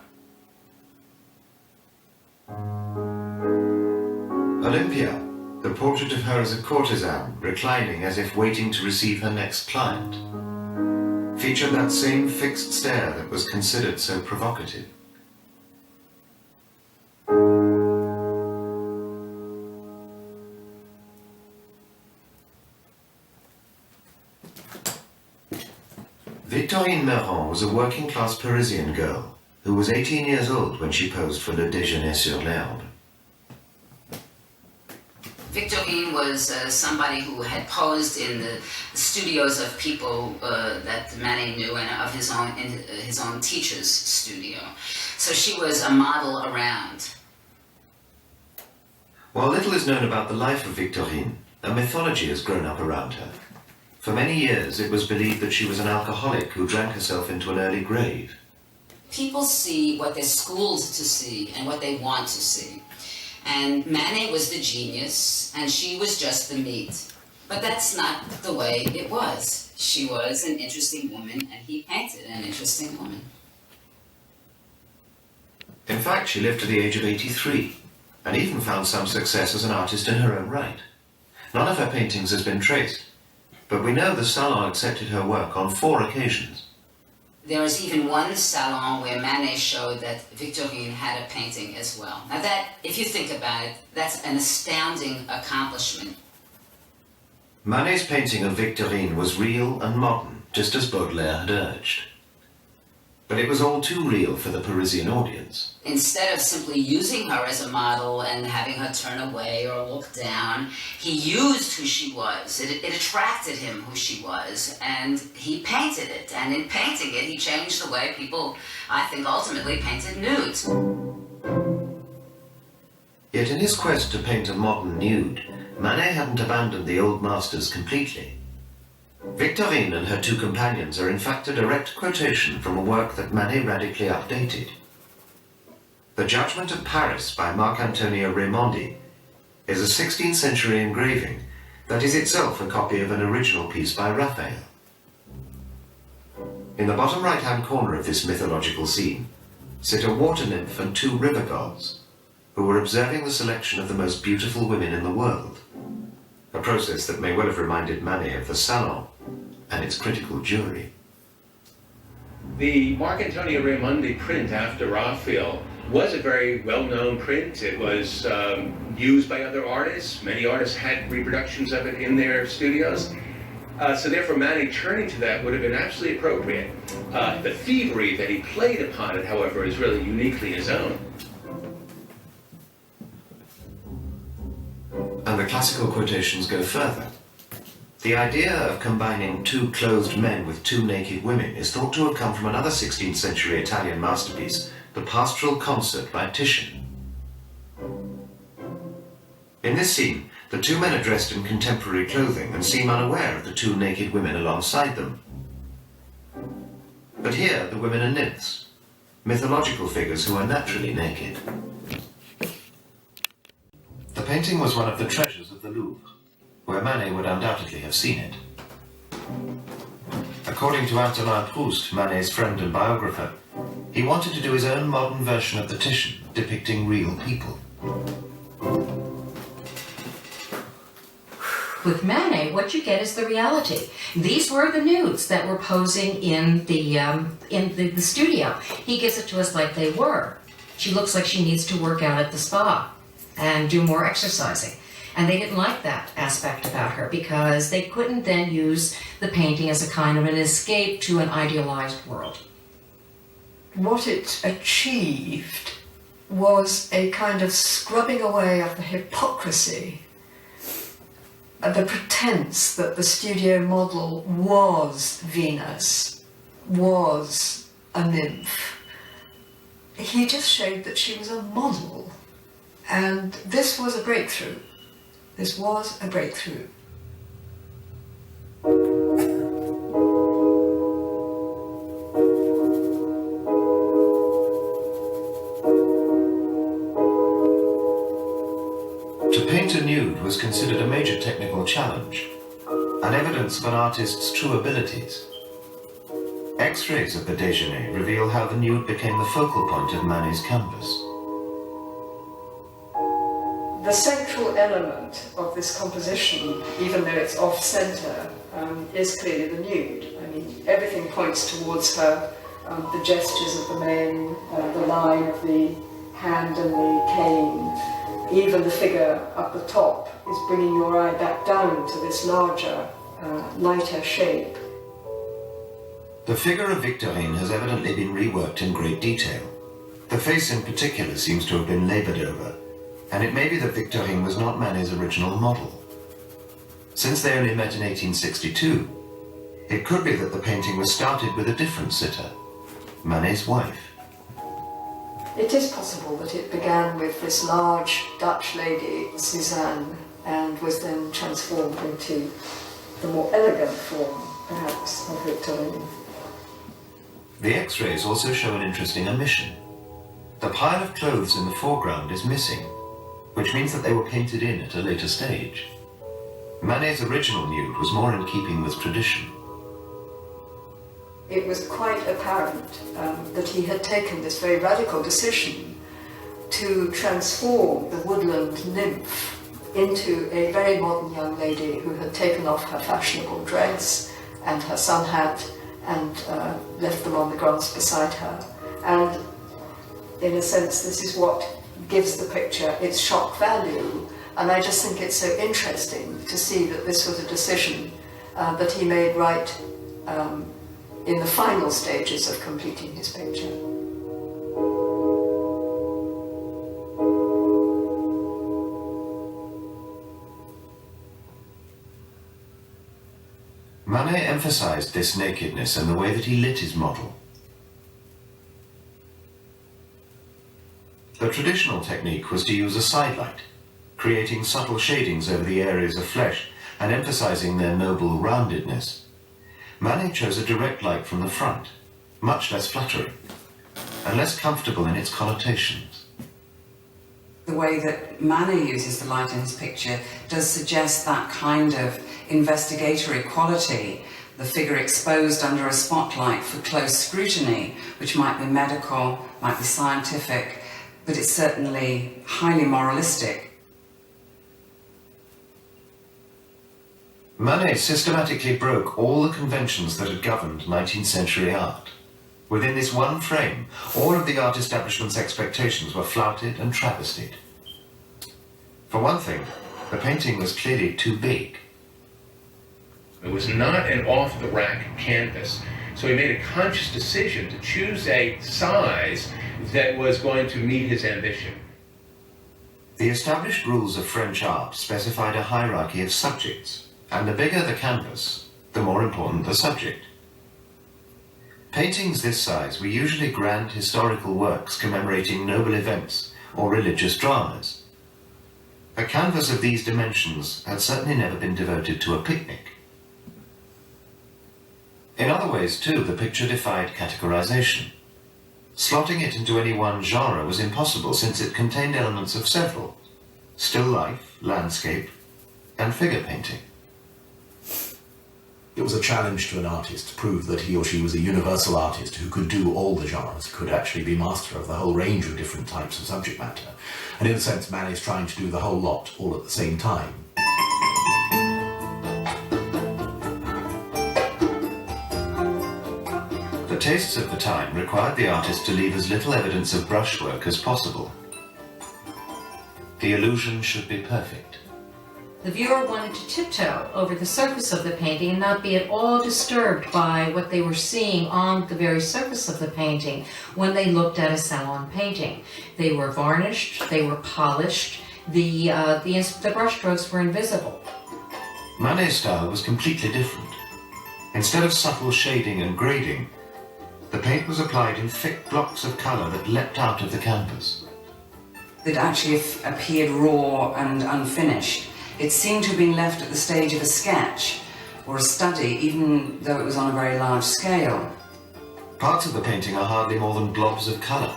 Speaker 9: Olympia, the portrait of her as a courtesan, reclining as if waiting to receive her next client, featured that same fixed stare that was considered so provocative. Victorine Meurent was a working-class Parisian girl who was 18 years old when she posed for Le Déjeuner sur l'Herbe.
Speaker 11: Victorine was somebody who had posed in the studios of people that Manet knew and of his own teacher's studio. So she was a model around.
Speaker 16: While little is known about the life of Victorine, a mythology has grown up around her. For many years, it was believed that she was an alcoholic who drank herself into an early grave.
Speaker 11: People see what they're schooled to see and what they want to see. And Manet was the genius, and she was just the meat. But that's not the way it was. She was an interesting woman, and he painted an interesting woman.
Speaker 16: In fact, she lived to the age of 83, and even found some success as an artist in her own right. None of her paintings has been traced, but we know the Salon accepted her work on 4 occasions.
Speaker 11: There was even one salon where Manet showed that Victorine had a painting as well. Now that, if you think about it, that's an astounding accomplishment.
Speaker 16: Manet's painting of Victorine was real and modern, just as Baudelaire had urged. But it was all too real for the Parisian audience.
Speaker 11: Instead of simply using her as a model and having her turn away or look down, he used who she was. It attracted him who she was, and he painted it. And in painting it, he changed the way people, I think, ultimately painted nudes.
Speaker 16: Yet in his quest to paint a modern nude, Manet hadn't abandoned the old masters completely. Victorine and her 2 companions are in fact a direct quotation from a work that Manet radically updated. The Judgment of Paris by Marc-Antonio Raimondi is a 16th century engraving that is itself a copy of an original piece by Raphael. In the bottom right-hand corner of this mythological scene sit a water nymph and 2 river gods who were observing the selection of the most beautiful women in the world, a process that may well have reminded Manet of the Salon and its critical jury.
Speaker 10: The Marc-Antonio Raimondi print after Raphael was a very well-known print. It was used by other artists. Many artists had reproductions of it in their studios. So therefore Manet turning to that would have been absolutely appropriate. The thievery that he played upon it, however, is really uniquely his own.
Speaker 16: And the classical quotations go further. The idea of combining 2 clothed men with 2 naked women is thought to have come from another 16th century Italian masterpiece, the Pastoral Concert by Titian. In this scene, the 2 men are dressed in contemporary clothing and seem unaware of the 2 naked women alongside them. But here, the women are nymphs, mythological figures who are naturally naked. The painting was one of the treasures of the Louvre, where Manet would undoubtedly have seen it. According to Antonin Proust, Manet's friend and biographer, he wanted to do his own modern version of the Titian, depicting real people.
Speaker 13: With Manet, what you get is the reality. These were the nudes that were posing in the studio. He gives it to us like they were. She looks like she needs to work out at the spa and do more exercising. And they didn't like that aspect about her because they couldn't then use the painting as a kind of an escape to an idealized world.
Speaker 24: What it achieved was a kind of scrubbing away of the hypocrisy, the pretense that the studio model was Venus, was a nymph. He just showed that she was a model. And this was a breakthrough. This was a breakthrough.
Speaker 16: To paint a nude was considered a major technical challenge, an evidence of an artist's true abilities. X-rays of the déjeuner reveal how the nude became the focal point of Manet's canvas.
Speaker 24: The central element of this composition, even though it's off-center, is clearly the nude. I mean, everything points towards her, the gestures of the men, the line of the hand and the cane, even the figure up the top is bringing your eye back down to this larger, lighter shape.
Speaker 16: The figure of Victorine has evidently been reworked in great detail. The face in particular seems to have been laboured over, and it may be that Victorine was not Manet's original model. Since they only met in 1862, it could be that the painting was started with a different sitter, Manet's wife.
Speaker 24: It is possible that it began with this large Dutch lady, Suzanne, and was then transformed into the more elegant form, perhaps, of Victorine.
Speaker 16: The X-rays also show an interesting omission. The pile of clothes in the foreground is missing, which means that they were painted in at a later stage. Manet's original nude was more in keeping with tradition.
Speaker 24: It was quite apparent that he had taken this very radical decision to transform the woodland nymph into a very modern young lady who had taken off her fashionable dress and her sun hat and left them on the grass beside her. And in a sense, this is what gives the picture its shock value. And I just think it's so interesting to see that this was a decision that he made right in the final stages of completing his picture.
Speaker 16: Manet emphasized this nakedness in the way that he lit his model. The traditional technique was to use a sidelight, creating subtle shadings over the areas of flesh and emphasizing their noble roundedness. Manet chose a direct light from the front, much less flattering, and less comfortable in its connotations.
Speaker 25: The way that Manet uses the light in his picture does suggest that kind of investigatory quality, the figure exposed under a spotlight for close scrutiny, which might be medical, might be scientific, but it's certainly highly moralistic.
Speaker 16: Manet systematically broke all the conventions that had governed 19th century art. Within this one frame, all of the art establishment's expectations were flouted and travestied. For one thing, the painting was clearly too big.
Speaker 10: It was not an off-the-rack canvas, so he made a conscious decision to choose a size that was going to meet his ambition.
Speaker 16: The established rules of French art specified a hierarchy of subjects, and the bigger the canvas, the more important the subject. Paintings this size were usually grand historical works commemorating noble events or religious dramas. A canvas of these dimensions had certainly never been devoted to a picnic. In other ways, too, the picture defied categorization. Slotting it into any one genre was impossible since it contained elements of several: still life, landscape, and figure painting.
Speaker 12: It was a challenge to an artist to prove that he or she was a universal artist who could do all the genres, could actually be master of the whole range of different types of subject matter. And in a sense, Manet is trying to do the whole lot all at the same time.
Speaker 16: The tastes of the time required the artist to leave as little evidence of brushwork as possible. The illusion should be perfect.
Speaker 13: The viewer wanted to tiptoe over the surface of the painting and not be at all disturbed by what they were seeing on the very surface of the painting when they looked at a salon painting. They were varnished, they were polished, the brushstrokes were invisible.
Speaker 16: Manet's style was completely different. Instead of subtle shading and grading, the paint was applied in thick blocks of colour that leapt out of the canvas.
Speaker 25: It actually appeared raw and unfinished. It seemed to have been left at the stage of a sketch or a study, even though it was on a very large scale.
Speaker 16: Parts of the painting are hardly more than blobs of colour.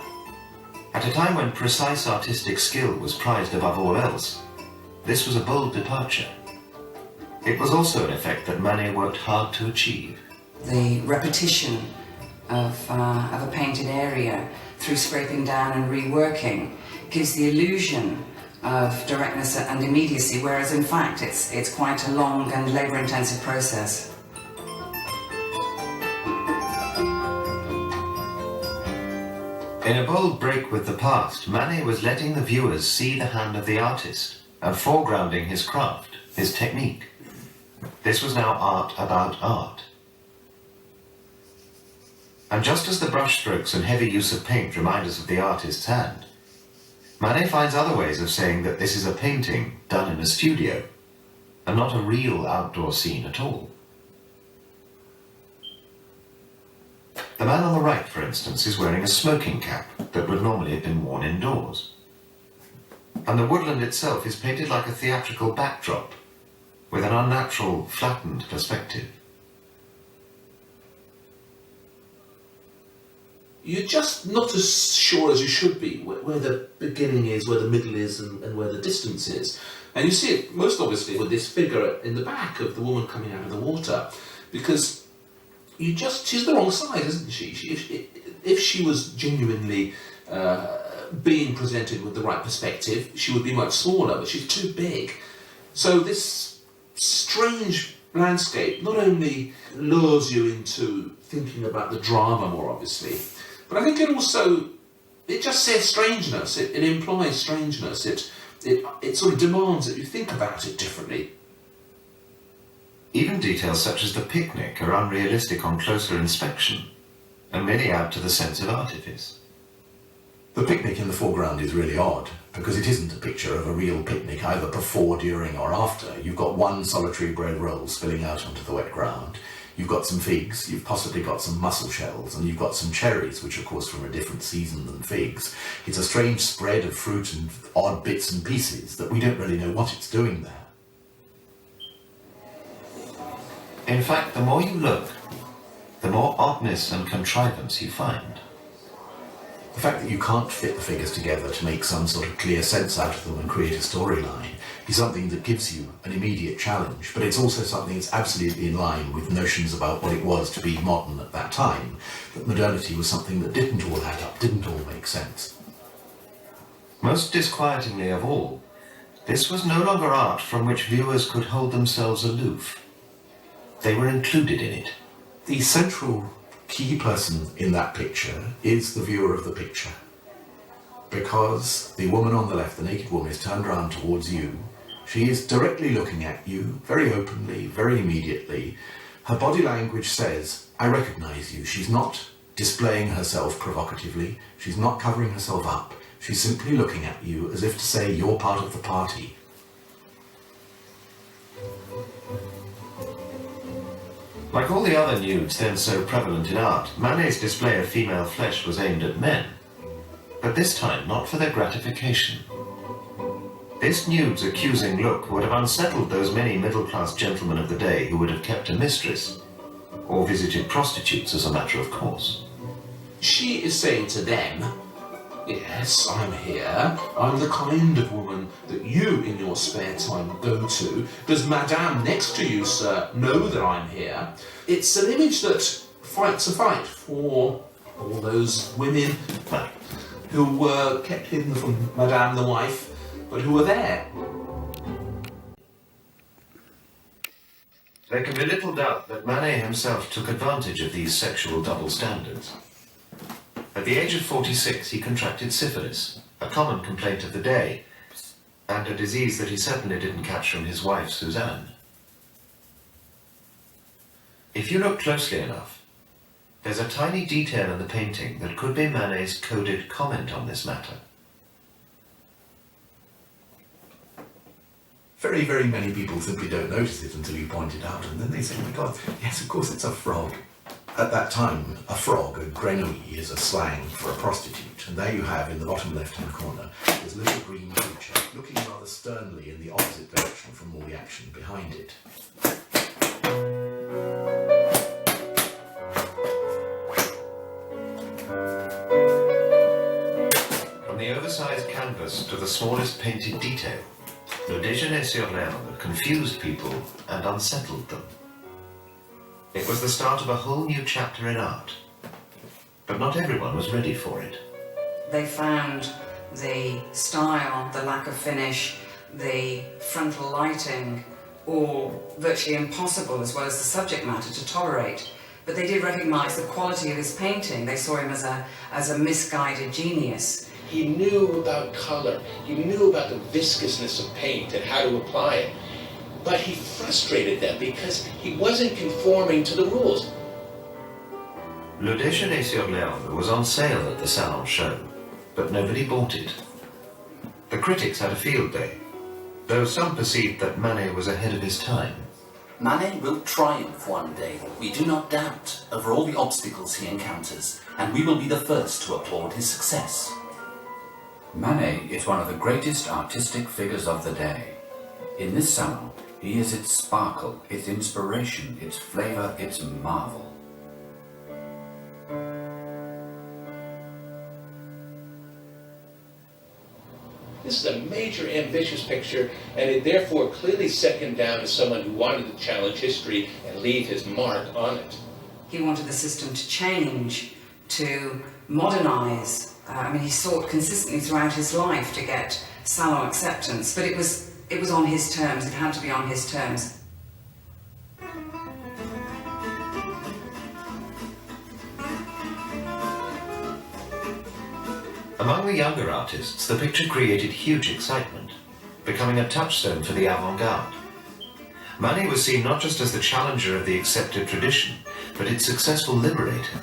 Speaker 16: At a time when precise artistic skill was prized above all else, this was a bold departure. It was also an effect that Manet worked hard to achieve.
Speaker 25: The repetition of a painted area through scraping down and reworking gives the illusion of directness and immediacy, whereas in fact it's quite a long and labour-intensive process.
Speaker 16: In a bold break with the past, Manet was letting the viewers see the hand of the artist and foregrounding his craft, his technique. This was now art about art. And just as the brushstrokes and heavy use of paint remind us of the artist's hand, Manet finds other ways of saying that this is a painting done in a studio. and not a real outdoor scene at all. The man on the right, for instance, is wearing a smoking cap that would normally have been worn indoors. And the woodland itself is painted like a theatrical backdrop, with an unnatural, flattened perspective.
Speaker 7: You're just not as sure as you should be where the beginning is, where the middle is, and where the distance is. And you see it most obviously with this figure in the back of the woman coming out of the water, because she's the wrong side, isn't she? If she was genuinely being presented with the right perspective, she would be much smaller, but she's too big. So this strange landscape not only lures you into thinking about the drama more obviously, but I think it just says strangeness, it implies strangeness, it sort of demands that you think about it differently.
Speaker 16: Even details such as the picnic are unrealistic on closer inspection, and many add to the sense of artifice.
Speaker 12: The picnic in the foreground is really odd, because it isn't a picture of a real picnic either before, during or after. You've got one solitary bread roll spilling out onto the wet ground. You've got some figs, you've possibly got some mussel shells, and you've got some cherries, which of course from a different season than figs. It's a strange spread of fruit and odd bits and pieces that we don't really know what it's doing there.
Speaker 16: In fact, the more you look, the more oddness and contrivance you find.
Speaker 12: The fact that you can't fit the figures together to make some sort of clear sense out of them and create a storyline is something that gives you an immediate challenge, but it's also something that's absolutely in line with notions about what it was to be modern at that time, that modernity was something that didn't all add up, didn't all make sense.
Speaker 16: Most disquietingly of all, this was no longer art from which viewers could hold themselves aloof. They were included in it.
Speaker 12: The central key person in that picture is the viewer of the picture, because the woman on the left, the naked woman, is turned around towards you. She is directly looking at you, very openly, very immediately. Her body language says, I recognize you. She's not displaying herself provocatively. She's not covering herself up. She's simply looking at you as if to say, you're part of the party.
Speaker 16: Like all the other nudes then so prevalent in art, Manet's display of female flesh was aimed at men, but this time not for their gratification. This nude's accusing look would have unsettled those many middle-class gentlemen of the day who would have kept a mistress, or visited prostitutes as a matter of course.
Speaker 7: She is saying to them, yes, I'm here. I'm the kind of woman that you, in your spare time, go to. Does Madame next to you, sir, know that I'm here? It's an image that fights a fight for all those women who were kept hidden from Madame the wife, but who were there.
Speaker 16: There can be little doubt that Manet himself took advantage of these sexual double standards. At the age of 46, he contracted syphilis, a common complaint of the day, and a disease that he certainly didn't catch from his wife, Suzanne. If you look closely enough, there's a tiny detail in the painting that could be Manet's coded comment on this matter.
Speaker 12: Very, very many people simply don't notice it until you point it out, and then they say, oh my God, yes, of course it's a frog. At that time, a frog, a grenouille, is a slang for a prostitute, and there you have, in the bottom left-hand corner, this little green creature looking rather sternly in the opposite direction from all the action behind it.
Speaker 16: From the oversized canvas to the smallest painted detail, Le Déjeuner sur l'herbe confused people and unsettled them. It was the start of a whole new chapter in art, but not everyone was ready for it.
Speaker 25: They found the style, the lack of finish, the frontal lighting, all virtually impossible, as well as the subject matter, to tolerate. But they did recognise the quality of his painting. They saw him as a misguided genius.
Speaker 10: He knew about colour, he knew about the viscousness of paint and how to apply it. But he frustrated them because he wasn't conforming to the rules.
Speaker 16: Le Déjeuner sur l'herbe was on sale at the Salon show, but nobody bought it. The critics had a field day. though some perceived that Manet was ahead of his time.
Speaker 17: Manet will triumph one day, we do not doubt, over all the obstacles he encounters, and we will be the first to applaud his success.
Speaker 18: Manet is one of the greatest artistic figures of the day. In this salon, he is its sparkle, its inspiration, its flavour, its marvel.
Speaker 10: This is a major, ambitious picture, and it therefore clearly set him down as someone who wanted to challenge history and leave his mark on it.
Speaker 25: He wanted the system to change, to modernise. He sought consistently throughout his life to get salon acceptance, but it was on his terms. It had to be on his terms.
Speaker 16: Among the younger artists, the picture created huge excitement, becoming a touchstone for the avant-garde. Manet was seen not just as the challenger of the accepted tradition, but its successful liberator.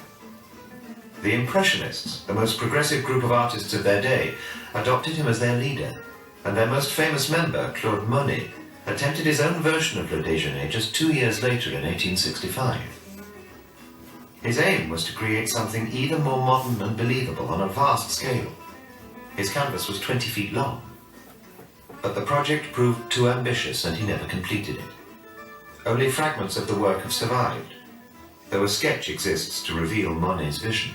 Speaker 16: The Impressionists, the most progressive group of artists of their day, adopted him as their leader, and their most famous member, Claude Monet, attempted his own version of Le Déjeuner just 2 years later in 1865. His aim was to create something even more modern and believable on a vast scale. His canvas was 20 feet long, but the project proved too ambitious and he never completed it. Only fragments of the work have survived, though a sketch exists to reveal Monet's vision.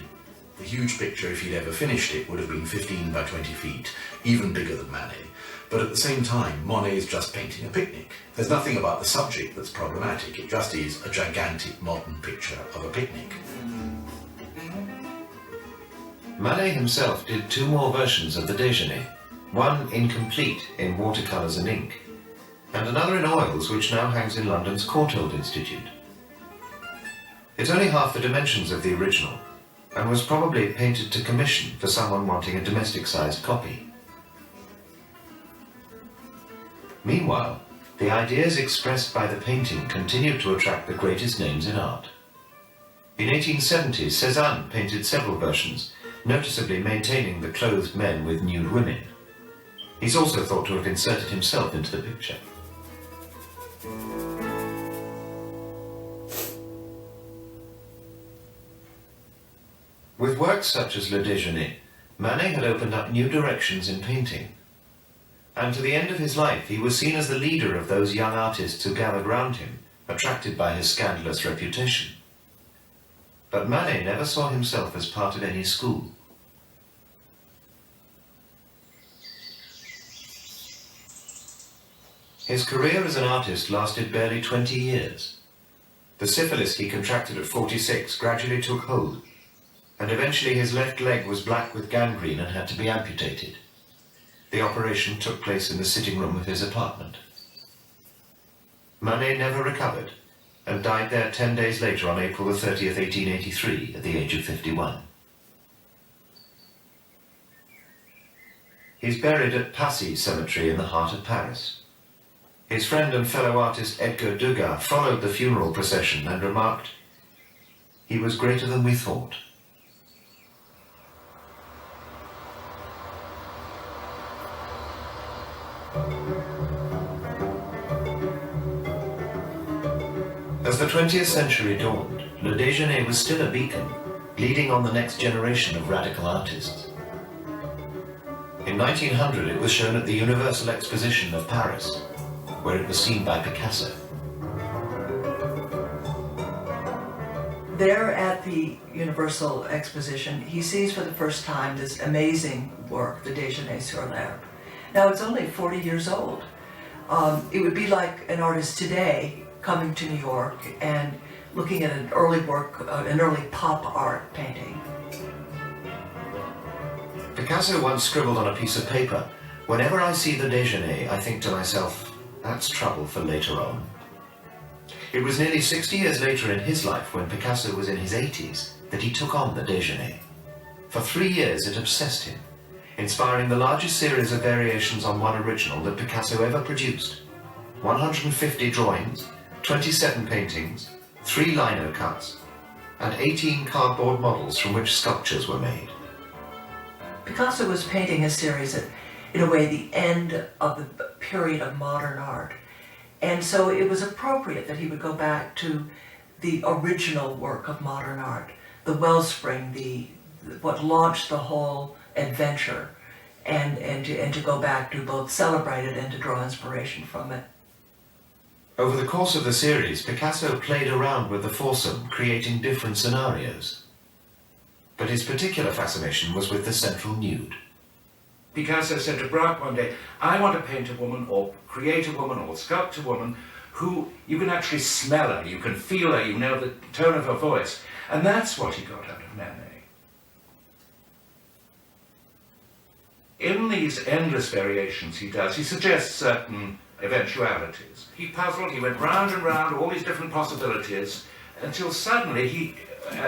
Speaker 12: The huge picture, if he'd ever finished it, would have been 15 by 20 feet, even bigger than Manet. But at the same time, Monet is just painting a picnic. There's nothing about the subject that's problematic. It just is a gigantic modern picture of a picnic.
Speaker 16: Manet himself did 2 more versions of the Déjeuner, one incomplete in watercolours and ink, and another in oils which now hangs in London's Courtauld Institute. It's only half the dimensions of the original, and was probably painted to commission for someone wanting a domestic-sized copy. Meanwhile, the ideas expressed by the painting continued to attract the greatest names in art. In 1870, Cézanne painted several versions, noticeably maintaining the clothed men with nude women. He's also thought to have inserted himself into the picture. With works such as Le Déjeuner, Manet had opened up new directions in painting. And to the end of his life, he was seen as the leader of those young artists who gathered round him, attracted by his scandalous reputation. But Manet never saw himself as part of any school. His career as an artist lasted barely 20 years. The syphilis he contracted at 46 gradually took hold, and eventually his left leg was black with gangrene and had to be amputated. The operation took place in the sitting room of his apartment. Manet never recovered and died there 10 days later on April 30th, 1883, at the age of 51. He's buried at Passy Cemetery in the heart of Paris. His friend and fellow artist Edgar Degas followed the funeral procession and remarked, "He was greater than we thought." As the 20th century dawned, Le Déjeuner was still a beacon, leading on the next generation of radical artists. In 1900 it was shown at the Universal Exposition of Paris, where it was seen by Picasso.
Speaker 27: There at the Universal Exposition, he sees for the first time this amazing work, the Déjeuner sur l'herbe. Now it's only 40 years old. It would be like an artist today coming to New York and looking at an early work, an early pop art painting.
Speaker 16: Picasso once scribbled on a piece of paper, "Whenever I see the Déjeuner, I think to myself, that's trouble for later on." It was nearly 60 years later in his life, when Picasso was in his 80s, that he took on the Déjeuner. For 3 years it obsessed him, inspiring the largest series of variations on one original that Picasso ever produced. 150 drawings, 27 paintings, 3 lino cuts, and 18 cardboard models from which sculptures were made.
Speaker 27: Picasso was painting a series at in a way, the end of the period of modern art. And so it was appropriate that he would go back to the original work of modern art, the wellspring, what launched the whole adventure, and to go back to both celebrate it and to draw inspiration from it.
Speaker 16: Over the course of the series, Picasso played around with the foursome, creating different scenarios. But his particular fascination was with the central nude.
Speaker 1: Picasso said to Braque one day, I want to paint a woman, or create a woman, or sculpt a woman who you can actually smell her, you can feel her, you know the tone of her voice. And that's what he got out of Manet. In these endless variations he does, he suggests certain eventualities. He puzzled, he went round and round, all these different possibilities, until suddenly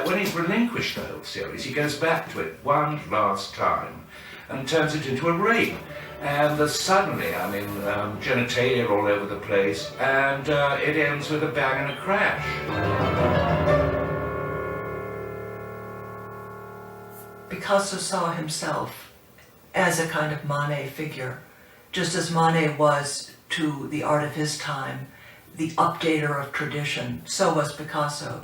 Speaker 1: when he's relinquished the whole series, he goes back to it one last time and turns it into a ring. And there's suddenly, genitalia all over the place, and it ends with a bang and a crash.
Speaker 27: Picasso saw himself as a kind of Manet figure, just as Manet was to the art of his time, the updater of tradition, so was Picasso.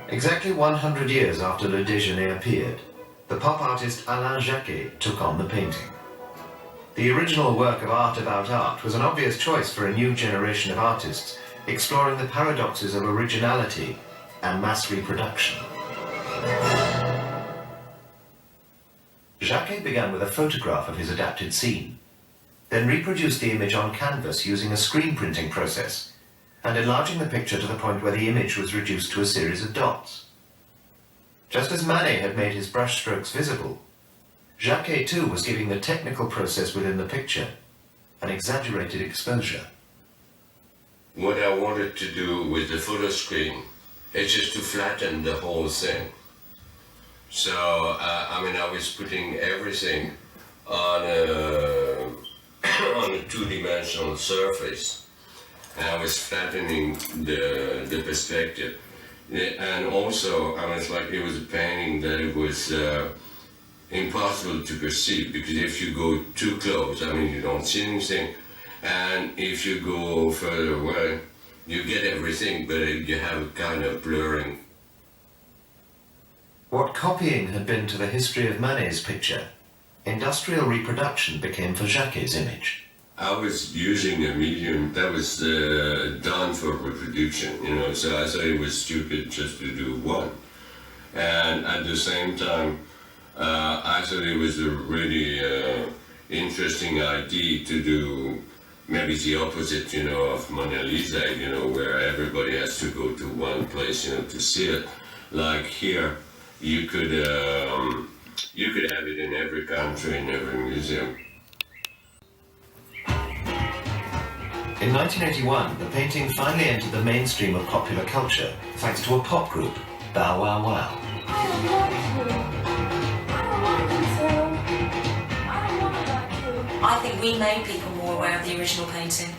Speaker 16: Exactly 100 years after Le Déjeuner appeared, the pop artist Alain Jacquet took on the painting. The original work of art about art was an obvious choice for a new generation of artists exploring the paradoxes of originality and mass reproduction. Jacquet began with a photograph of his adapted scene, then reproduced the image on canvas using a screen printing process, and enlarging the picture to the point where the image was reduced to a series of dots. Just as Manet had made his brushstrokes visible, Jacquet too was giving the technical process within the picture an exaggerated exposure.
Speaker 3: What I wanted to do with the photo screen is just to flatten the whole thing. So, I was putting everything on a two-dimensional surface, and I was flattening the perspective. And also, it was a painting that it was impossible to perceive, because if you go too close, you don't see anything, and if you go further away, you get everything, but you have a kind of blurring.
Speaker 16: What copying had been to the history of Manet's picture, industrial reproduction became for Jacquet's image.
Speaker 3: I was using a medium that was done for reproduction, so I thought it was stupid just to do one. And at the same time, I thought it was a really interesting idea to do maybe the opposite, of Mona Lisa, where everybody has to go to one place, to see it. Like here, you could have it in every country, in every museum.
Speaker 16: In 1981, the painting finally entered the mainstream of popular culture thanks to a pop group, Bow Wow Wow.
Speaker 19: I think we made people more aware of the original painting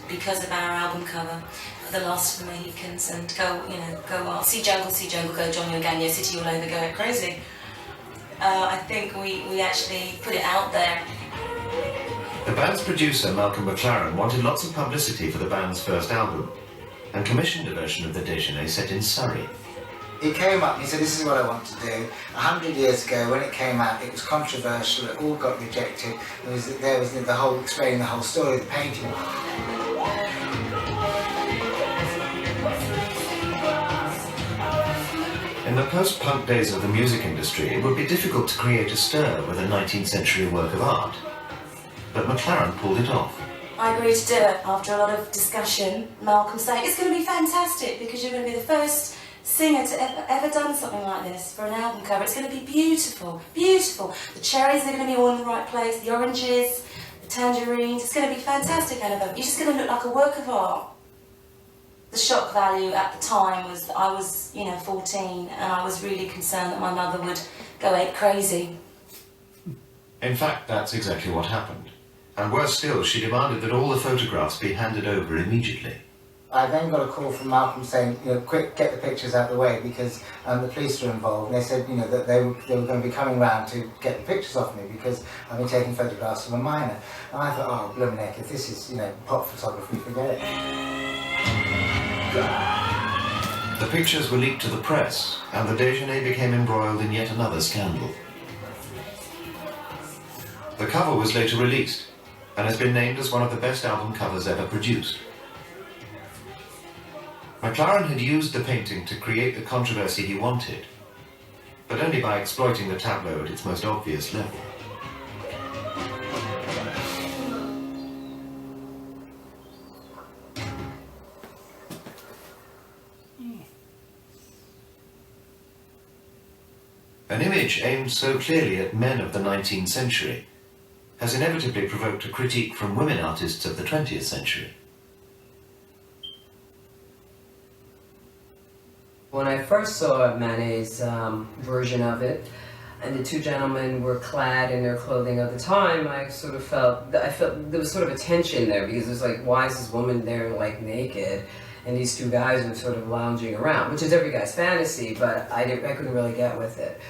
Speaker 19: because of our album cover, The Last of the Mohicans, and go wild, see jungle, go John Yoganya, city all over, go crazy. I think we actually put it out there.
Speaker 16: The band's producer, Malcolm McLaren, wanted lots of publicity for the band's first album, and commissioned a version of The Déjeuner set in Surrey.
Speaker 20: He came up and he said, this is what I want to do. 100 years ago, when it came out, it was controversial, it all got rejected. There was the whole, explaining the whole story of the painting.
Speaker 16: In the post-punk days of the music industry, it would be difficult to create a stir with a 19th century work of art. But McLaren pulled it off.
Speaker 19: I agreed to do it after a lot of discussion. Malcolm saying, it's going to be fantastic because you're going to be the first singer to ever done something like this for an album cover. It's going to be beautiful, beautiful. The cherries are going to be all in the right place, the oranges, the tangerines. It's going to be fantastic, Annabelle. You're just going to look like a work of art. The shock value at the time was that I was, 14, and I was really concerned that my mother would go ape crazy.
Speaker 16: In fact, that's exactly what happened. And worse still, she demanded that all the photographs be handed over immediately.
Speaker 20: I then got a call from Malcolm saying, quick, get the pictures out of the way because the police were involved. And they said, that they were going to be coming round to get the pictures off me because I've been taking photographs of a minor. And I thought, oh, blooming heck, if this is, pop photography, forget it.
Speaker 16: The pictures were leaked to the press, and the déjeuner became embroiled in yet another scandal. The cover was later released, and has been named as one of the best album covers ever produced. McLaren had used the painting to create the controversy he wanted, but only by exploiting the tableau at its most obvious level. An image aimed so clearly at men of the 19th century has inevitably provoked a critique from women artists of the 20th century.
Speaker 4: When I first saw Manet's version of it, and the two gentlemen were clad in their clothing of the time, I felt there was sort of a tension there, because it was like, why is this woman there like naked, and these two guys are sort of lounging around, which is every guy's fantasy, but I couldn't really get with it.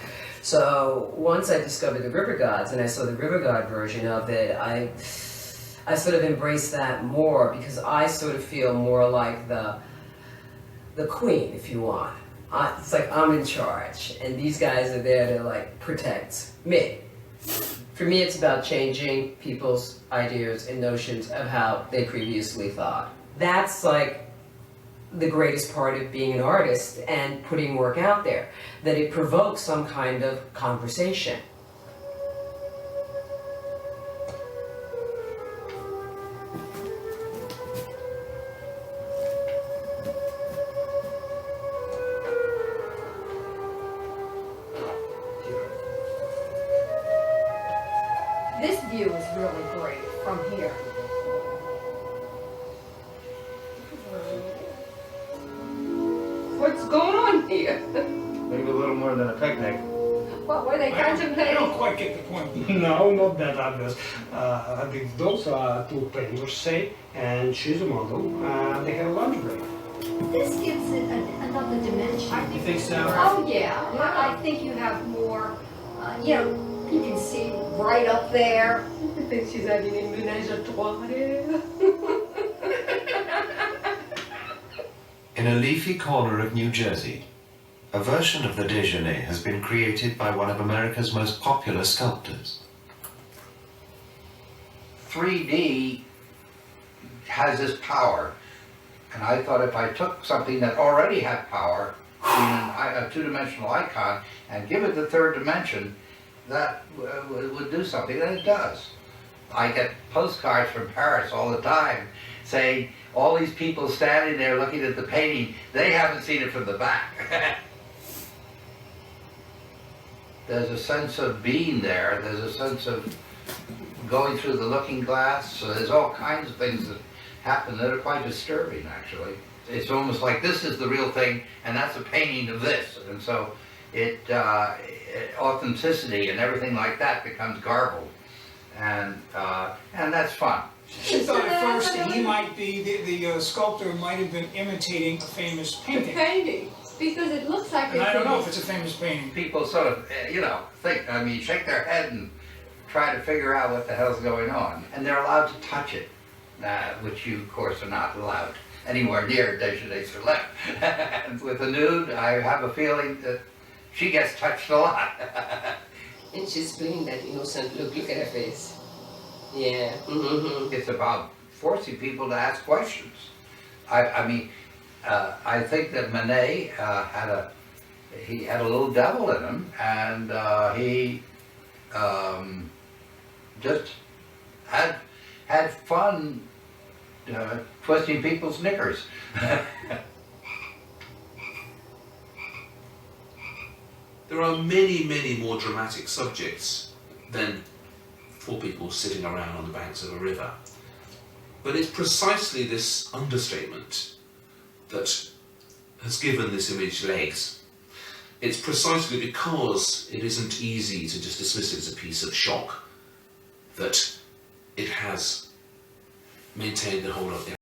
Speaker 4: So once I discovered the River Gods and I saw the River God version of it, I sort of embraced that more, because I sort of feel more like the queen, if you want. It's like I'm in charge, and these guys are there to like protect me. For me, it's about changing people's ideas and notions of how they previously thought. That's like the greatest part of being an artist and putting work out there, that it provokes some kind of conversation.
Speaker 5: This view is really great from here. What's going on here?
Speaker 6: Maybe a little more than a picnic.
Speaker 5: What were they contemplating?
Speaker 8: I don't quite get the point. No, not that obvious. Those are two painters, say, and she's a model. They have a lunch break.
Speaker 5: This gives it another dimension.
Speaker 8: You think so?
Speaker 5: Oh yeah, I think you have more, you can see right up there. I think she's having a ménage à trois.
Speaker 16: In a leafy corner of New Jersey, a version of the déjeuner has been created by one of America's most popular sculptors.
Speaker 21: 3D has this power, and I thought if I took something that already had power, a two-dimensional icon, and give it the third dimension, that would do something, and it does. I get postcards from Paris all the time saying, all these people standing there looking at the painting, they haven't seen it from the back. There's a sense of being there, there's a sense of going through the looking glass, so there's all kinds of things that happen that are quite disturbing, actually. It's almost like this is the real thing, and that's a painting of this, and so authenticity and everything like that becomes garbled, and that's fun.
Speaker 8: She thought at first that he might be, the sculptor might have been imitating a famous painting.
Speaker 5: The painting, because it looks like
Speaker 8: And I don't know if it's a famous painting.
Speaker 21: People sort of, think, shake their head and try to figure out what the hell's going on. And they're allowed to touch it, which you, of course, are not allowed anywhere near Déjeuner sur l'Eau. And with the nude, I have a feeling that she gets touched a lot.
Speaker 4: And she's playing that innocent look. Look at her face. Yeah.
Speaker 21: It's about forcing people to ask questions. I think that Manet had a little devil in him, and he just had fun twisting people's knickers.
Speaker 26: There are many, many more dramatic subjects than four people sitting around on the banks of a river. But it's precisely this understatement that has given this image legs. It's precisely because it isn't easy to just dismiss it as a piece of shock
Speaker 7: that it has maintained the whole of the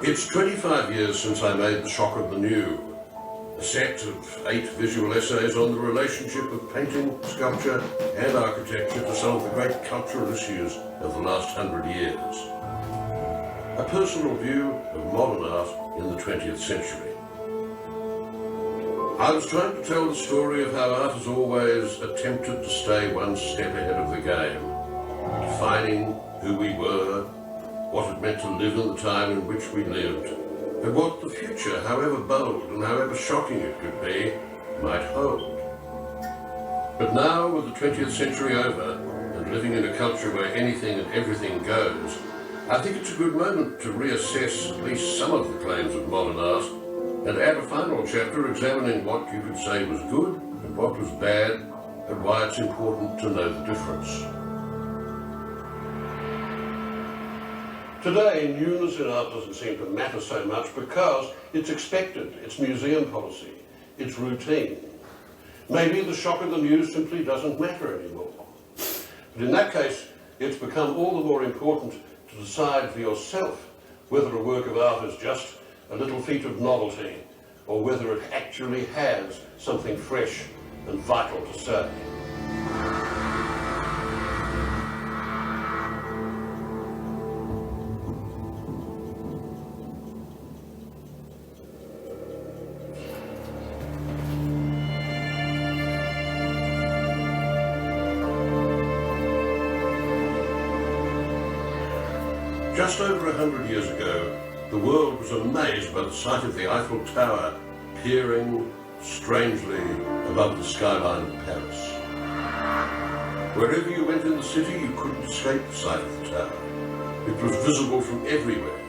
Speaker 2: It's 25 years since I made The Shock of the New, a set of 8 visual essays on the relationship of painting, sculpture and architecture to some of the great cultural issues of the last 100 years. A personal view of modern art in the 20th century. I was trying to tell the story of how art has always attempted to stay one step ahead of the game, defining who we were, what it meant to live in the time in which we lived, and what the future, however bold and however shocking it could be, might hold. But now, with the 20th century over, and living in a culture where anything and everything goes, I think it's a good moment to reassess at least some of the claims of modern art, and add a final chapter examining what you could say was good and what was bad, and why it's important to know the difference. Today, newness in art doesn't seem to matter so much because it's expected, it's museum policy, it's routine. Maybe the shock of the new simply doesn't matter anymore. But in that case, it's become all the more important to decide for yourself whether a work of art is just a little feat of novelty or whether it actually has something fresh and vital to say. Just over 100 years ago, the world was amazed by the sight of the Eiffel Tower peering strangely above the skyline of Paris. Wherever you went in the city, you couldn't escape the sight of the tower. It was visible from everywhere.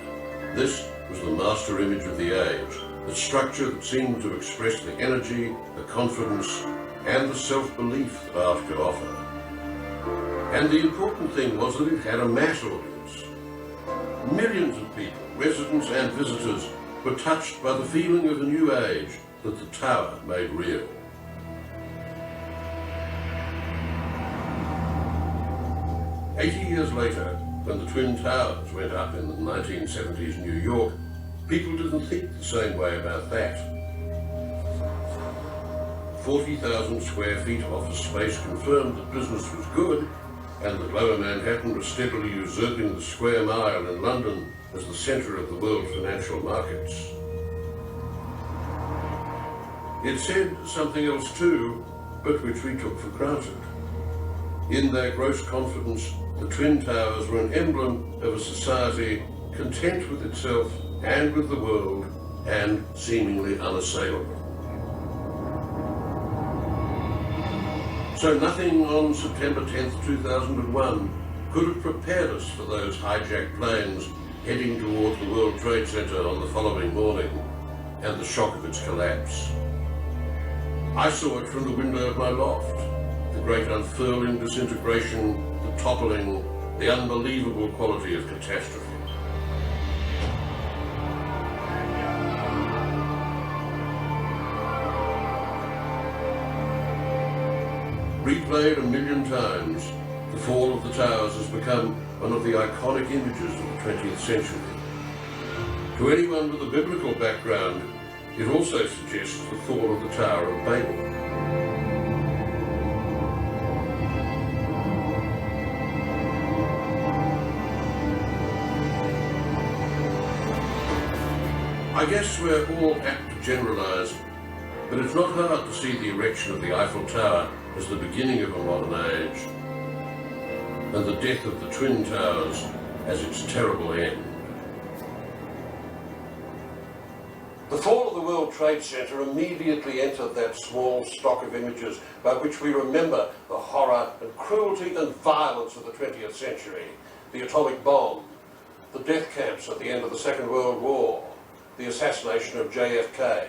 Speaker 2: This was the master image of the age, the structure that seemed to express the energy, the confidence, and the self-belief that art could offer. And the important thing was that it had a mass audience. Millions of people, residents and visitors, were touched by the feeling of a new age, that the tower made real. "80 years later, when the Twin Towers went up in the 1970s New York, people didn't think the same way about that. 40,000 square feet of office space confirmed that business was good, and that Lower Manhattan was steadily usurping the square mile in London as the centre of the world's financial markets. It said something else too, but which we took for granted. In their gross confidence, the Twin Towers were an emblem of a society content with itself and with the world, and seemingly unassailable. So nothing on September 10th, 2001 could have prepared us for those hijacked planes heading toward the World Trade Center on the following morning, and the shock of its collapse. I saw it from the window of my loft, the great unfurling disintegration, the toppling, the unbelievable quality of catastrophe. Replayed a million times, the fall of the towers has become one of the iconic images of the 20th century. To anyone with a biblical background, it also suggests the fall of the Tower of Babel. I guess we're all apt to generalise, but it's not hard to see the erection of the Eiffel Tower as the beginning of a modern age, and the death of the Twin Towers as its terrible end. The fall of the World Trade Center immediately entered that small stock of images by which we remember the horror and cruelty and violence of the 20th century. The atomic bomb, the death camps at the end of the Second World War, the assassination of JFK.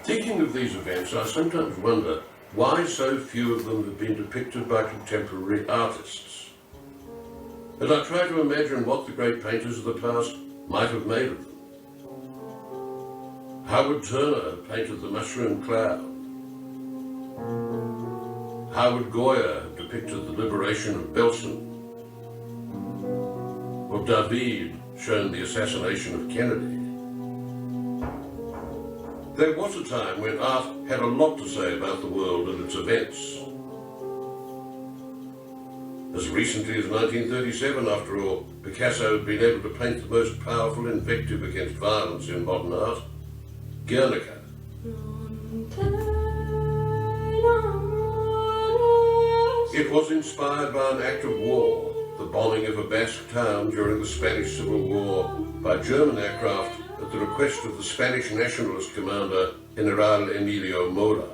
Speaker 2: Thinking of these events, I sometimes wonder why so few of them have been depicted by contemporary artists. And I try to imagine what the great painters of the past might have made of them. Howard Turner painted the mushroom cloud. Howard Goya depicted the liberation of Belsen. Or David shown the assassination of Kennedy. There was a time when art had a lot to say about the world and its events. As recently as 1937, after all, Picasso had been able to paint the most powerful invective against violence in modern art, Guernica. It was inspired by an act of war, the bombing of a Basque town during the Spanish Civil War by German aircraft at the request of the Spanish nationalist commander, General Emilio Mola.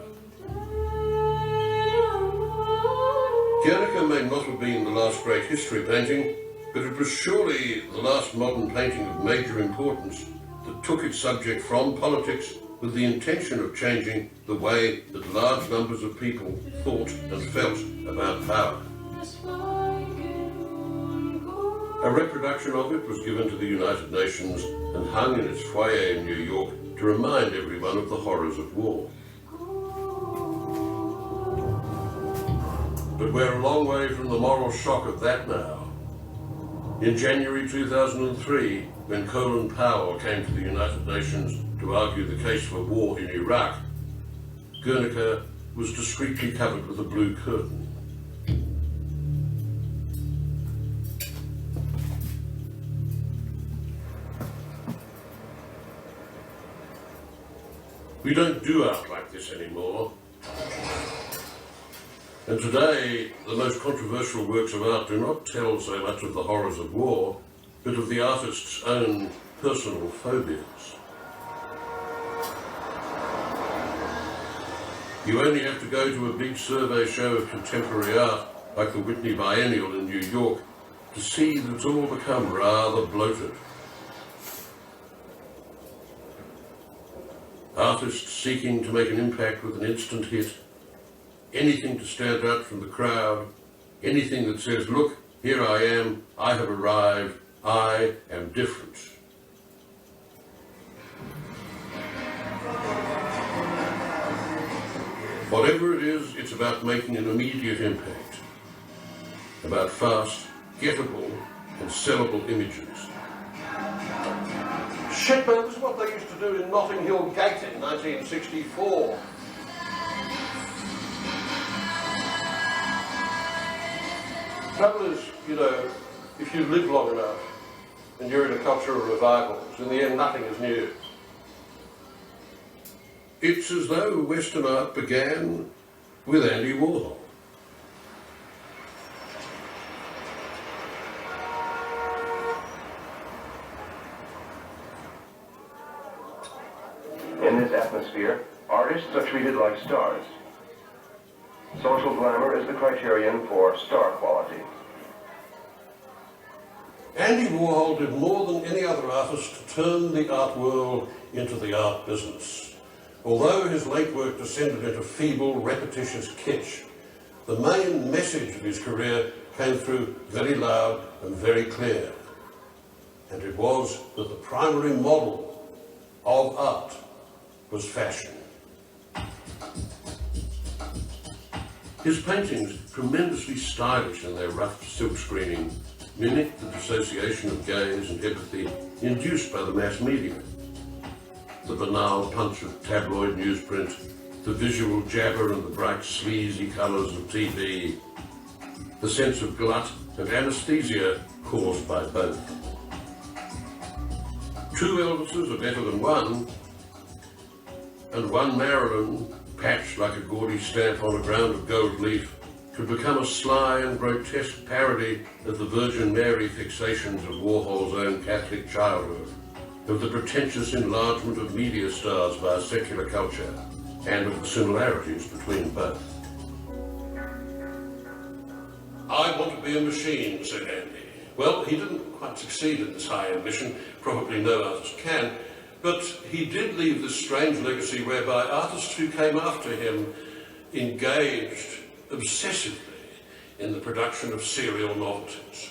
Speaker 2: Guernica may not have been the last great history painting, but it was surely the last modern painting of major importance that took its subject from politics with the intention of changing the way that large numbers of people thought and felt about power. A reproduction of it was given to the United Nations and hung in its foyer in New York to remind everyone of the horrors of war. But we're a long way from the moral shock of that now. In January 2003, when Colin Powell came to the United Nations to argue the case for war in Iraq, Guernica was discreetly covered with a blue curtain. We don't do art like this anymore. And today, the most controversial works of art do not tell so much of the horrors of war, but of the artist's own personal phobias. You only have to go to a big survey show of contemporary art, like the Whitney Biennial in New York, to see that it's all become rather bloated. Artists seeking to make an impact with an instant hit, anything to stand out from the crowd, anything that says, look, here I am, I have arrived, I am different. Whatever it is, it's about making an immediate impact, about fast, gettable and sellable images.
Speaker 9: Chape is what they used to do in Notting Hill Gate in 1964. Trouble is, you know, if you live long enough and you're in a culture of revivals, in the end nothing is new.
Speaker 2: It's as though Western art began with Andy Warhol.
Speaker 11: In this atmosphere, artists are treated like stars. Social glamour is the criterion for star quality.
Speaker 2: Andy Warhol did more than any other artist to turn the art world into the art business. Although his late work descended into feeble, repetitious kitsch, the main message of his career came through very loud and very clear. And it was that the primary model of art was fashion. His paintings, tremendously stylish in their rough silk screening, mimicked the dissociation of gaze and empathy induced by the mass media. The banal punch of tabloid newsprint, the visual jabber and the bright sleazy colours of TV, the sense of glut and anaesthesia caused by both. Two Elvises are better than one, and one Marilyn, patched like a gaudy stamp on a ground of gold leaf, could become a sly and grotesque parody of the Virgin Mary fixations of Warhol's own Catholic childhood, of the pretentious enlargement of media stars by secular culture, and of the similarities between both. I want to be a machine, said Andy. Well, he didn't quite succeed in this high ambition, probably no artist can, but he did leave this strange legacy whereby artists who came after him engaged obsessively in the production of serial novelties.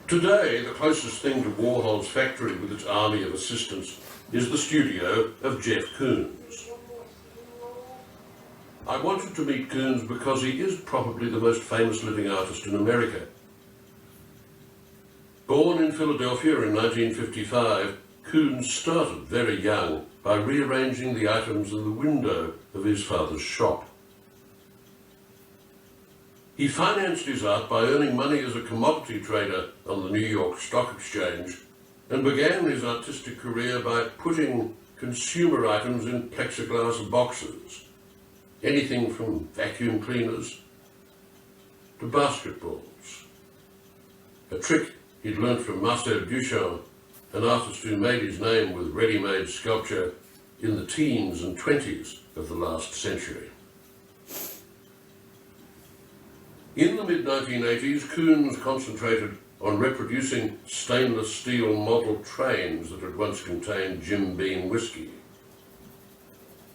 Speaker 2: Today, the closest thing to Warhol's factory with its army of assistants is the studio of Jeff Koons. I wanted to meet Koons because he is probably the most famous living artist in America. Born in Philadelphia in 1955, Koons started very young by rearranging the items in the window of his father's shop. He financed his art by earning money as a commodity trader on the New York Stock Exchange and began his artistic career by putting consumer items in plexiglass boxes, anything from vacuum cleaners to basketballs, a trick he'd learnt from Marcel Duchamp, an artist who made his name with ready-made sculpture in the teens and 20s of the last century. In the mid-1980s, Koons concentrated on reproducing stainless steel model trains that had once contained Jim Beam whiskey.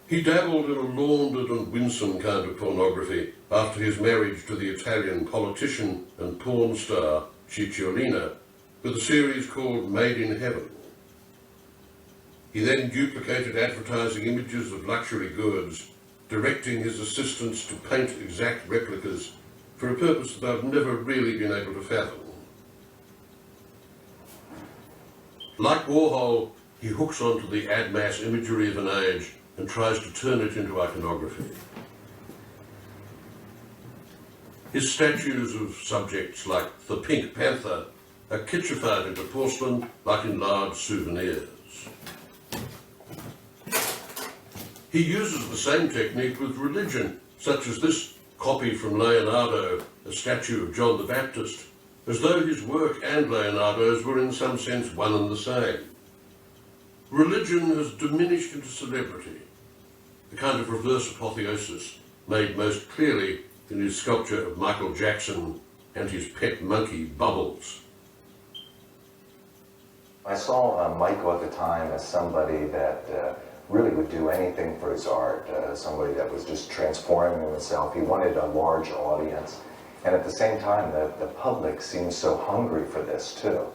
Speaker 2: He dabbled in a laundered and winsome kind of pornography after his marriage to the Italian politician and porn star Cicciolina with a series called Made in Heaven. He then duplicated advertising images of luxury goods, directing his assistants to paint exact replicas for a purpose that I've never really been able to fathom. Like Warhol, he hooks onto the ad mass imagery of an age and tries to turn it into iconography. His statues of subjects like the Pink Panther are kitschified into porcelain like enlarged souvenirs. He uses the same technique with religion, such as this copy from Leonardo, a statue of John the Baptist, as though his work and Leonardo's were in some sense one and the same. Religion has diminished into celebrity, the kind of reverse apotheosis made most clearly in his sculpture of Michael Jackson and his pet monkey, Bubbles.
Speaker 14: I saw Michael at the time as somebody that really would do anything for his art, somebody that was just transforming himself. He wanted a large audience, and at the same time, the public seemed so hungry for this too.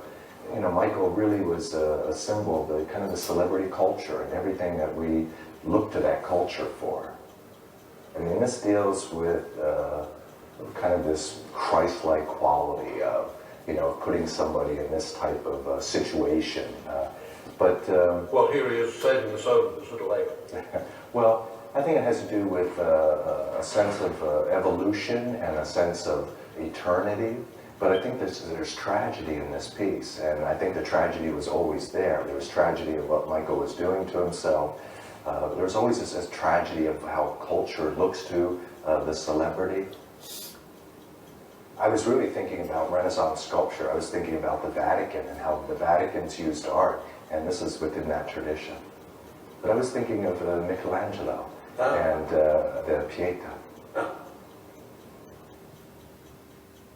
Speaker 14: you know, Michael really was a symbol of the kind of the celebrity culture and everything that we look to that culture for. I mean, this deals with kind of this Christ-like quality of, you know, putting somebody in this type of situation.
Speaker 9: Well, here he is saving the soul of this little ape.
Speaker 14: Well, I think it has to do with a sense of evolution and a sense of eternity. But I think there's tragedy in this piece, and I think the tragedy was always there. There was tragedy of what Michael was doing to himself. There's always this tragedy of how culture looks to the celebrity. I was really thinking about Renaissance sculpture. I was thinking about the Vatican and how the Vatican's used art, and this is within that tradition. But I was thinking of Michelangelo and the Pieta.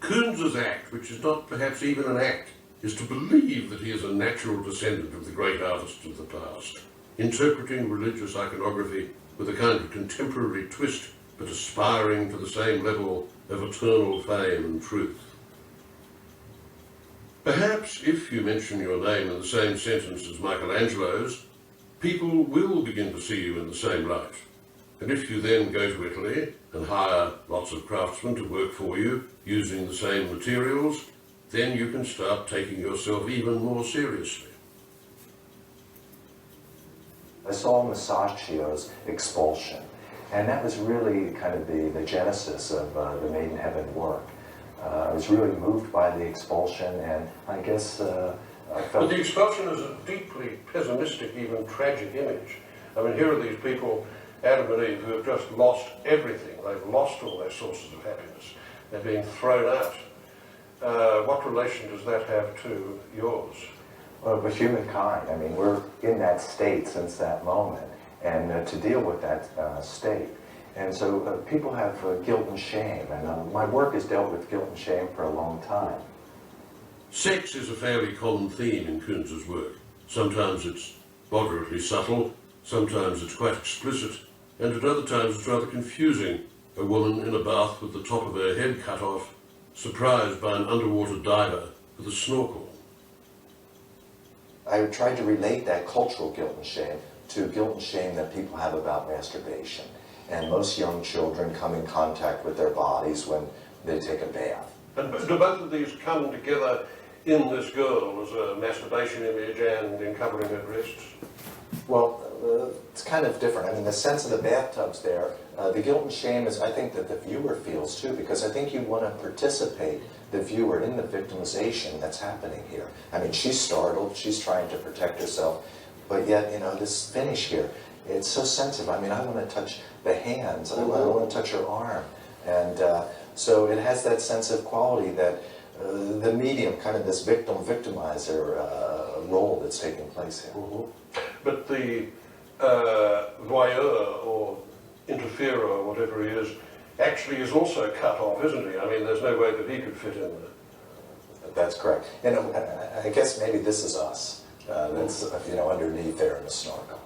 Speaker 2: Koons's act, which is not perhaps even an act, is to believe that he is a natural descendant of the great artists of the past, interpreting religious iconography with a kind of contemporary twist, but aspiring to the same level of eternal fame and truth. Perhaps if you mention your name in the same sentence as Michelangelo's, people will begin to see you in the same light. And if you then go to Italy and hire lots of craftsmen to work for you using the same materials, then you can start taking yourself even more seriously.
Speaker 14: I saw Masaccio's Expulsion, and that was really kind of the genesis of the Made in Heaven work. I was really moved by the Expulsion, and I guess I felt...
Speaker 9: But the Expulsion is a deeply pessimistic, even tragic image. I mean, here are these people, Adam and Eve, who have just lost everything. They've lost all their sources of happiness. They're being thrown out. What relation does that have to yours?
Speaker 14: Well, with humankind, I mean, we're in that state since that moment, and to deal with that state. And so people have guilt and shame, and my work has dealt with guilt and shame for a long time.
Speaker 2: Sex is a fairly common theme in Koons's work. Sometimes it's moderately subtle, sometimes it's quite explicit, and at other times it's rather confusing. A woman in a bath with the top of her head cut off, surprised by an underwater diver with a snorkel.
Speaker 14: I tried to relate that cultural guilt and shame to guilt and shame that people have about masturbation. And most young children come in contact with their bodies when they take a bath.
Speaker 9: And do both of these come together in this girl as a masturbation image and in covering her breasts?
Speaker 14: Well, it's kind of different. I mean, the sense of the bathtubs there, the guilt and shame is, I think, that the viewer feels too, because I think you want to participate, the viewer, in the victimization that's happening here. I mean, she's startled, she's trying to protect herself, but yet, you know, this finish here, it's so sensitive. I mean, I want to touch the hands, I want to touch her arm, and so it has that sense of quality that the medium, kind of this victim-victimizer role that's taking place here.
Speaker 9: But the voyeur or interferer or whatever he is actually is also cut off, isn't he? I mean, there's no way that he could fit in there.
Speaker 14: That's correct. And I guess maybe this is us. That's, you know, underneath there in the snorkel.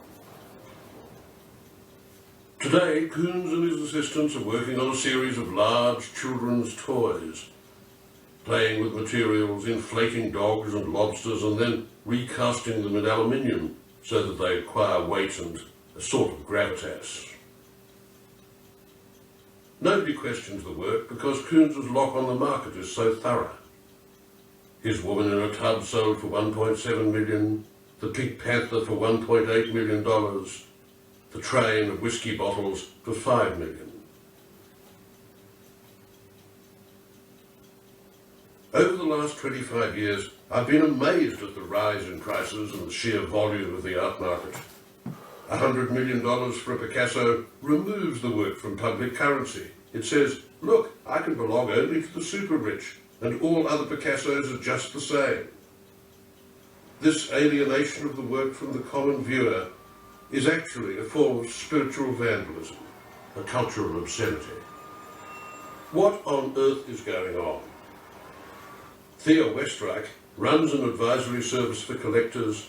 Speaker 2: Today, Koons and his assistants are working on a series of large children's toys, playing with materials, inflating dogs and lobsters, and then recasting them in aluminium so that they acquire weight and a sort of gravitas. Nobody questions the work because Koons's lock on the market is so thorough. His Woman in a Tub sold for $1.7 million, the Pink Panther for $1.8 million, the train of whiskey bottles for $5 million. Over the last 25 years, I've been amazed at the rise in prices and the sheer volume of the art market. $100 million for a Picasso removes the work from public currency. It says, look, I can belong only to the super rich, and all other Picassos are just the same. This alienation of the work from the common viewer is actually a form of spiritual vandalism, a cultural obscenity. What on earth is going on? Theo Westreich runs an advisory service for collectors,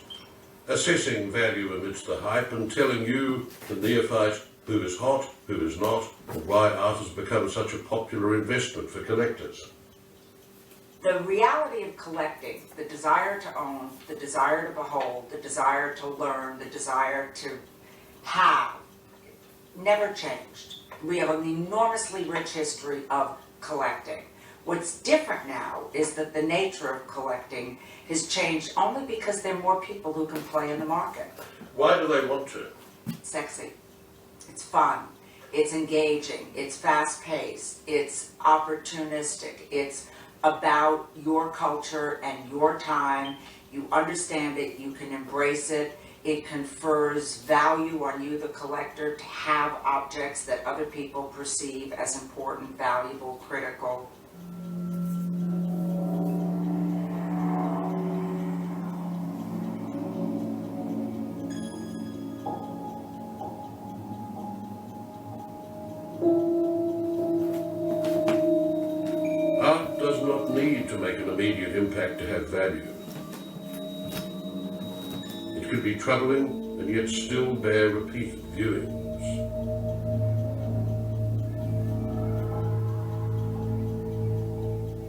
Speaker 2: assessing value amidst the hype and telling you, the neophyte, who is hot, who is not, and why art has become such a popular investment for collectors.
Speaker 13: The reality of collecting, the desire to own, the desire to behold, the desire to learn, the desire to have, never changed. We have an enormously rich history of collecting. What's different now is that the nature of collecting has changed only because there are more people who can play in the market.
Speaker 9: Why do they want to?
Speaker 13: Sexy. It's fun. It's engaging. It's fast-paced. It's opportunistic. It's about your culture and your time. You understand it. You can embrace it. It confers value on you, the collector, to have objects that other people perceive as important, valuable, critical.
Speaker 9: Art does not need to make an immediate impact to have value. It could be troubling and yet still bear repeated viewings.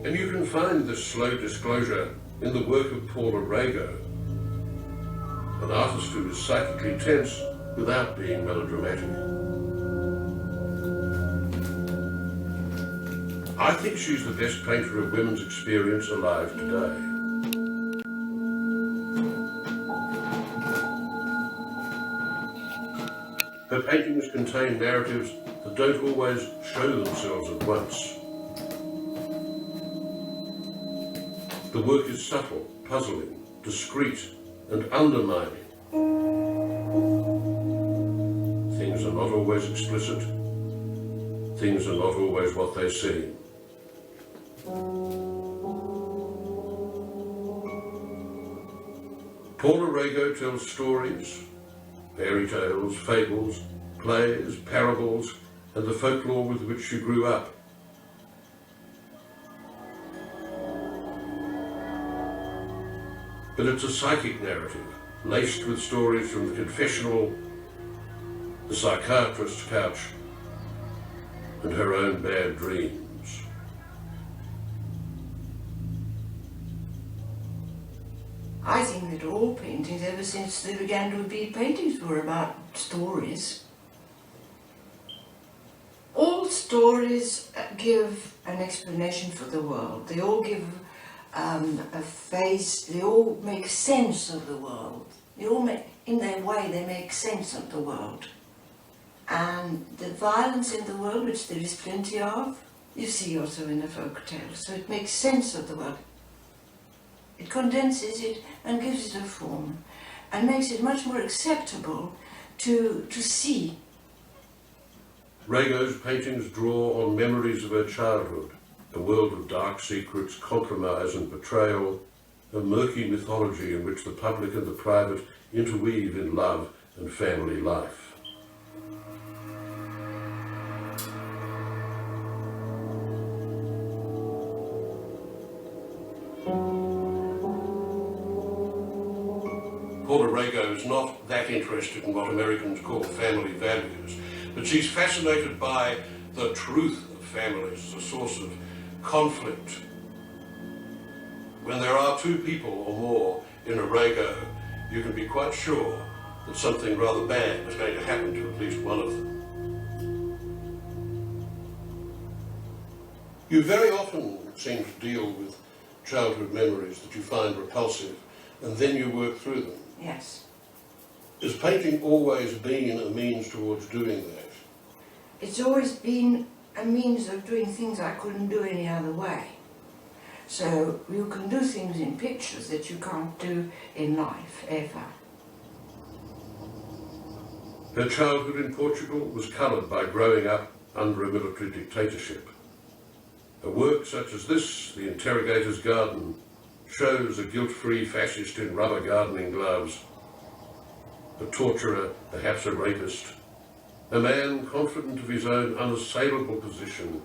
Speaker 9: And you can find this slow disclosure in the work of Paula Rego, an artist who is psychically tense without being melodramatic. I think she's the best painter of women's experience alive today. Her paintings contain narratives that don't always show themselves at once. The work is subtle, puzzling, discreet, and undermining. Things are not always explicit. Things are not always what they seem. Paula Rego tells stories, fairy tales, fables, plays, parables, and the folklore with which she grew up. But it's a psychic narrative, laced with stories from the confessional, the psychiatrist's couch, and her own bad dreams.
Speaker 15: I think that all paintings, ever since they began to be paintings, were about stories. All stories give an explanation for the world. They all give a face, they all make sense of the world. They all make, in their way, they make sense of the world. And the violence in the world, which there is plenty of, you see also in the folk tales. So it makes sense of the world. It condenses it and gives it a form and makes it much more acceptable to see.
Speaker 9: Rego's paintings draw on memories of her childhood, a world of dark secrets, compromise and betrayal, a murky mythology in which the public and the private interweave in love and family life. Paula Rego is not that interested in what Americans call family values, but she's fascinated by the truth of families as a source of conflict. When there are two people or more in a Rego, you can be quite sure that something rather bad is going to happen to at least one of them. You very often seem to deal with childhood memories that you find repulsive, and then you work through them.
Speaker 15: Yes.
Speaker 9: Has painting always been a means towards doing that?
Speaker 15: It's always been a means of doing things I couldn't do any other way. So you can do things in pictures that you can't do in life, ever.
Speaker 9: Her childhood in Portugal was coloured by growing up under a military dictatorship. A work such as this, The Interrogator's Garden, shows a guilt-free fascist in rubber gardening gloves, a torturer, perhaps a rapist, a man confident of his own unassailable position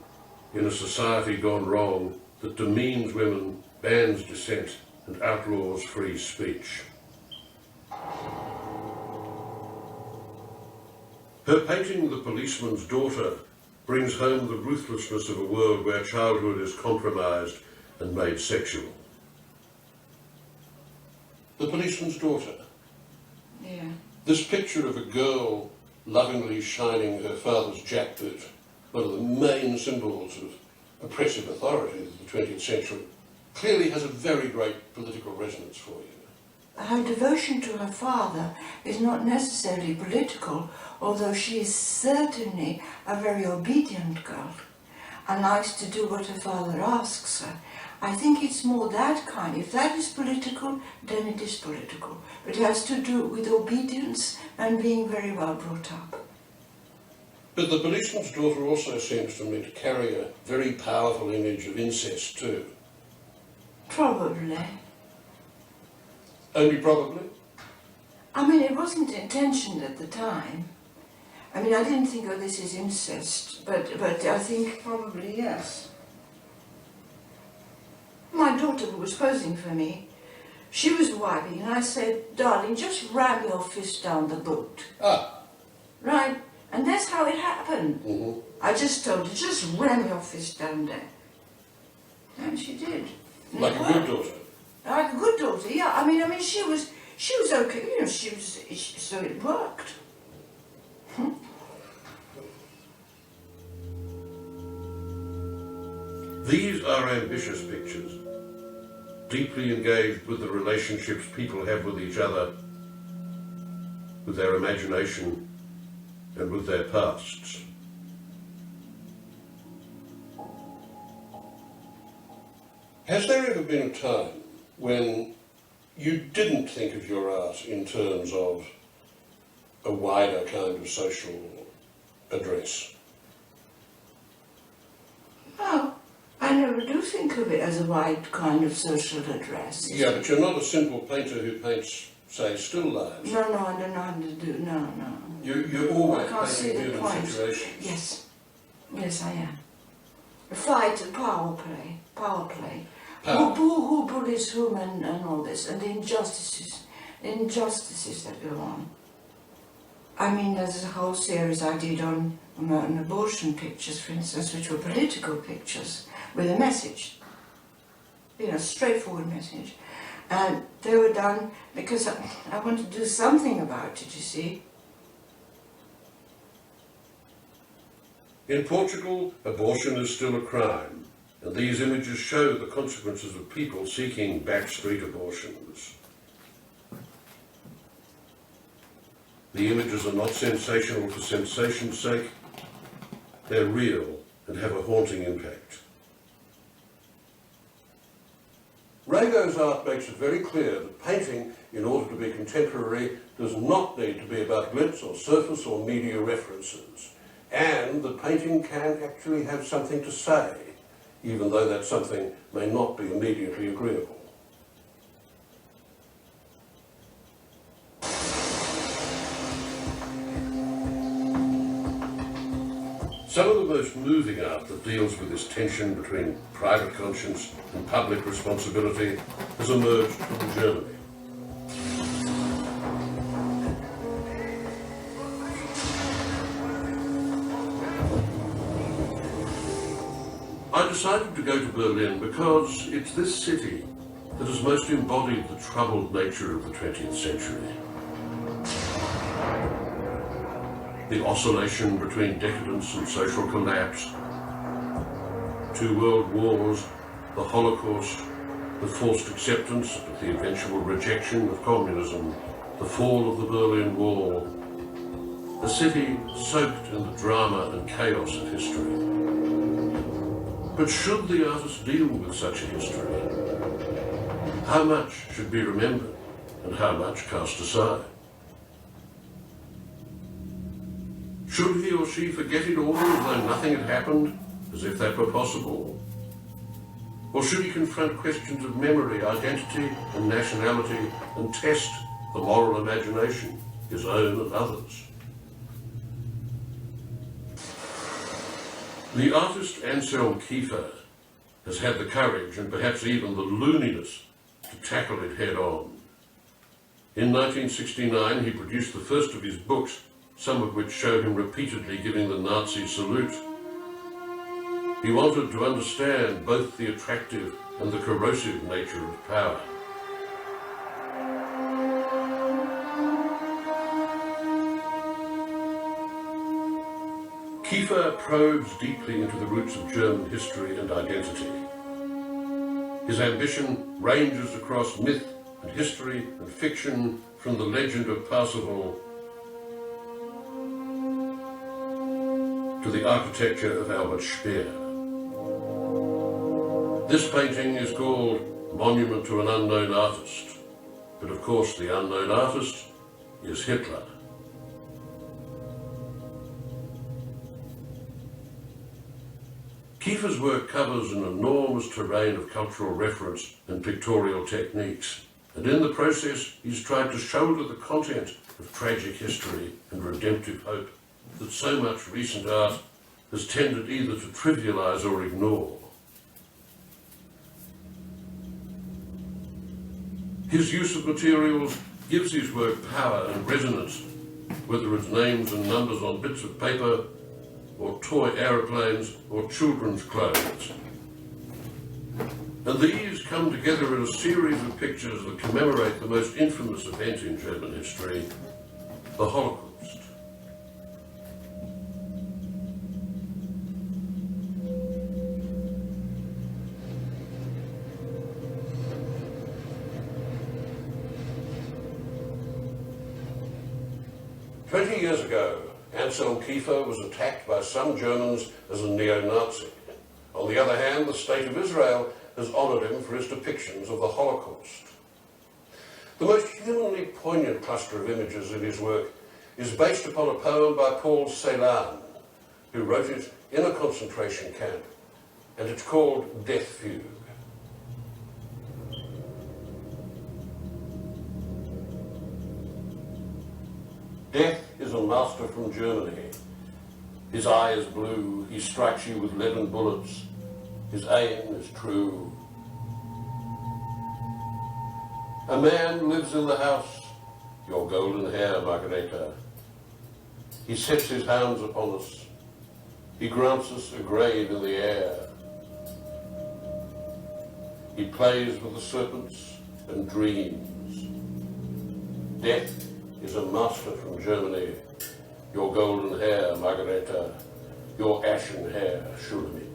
Speaker 9: in a society gone wrong that demeans women, bans dissent, and outlaws free speech. Her painting The Policeman's Daughter brings home the ruthlessness of a world where childhood is compromised and made sexual. The Policeman's Daughter.
Speaker 15: Yeah.
Speaker 9: This picture of a girl lovingly shining her father's jackboot, one of the main symbols of oppressive authority of the 20th century, clearly has a very great political resonance for you.
Speaker 15: Her devotion to her father is not necessarily political, although she is certainly a very obedient girl and likes to do what her father asks her. I think it's more that kind. If that is political, then it is political. But it has to do with obedience and being very well brought up.
Speaker 9: But the Policeman's Daughter also seems to me to carry a very powerful image of incest too.
Speaker 15: Probably.
Speaker 9: Only probably?
Speaker 15: I mean, it wasn't intentioned at the time. I mean, I didn't think, oh, this is incest, but I think probably yes. My daughter, who was posing for me, she was wiping, and I said, darling, just ram your fist down the boot.
Speaker 9: Ah.
Speaker 15: Right? And that's how it happened.
Speaker 9: Mm-hmm.
Speaker 15: I just told her, just ram your fist down there. And she did. And
Speaker 9: like a good daughter?
Speaker 15: Like a good daughter, yeah. I mean, she was okay, you know, so it worked.
Speaker 9: These are ambitious pictures, deeply engaged with the relationships people have with each other, with their imagination, and with their pasts. Has there ever been a time when you didn't think of your art in terms of a wider kind of social address?
Speaker 15: Oh, I never do think of it as a wide kind of social address.
Speaker 9: Yeah, but you're not a simple painter who paints, say, still lives.
Speaker 15: No, I don't know how to do, no.
Speaker 9: You're always
Speaker 15: I can't see
Speaker 9: painting
Speaker 15: the
Speaker 9: human
Speaker 15: point.
Speaker 9: situations.
Speaker 15: Yes, I am. A fight, a power play.
Speaker 9: Power.
Speaker 15: Who bullies whom and all this, and the injustices that go on. I mean, there's a whole series I did on abortion pictures, for instance, which were political pictures with a message, you know, straightforward message. And they were done because I wanted to do something about it, you see.
Speaker 9: In Portugal, abortion is still a crime, and these images show the consequences of people seeking backstreet abortions. The images are not sensational for sensation's sake, they're real and have a haunting impact. Rago's art makes it very clear that painting, in order to be contemporary, does not need to be about glitz or surface or media references, and that painting can actually have something to say, even though that something may not be immediately agreeable. Some of the most moving art that deals with this tension between private conscience and public responsibility has emerged from Germany. I decided to go to Berlin because it's this city that has most embodied the troubled nature of the 20th century. The oscillation between decadence and social collapse, 2 world wars, the Holocaust, the forced acceptance but the eventual rejection of communism, the fall of the Berlin Wall, a city soaked in the drama and chaos of history. But should the artist deal with such a history? How much should be remembered and how much cast aside? Should he or she forget it all as though nothing had happened, as if that were possible? Or should he confront questions of memory, identity and nationality and test the moral imagination, his own and others? The artist Anselm Kiefer has had the courage and perhaps even the looniness to tackle it head on. In 1969 he produced the first of his books, some of which show him repeatedly giving the Nazi salute. He wanted to understand both the attractive
Speaker 2: and the corrosive nature of power. Kiefer probes deeply into the roots of German history and identity. His ambition ranges across myth and history and fiction, from the legend of Parsifal to the architecture of Albert Speer. This painting is called Monument to an Unknown Artist, but of course the unknown artist is Hitler. Kiefer's work covers an enormous terrain of cultural reference and pictorial techniques, and in the process he's tried to shoulder the content of tragic history and redemptive hope that so much recent art has tended either to trivialise or ignore. His use of materials gives his work power and resonance, whether it's names and numbers on bits of paper, or toy aeroplanes, or children's clothes. And these come together in a series of pictures that commemorate the most infamous event in German history, the Holocaust. "20 years ago, Anselm Kiefer was attacked by some Germans as a neo-Nazi. On the other hand, the State of Israel has honoured him for his depictions of the Holocaust. The most humanly poignant cluster of images in his work is based upon a poem by Paul Celan, who wrote it in a concentration camp, and it's called Death Fugue. Death is a master from Germany. His eye is blue, he strikes you with leaden bullets. His aim is true. A man lives in the house, your golden hair, Margareta. He sets his hounds upon us. He grants us a grave in the air. He plays with the serpents and dreams. Death is a master from Germany. Your golden hair, Margareta. Your ashen hair, Shulamit.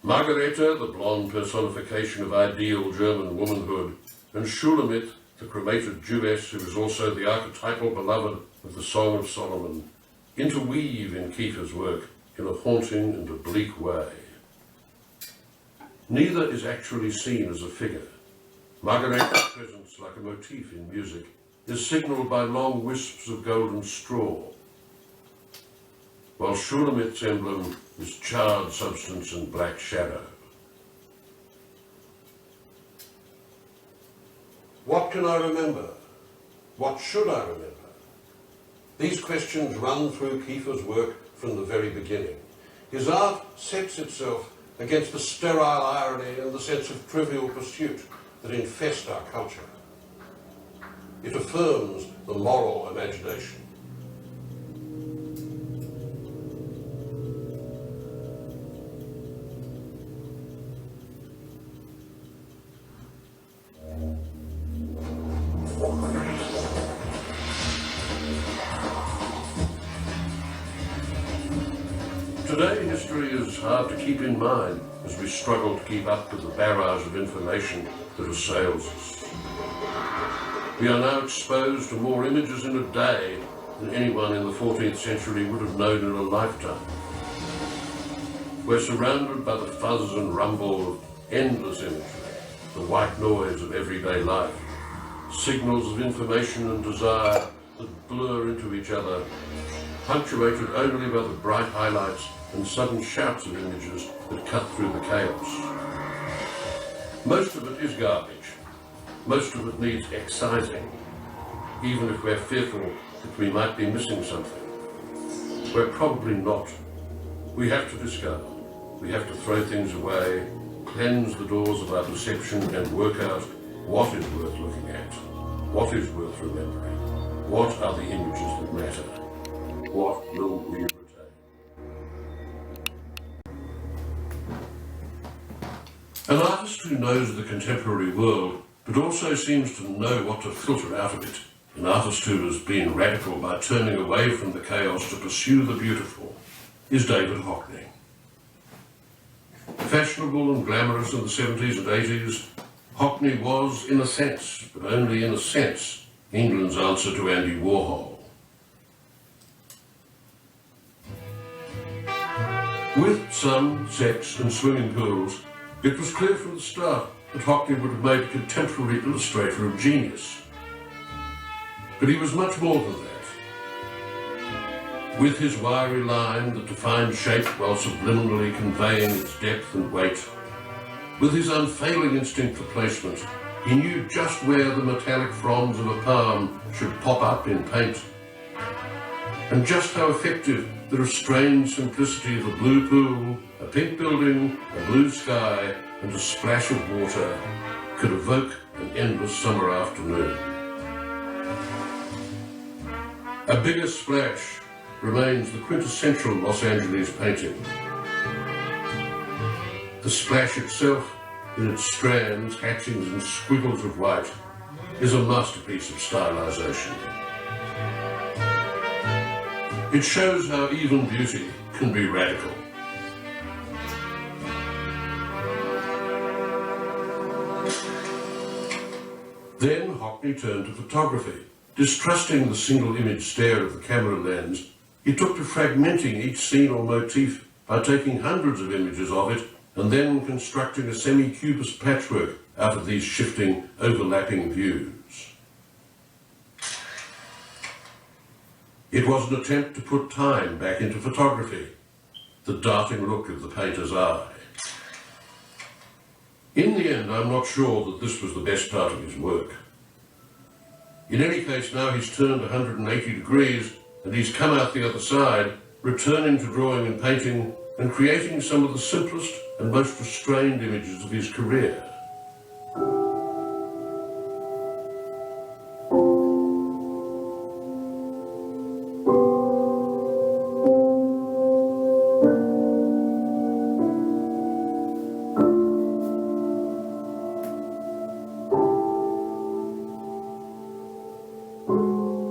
Speaker 2: Margareta, the blonde personification of ideal German womanhood, and Shulamit, the cremated Jewess who is also the archetypal beloved of the Song of Solomon, interweave in Kiefer's work in a haunting and oblique way. Neither is actually seen as a figure. Margareta's presence, like a motif in music, is signalled by long wisps of golden straw, while Shulamit's emblem is charred substance and black shadow. What can I remember? What should I remember? These questions run through Kiefer's work from the very beginning. His art sets itself against the sterile irony and the sense of trivial pursuit that infest our culture. It affirms the moral imagination. Today, history is hard to keep in mind as we struggle to keep up with the barrage of information that assails us. We are now exposed to more images in a day than anyone in the 14th century would have known in a lifetime. We're surrounded by the fuzz and rumble of endless imagery, the white noise of everyday life, signals of information and desire that blur into each other, punctuated only by the bright highlights and sudden shouts of images that cut through the chaos. Most of it is garbage. Most of it needs excising, even if we're fearful that we might be missing something. We're probably not. We have to discard. We have to throw things away, cleanse the doors of our perception and work out what is worth looking at, what is worth remembering. What are the images that matter? What will we retain? An artist who knows the contemporary world, but also seems to know what to filter out of it. An artist who has been radical by turning away from the chaos to pursue the beautiful, is David Hockney. Fashionable and glamorous in the 70s and 80s, Hockney was, in a sense, but only in a sense, England's answer to Andy Warhol. With sun, sex and swimming pools, it was clear from the start that Hockney would have made a contemporary illustrator of genius. But he was much more than that. With his wiry line that defined shape while subliminally conveying its depth and weight, with his unfailing instinct for placement, he knew just where the metallic fronds of a palm should pop up in paint, and just how effective the restrained simplicity of a blue pool, a pink building, a blue sky, and a splash of water could evoke an endless summer afternoon. A bigger splash remains the quintessential Los Angeles painting. The splash itself, in its strands, hatchings and squiggles of white, is a masterpiece of stylization. It shows how even beauty can be radical. Then Hockney turned to photography. Distrusting the single image stare of the camera lens, he took to fragmenting each scene or motif by taking hundreds of images of it and then constructing a semi-cubist patchwork out of these shifting, overlapping views. It was an attempt to put time back into photography, the darting look of the painter's eye. In the end, I'm not sure that this was the best part of his work. In any case, now he's turned 180 degrees and he's come out the other side, returning to drawing and painting and creating some of the simplest and most restrained images of his career.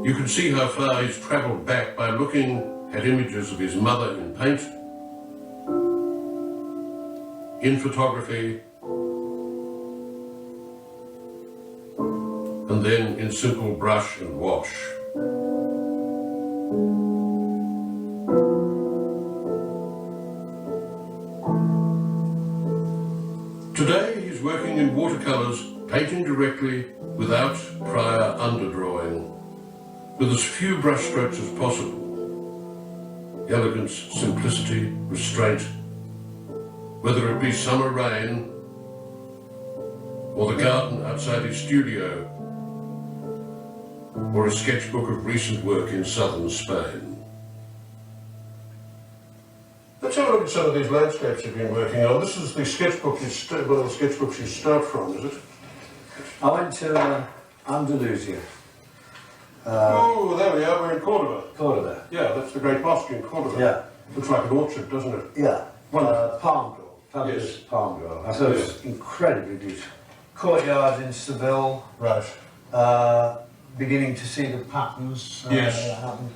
Speaker 2: You can see how far he's travelled back by looking at images of his mother in paint, in photography, and then in simple brush and wash. Today he's working in watercolours, painting directly without prior underdrawing, with as few brushstrokes as possible. Elegance, simplicity, restraint, whether it be summer rain or the garden outside his studio or a sketchbook of recent work in southern Spain. Let's have a look at some of these landscapes you've been working on. This is the sketchbook, one of the sketchbooks you start from, is it?
Speaker 10: I went to Andalusia.
Speaker 2: Oh, there we are, we're in Cordoba.
Speaker 10: Cordoba.
Speaker 2: Yeah, that's the great mosque in Cordoba.
Speaker 10: Yeah.
Speaker 2: Looks like an orchard, doesn't it?
Speaker 10: Yeah.
Speaker 2: Wonderful.
Speaker 10: Palm grove. Fabulous
Speaker 2: Yes.
Speaker 10: palm grove. So it's incredibly beautiful. Courtyard in Seville.
Speaker 2: Right.
Speaker 10: Beginning to see the patterns
Speaker 2: Yes.
Speaker 10: that happened.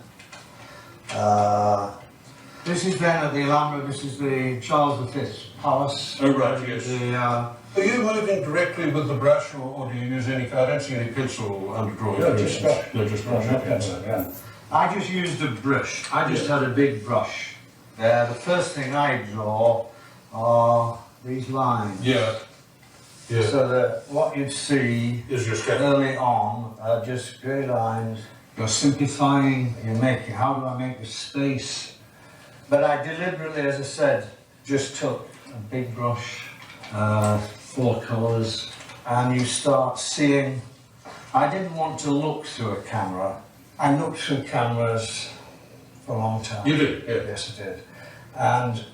Speaker 10: This is then at the Alhambra. This is the Charles V's palace.
Speaker 2: Oh, right, yes.
Speaker 10: The,
Speaker 2: Are you moving directly with the brush, or do you use any, I don't see any pencil underdrawing?
Speaker 10: No, just brush.
Speaker 2: No, just brush.
Speaker 10: No
Speaker 2: Okay.
Speaker 10: pencil, yeah. I just used a brush. I just had a big brush. The first thing I draw are these lines.
Speaker 2: Yeah. Yeah.
Speaker 10: So that what you'd see
Speaker 2: is just
Speaker 10: early on are just grey lines. You're simplifying, you're making, how do I make the space? But I deliberately, as I said, just took a big brush, 4 colours, and you start seeing. I didn't want to look through a camera. I looked through cameras for a long time.
Speaker 2: You did? Yeah.
Speaker 10: Yes, I did. And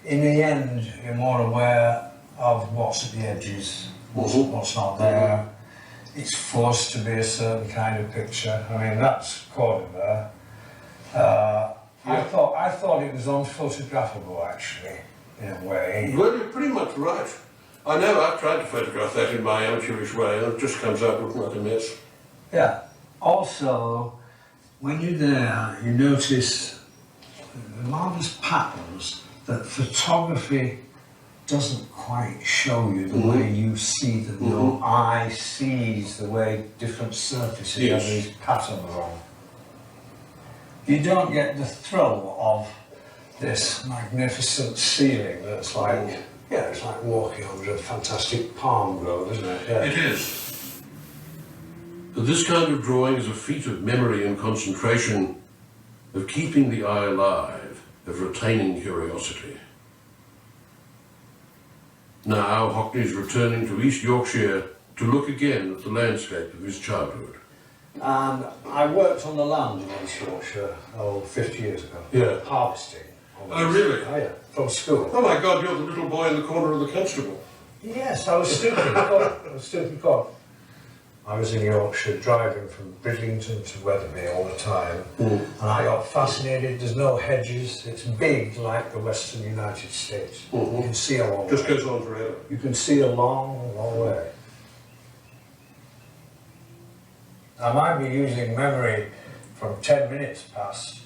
Speaker 10: in the end, you're more aware of what's at the edges, what's not there. it's forced to be a certain kind of picture. I mean, that's quoted there. I thought it was unphotographable, actually, in a way.
Speaker 9: Well, you're pretty much right. I know I've tried to photograph that in my amateurish way, and it just comes out looking like a mess.
Speaker 10: Yeah. Also, when you're there, you notice the marvellous patterns that photography doesn't quite show you the way you see them. Your eye sees the way different surfaces have these patterns on. You don't get the thrill of this magnificent ceiling that's like, it's like walking under a fantastic palm grove, isn't it? Yeah.
Speaker 9: It is. But this kind of drawing is a feat of memory and concentration, of keeping the eye alive, of retaining curiosity. Now Hockney's returning to East Yorkshire to look again at the landscape of his childhood.
Speaker 10: And I worked on the land in East Yorkshire, 50 years ago.
Speaker 9: Yeah.
Speaker 10: Harvesting.
Speaker 9: Oh, really?
Speaker 10: Oh, yeah, from school.
Speaker 9: Oh my God, you're the little boy in the corner of the constable.
Speaker 10: Yes, I was stooping cod. I was in Yorkshire driving from Bridlington to Wetherby all the time, and I got fascinated. There's no hedges, it's big like the western United States. You can see a long way.
Speaker 9: Just goes on forever.
Speaker 10: You can see a long, long way. I might be using memory from 10 minutes past,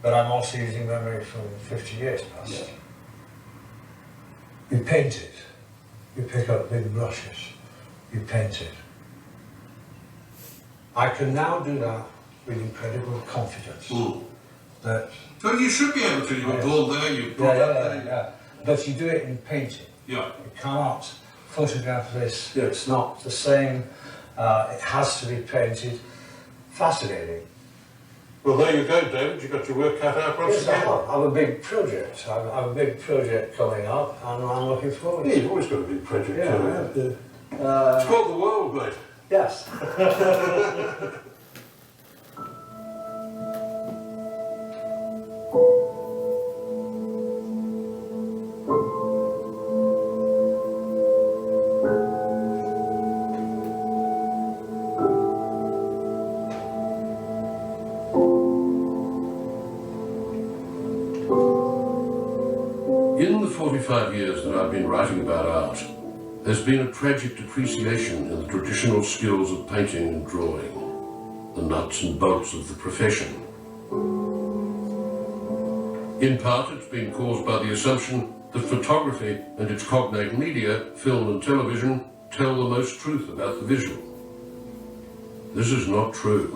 Speaker 10: but I'm also using memory from 50 years past. Yeah. You paint it. You pick up big brushes. You paint it. I can now do that with incredible confidence. That
Speaker 9: Oh, you should be able to. You were born there, you brought up there.
Speaker 10: yeah. But you do it in painting.
Speaker 9: Yeah.
Speaker 10: You cannot photograph this. Yeah. It's not the same. It has to be painted. Fascinating.
Speaker 9: Well, there you go, David. You've got your work cut out for us
Speaker 10: Yes, I
Speaker 9: again.
Speaker 10: have a big project. I have a big project coming up, and I'm looking forward to it.
Speaker 9: You've always got a big project coming up.
Speaker 10: It's
Speaker 9: called The World, mate.
Speaker 10: Yes.
Speaker 9: In the 45 years that I've been writing about art, there's been a tragic depreciation in the traditional skills of painting and drawing, the nuts and bolts of the profession. In part, it's been caused by the assumption that photography and its cognate media, film and television, tell the most truth about the visual. This is not true.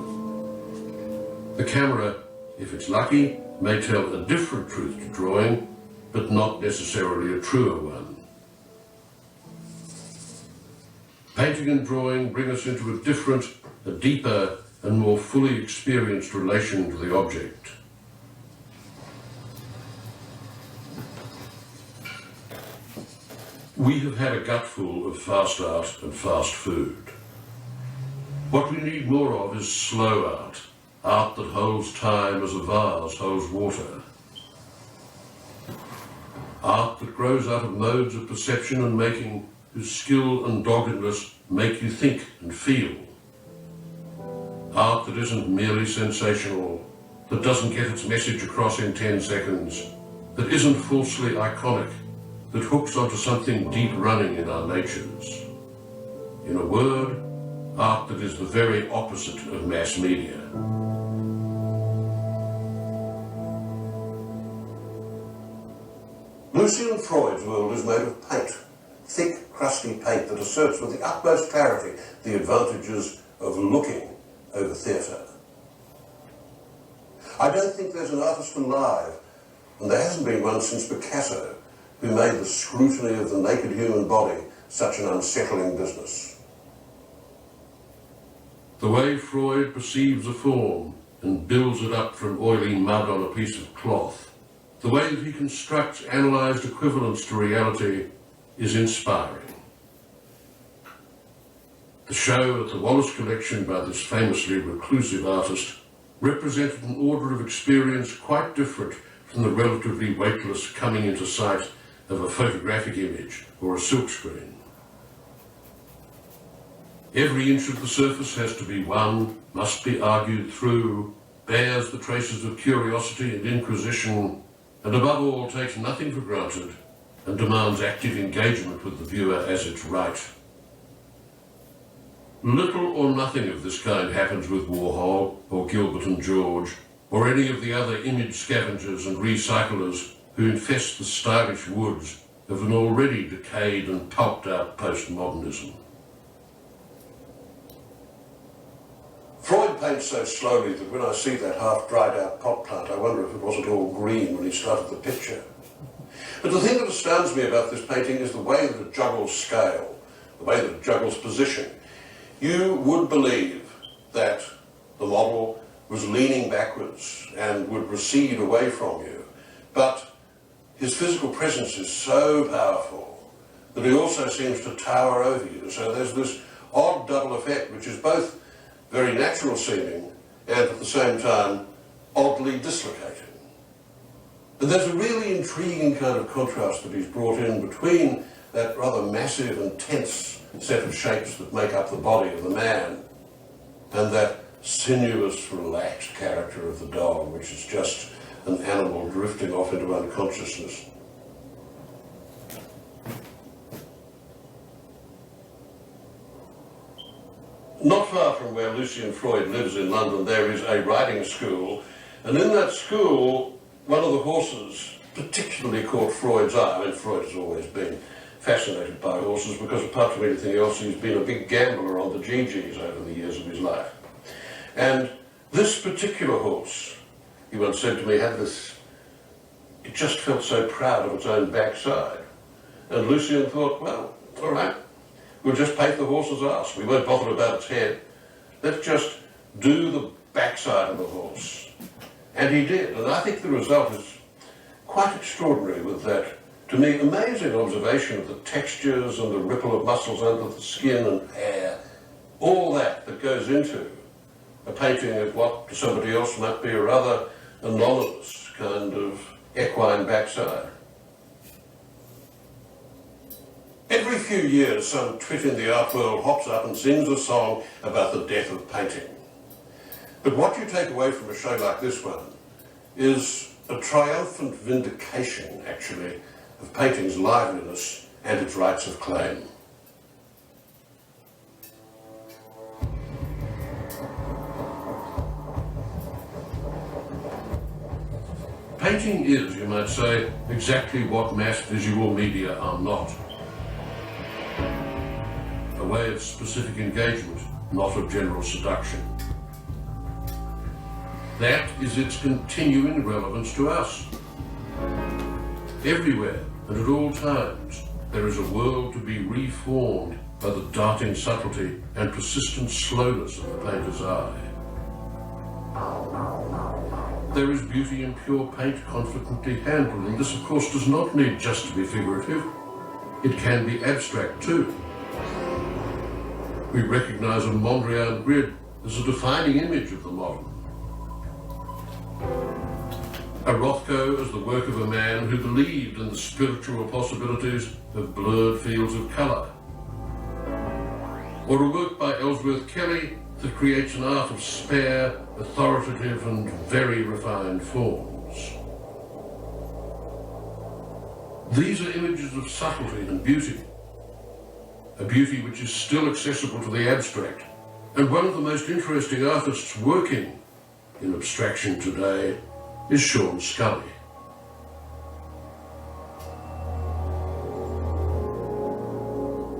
Speaker 9: The camera, if it's lucky, may tell a different truth to drawing, but not necessarily a truer one. Painting and drawing bring us into a different, a deeper, and more fully experienced relation to the object. We have had a gutful of fast art and fast food. What we need more of is slow art, art that holds time as a vase holds water. Art that grows out of modes of perception and making, whose skill and doggedness make you think and feel. Art that isn't merely sensational, that doesn't get its message across in 10 seconds, that isn't falsely iconic, that hooks onto something deep running in our natures. In a word, art that is the very opposite of mass media. Lucian Freud's world is made of paint, thick, crusty paint that asserts with the utmost clarity the advantages of looking over theatre. I don't think there's an artist alive, and there hasn't been one since Picasso, who made the scrutiny of the naked human body such an unsettling business. The way Freud perceives a form and builds it up from oily mud on a piece of cloth, the way that he constructs analysed equivalents to reality is inspiring. The show at the Wallace Collection by this famously reclusive artist represented an order of experience quite different from the relatively weightless coming into sight of a photographic image or a silkscreen.
Speaker 2: Every inch of the surface has to be won, must be argued through, bears the traces of curiosity and inquisition, and above all takes nothing for granted and demands active engagement with the viewer as its right. Little or nothing of this kind happens with Warhol or Gilbert and George or any of the other image scavengers and recyclers who infest the stylish woods of an already decayed and pulped out postmodernism.
Speaker 9: Freud paints so slowly that when I see that half dried out pot plant, I wonder if it wasn't all green when he started the picture. But the thing that astounds me about this painting is the way that it juggles scale, the way that it juggles position. You would believe that the model was leaning backwards and would recede away from you, but his physical presence is so powerful that he also seems to tower over you. So there's this odd double effect, which is both very natural seeming and at the same time oddly dislocating. And there's a really intriguing kind of contrast that he's brought in between that rather massive and tense set of shapes that make up the body of the man and that sinuous, relaxed character of the dog, which is just an animal drifting off into unconsciousness. Not far from where Lucian Freud lives in London, there is a riding school, and in that school, one of the horses particularly caught Freud's eye. I mean, Freud has always been fascinated by horses because, apart from anything else, he's been a big gambler on the GGs over the years of his life. And this particular horse, he once said to me, had this, it just felt so proud of its own backside. And Lucian thought, well, all right, we'll just paint the horse's ass. We won't bother about its head. Let's just do the backside of the horse. And he did. And I think the result is quite extraordinary with that, to me, amazing observation of the textures and the ripple of muscles under the skin and hair. All that goes into a painting of what to somebody else might be a rather anonymous kind of equine backside. Every few years, some twit in the art world hops up and sings a song about the death of painting. But what you take away from a show like this one is a triumphant vindication, actually, of painting's liveliness and its rights of claim. Painting is, you might say, exactly what mass visual media are not. A way of specific engagement, not of general seduction. That is its continuing relevance to us. Everywhere and at all times, there is a world to be reformed by the darting subtlety and persistent slowness of the painter's eye. There is beauty in pure paint confidently handled, and this of course does not need just to be figurative. It can be abstract too. We recognise a Mondrian grid as a defining image of the modern. A Rothko as the work of a man who believed in the spiritual possibilities of blurred fields of colour. Or a work by Ellsworth Kelly that creates an art of spare, authoritative and very refined forms. These are images of subtlety and beauty, a beauty which is still accessible to the abstract, and one of the most interesting artists working in abstraction today is Sean Scully.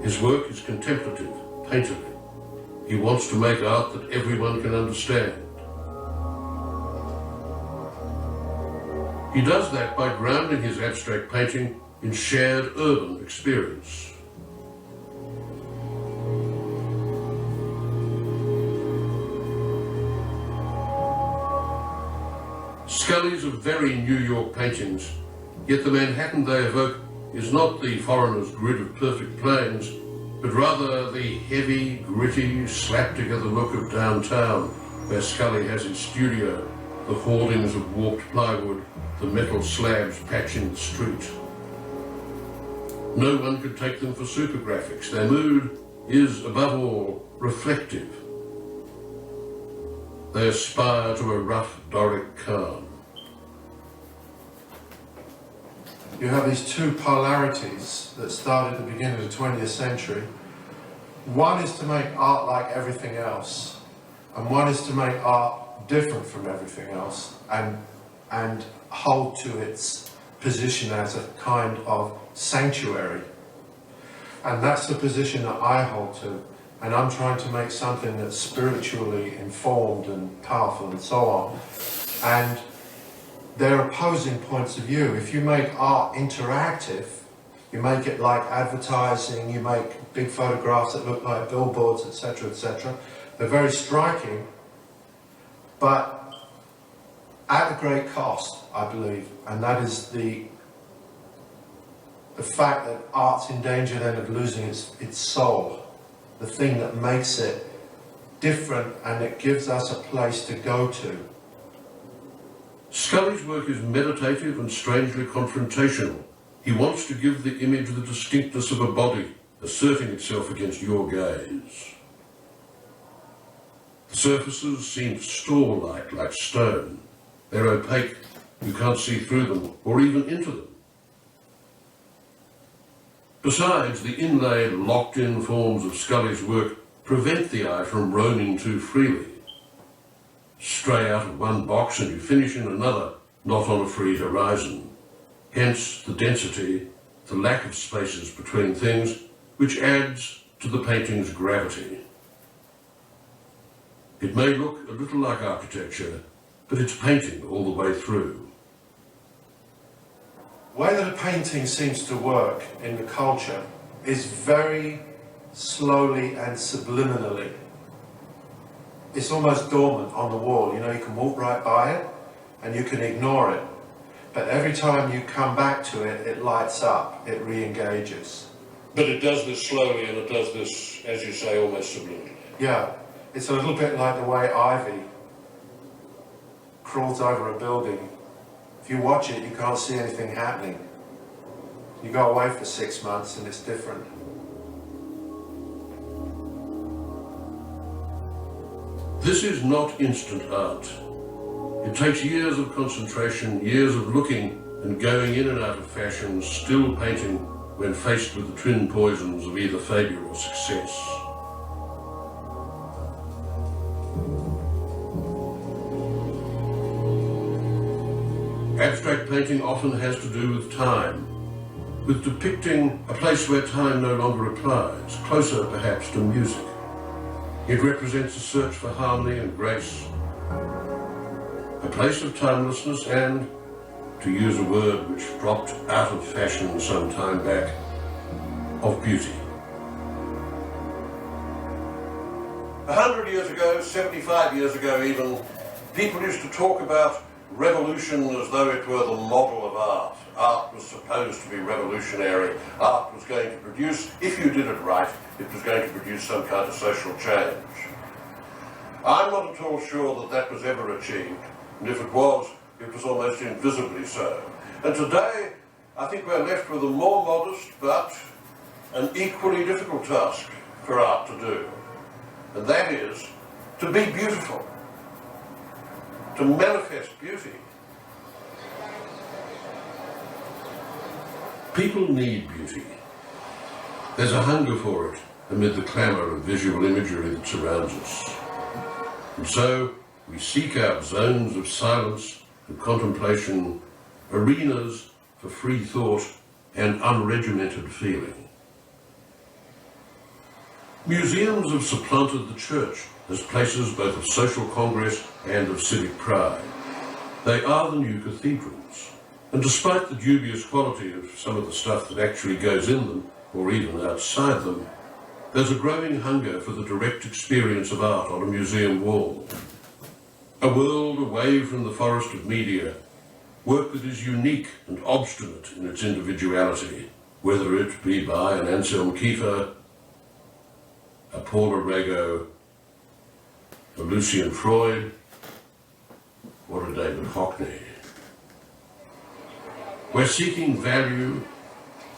Speaker 9: His work is contemplative, painterly. He wants to make art that everyone can understand. He does that by grounding his abstract painting in shared urban experience. Scully's are very New York paintings, yet the Manhattan they evoke is not the foreigner's grid of perfect plains, but rather the heavy, gritty, slapped-together look of downtown, where Scully has his studio, the hoardings of warped plywood, the metal slabs patching the street. No one could take them for super graphics. Their mood
Speaker 2: is, above all, reflective. They aspire to a rough Doric calm.
Speaker 12: You have these two polarities that started at the beginning of the 20th century. One is to make art like everything else, and one is to make art different from everything else and hold to its position as a kind of sanctuary. And that's the position that I hold to, and I'm trying to make something that's spiritually informed and powerful and so on. And they're opposing points of view. If you make art interactive, you make it like advertising, you make big photographs that look like billboards, etc., etc. They're very striking, but at a great cost, I believe, and that is the fact that art's in danger then of losing its soul, the thing that makes it different and it gives us a place to go to.
Speaker 2: Scully's work is meditative and strangely confrontational. He wants to give the image the distinctness of a body, asserting itself against your gaze. The surfaces seem store-like, like stone. They're opaque, you can't see through them, or even into them. Besides, the inlaid, locked-in forms of Scully's work prevent the eye from roaming too freely. Stray out of one box and you finish in another, not on a free horizon. Hence the density, the lack of spaces between things, which adds to the painting's gravity. It may look a little like architecture, but it's painting all the way through.
Speaker 12: The way that a painting seems to work in the culture is very slowly and subliminally. It's almost dormant on the wall. You know, you can walk right by it and you can ignore it. But every time you come back to it, it lights up, it re-engages.
Speaker 2: But it does this slowly and it does this, as you say, almost subliminally.
Speaker 12: Yeah, it's a little bit like the way ivy crawls over a building. If you watch it, you can't see anything happening. You go away for 6 months and it's different.
Speaker 2: This is not instant art. It takes years of concentration, years of looking and going in and out of fashion, still painting when faced with the twin poisons of either failure or success. Abstract painting often has to do with time, with depicting a place where time no longer applies, closer perhaps to music. It represents a search for harmony and grace, a place of timelessness and, to use a word which dropped out of fashion some time back, of beauty.
Speaker 9: 100 years ago, 75 years ago even, people used to talk about revolution as though it were the model of art. Art was supposed to be revolutionary. Art was going to produce, if you did it right, it was going to produce some kind of social change. I'm not at all sure that that was ever achieved, and if it was almost invisibly so. And today, I think we're left with a more modest but an equally difficult task for art to do, and that is to be beautiful, to manifest beauty.
Speaker 2: People need beauty. There's a hunger for it amid the clamour of visual imagery that surrounds us. And so we seek out zones of silence and contemplation, arenas for free thought and unregimented feeling. Museums have supplanted the church as places both of social congress and of civic pride. They are the new cathedrals, and despite the dubious quality of some of the stuff that actually goes in them, or even outside them, there's a growing hunger for the direct experience of art on a museum wall. A world away from the forest of media, work that is unique and obstinate in its individuality, whether it be by an Anselm Kiefer, a Paula Rego, a Lucian Freud, or a David Hockney. We're seeking value,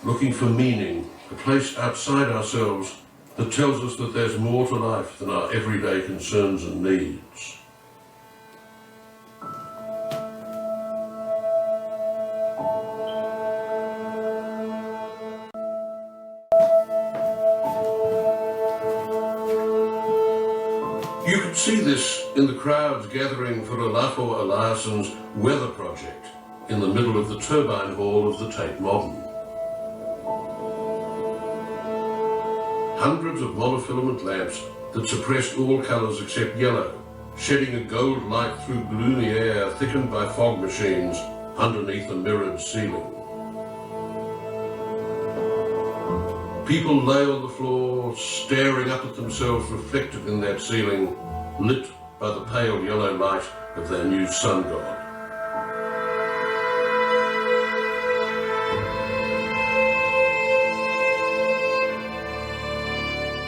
Speaker 2: looking for meaning, a place outside ourselves that tells us that there's more to life than our everyday concerns and needs. You could see this in the crowds gathering for Olafur Eliasson's weather project in the middle of the turbine hall of the Tate Modern. Hundreds of monofilament lamps that suppressed all colours except yellow, shedding a gold light through gloomy air thickened by fog machines underneath a mirrored ceiling. People lay on the floor, staring up at themselves reflected in that ceiling, lit by the pale yellow light of their new sun god.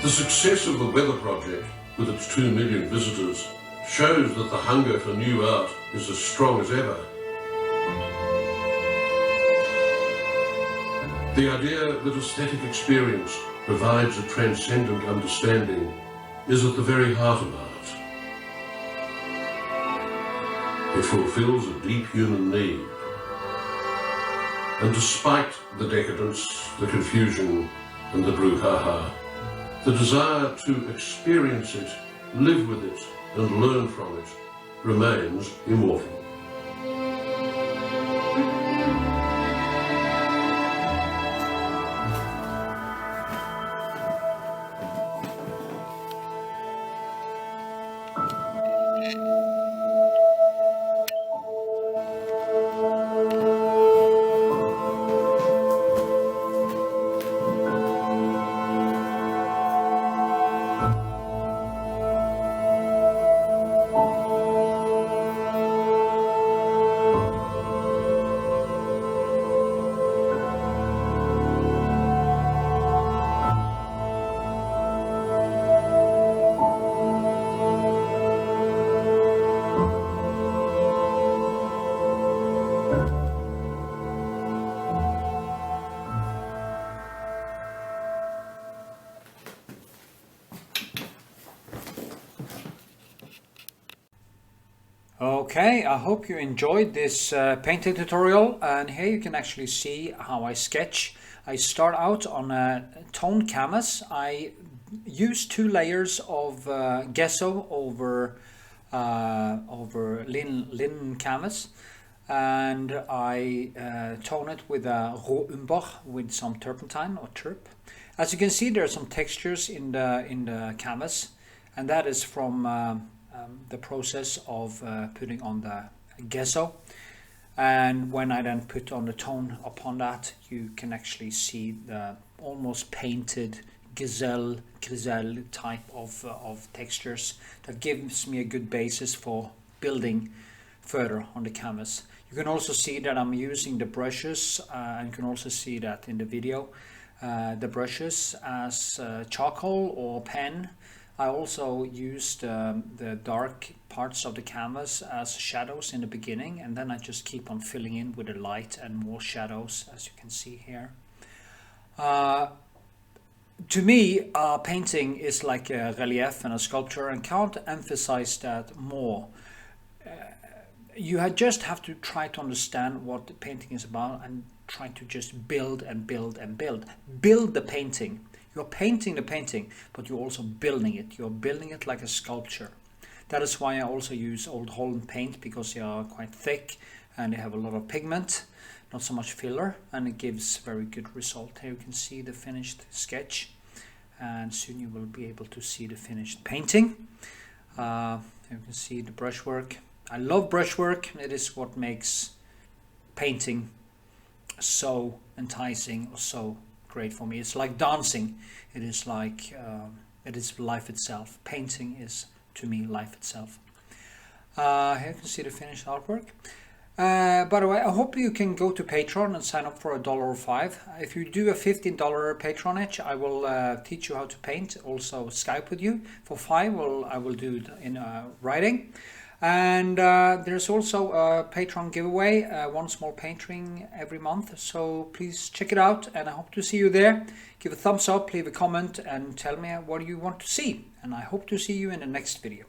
Speaker 2: The success of the Weather Project, with its 2 million visitors, shows that the hunger for new art is as strong as ever. The idea that aesthetic experience provides a transcendent understanding is at the very heart of art. It fulfills a deep human need. And despite the decadence, the confusion, and the brouhaha, the desire to experience it, live with it, and learn from it remains immortal.
Speaker 1: Okay, I hope you enjoyed this painting tutorial, and here you can actually see how I sketch. I start out on a toned canvas. I use 2 layers of gesso over linen canvas, and I tone it with a raw umber with some turpentine or turp. As you can see, there are some textures in the canvas, and that is from the process of putting on the gesso. And when I then put on the tone upon that, you can actually see the almost painted griselle type of textures that gives me a good basis for building further on the canvas. You can also see that I'm using the brushes, and you can also see that in the video, the brushes as charcoal or pen. I also used the dark parts of the canvas as shadows in the beginning, and then I just keep on filling in with the light and more shadows, as you can see here. To me, painting is like a relief and a sculpture, and can't emphasize that more. You just have to try to understand what the painting is about and try to just build and build and build. Build the painting. You're painting the painting, but you're also building it. You're building it like a sculpture. That is why I also use Old Holland paint, because they are quite thick and they have a lot of pigment, not so much filler, and it gives very good result. Here you can see the finished sketch, and soon you will be able to see the finished painting. Here you can see the brushwork. I love brushwork. It is what makes painting so enticing or so great for me. It's like dancing. It is like it is life itself. Painting is, to me, life itself. Here you can see the finished artwork. By the way, I hope you can go to Patreon and sign up for $1 or $5. If you do a $15 patronage, I will teach you how to paint. Also Skype with you. For $5, I will do it in writing. And there's also a Patreon giveaway, one small painting every month. So please check it out, and I hope to see you there. Give a thumbs up, leave a comment, and tell me what you want to see. And I hope to see you in the next video.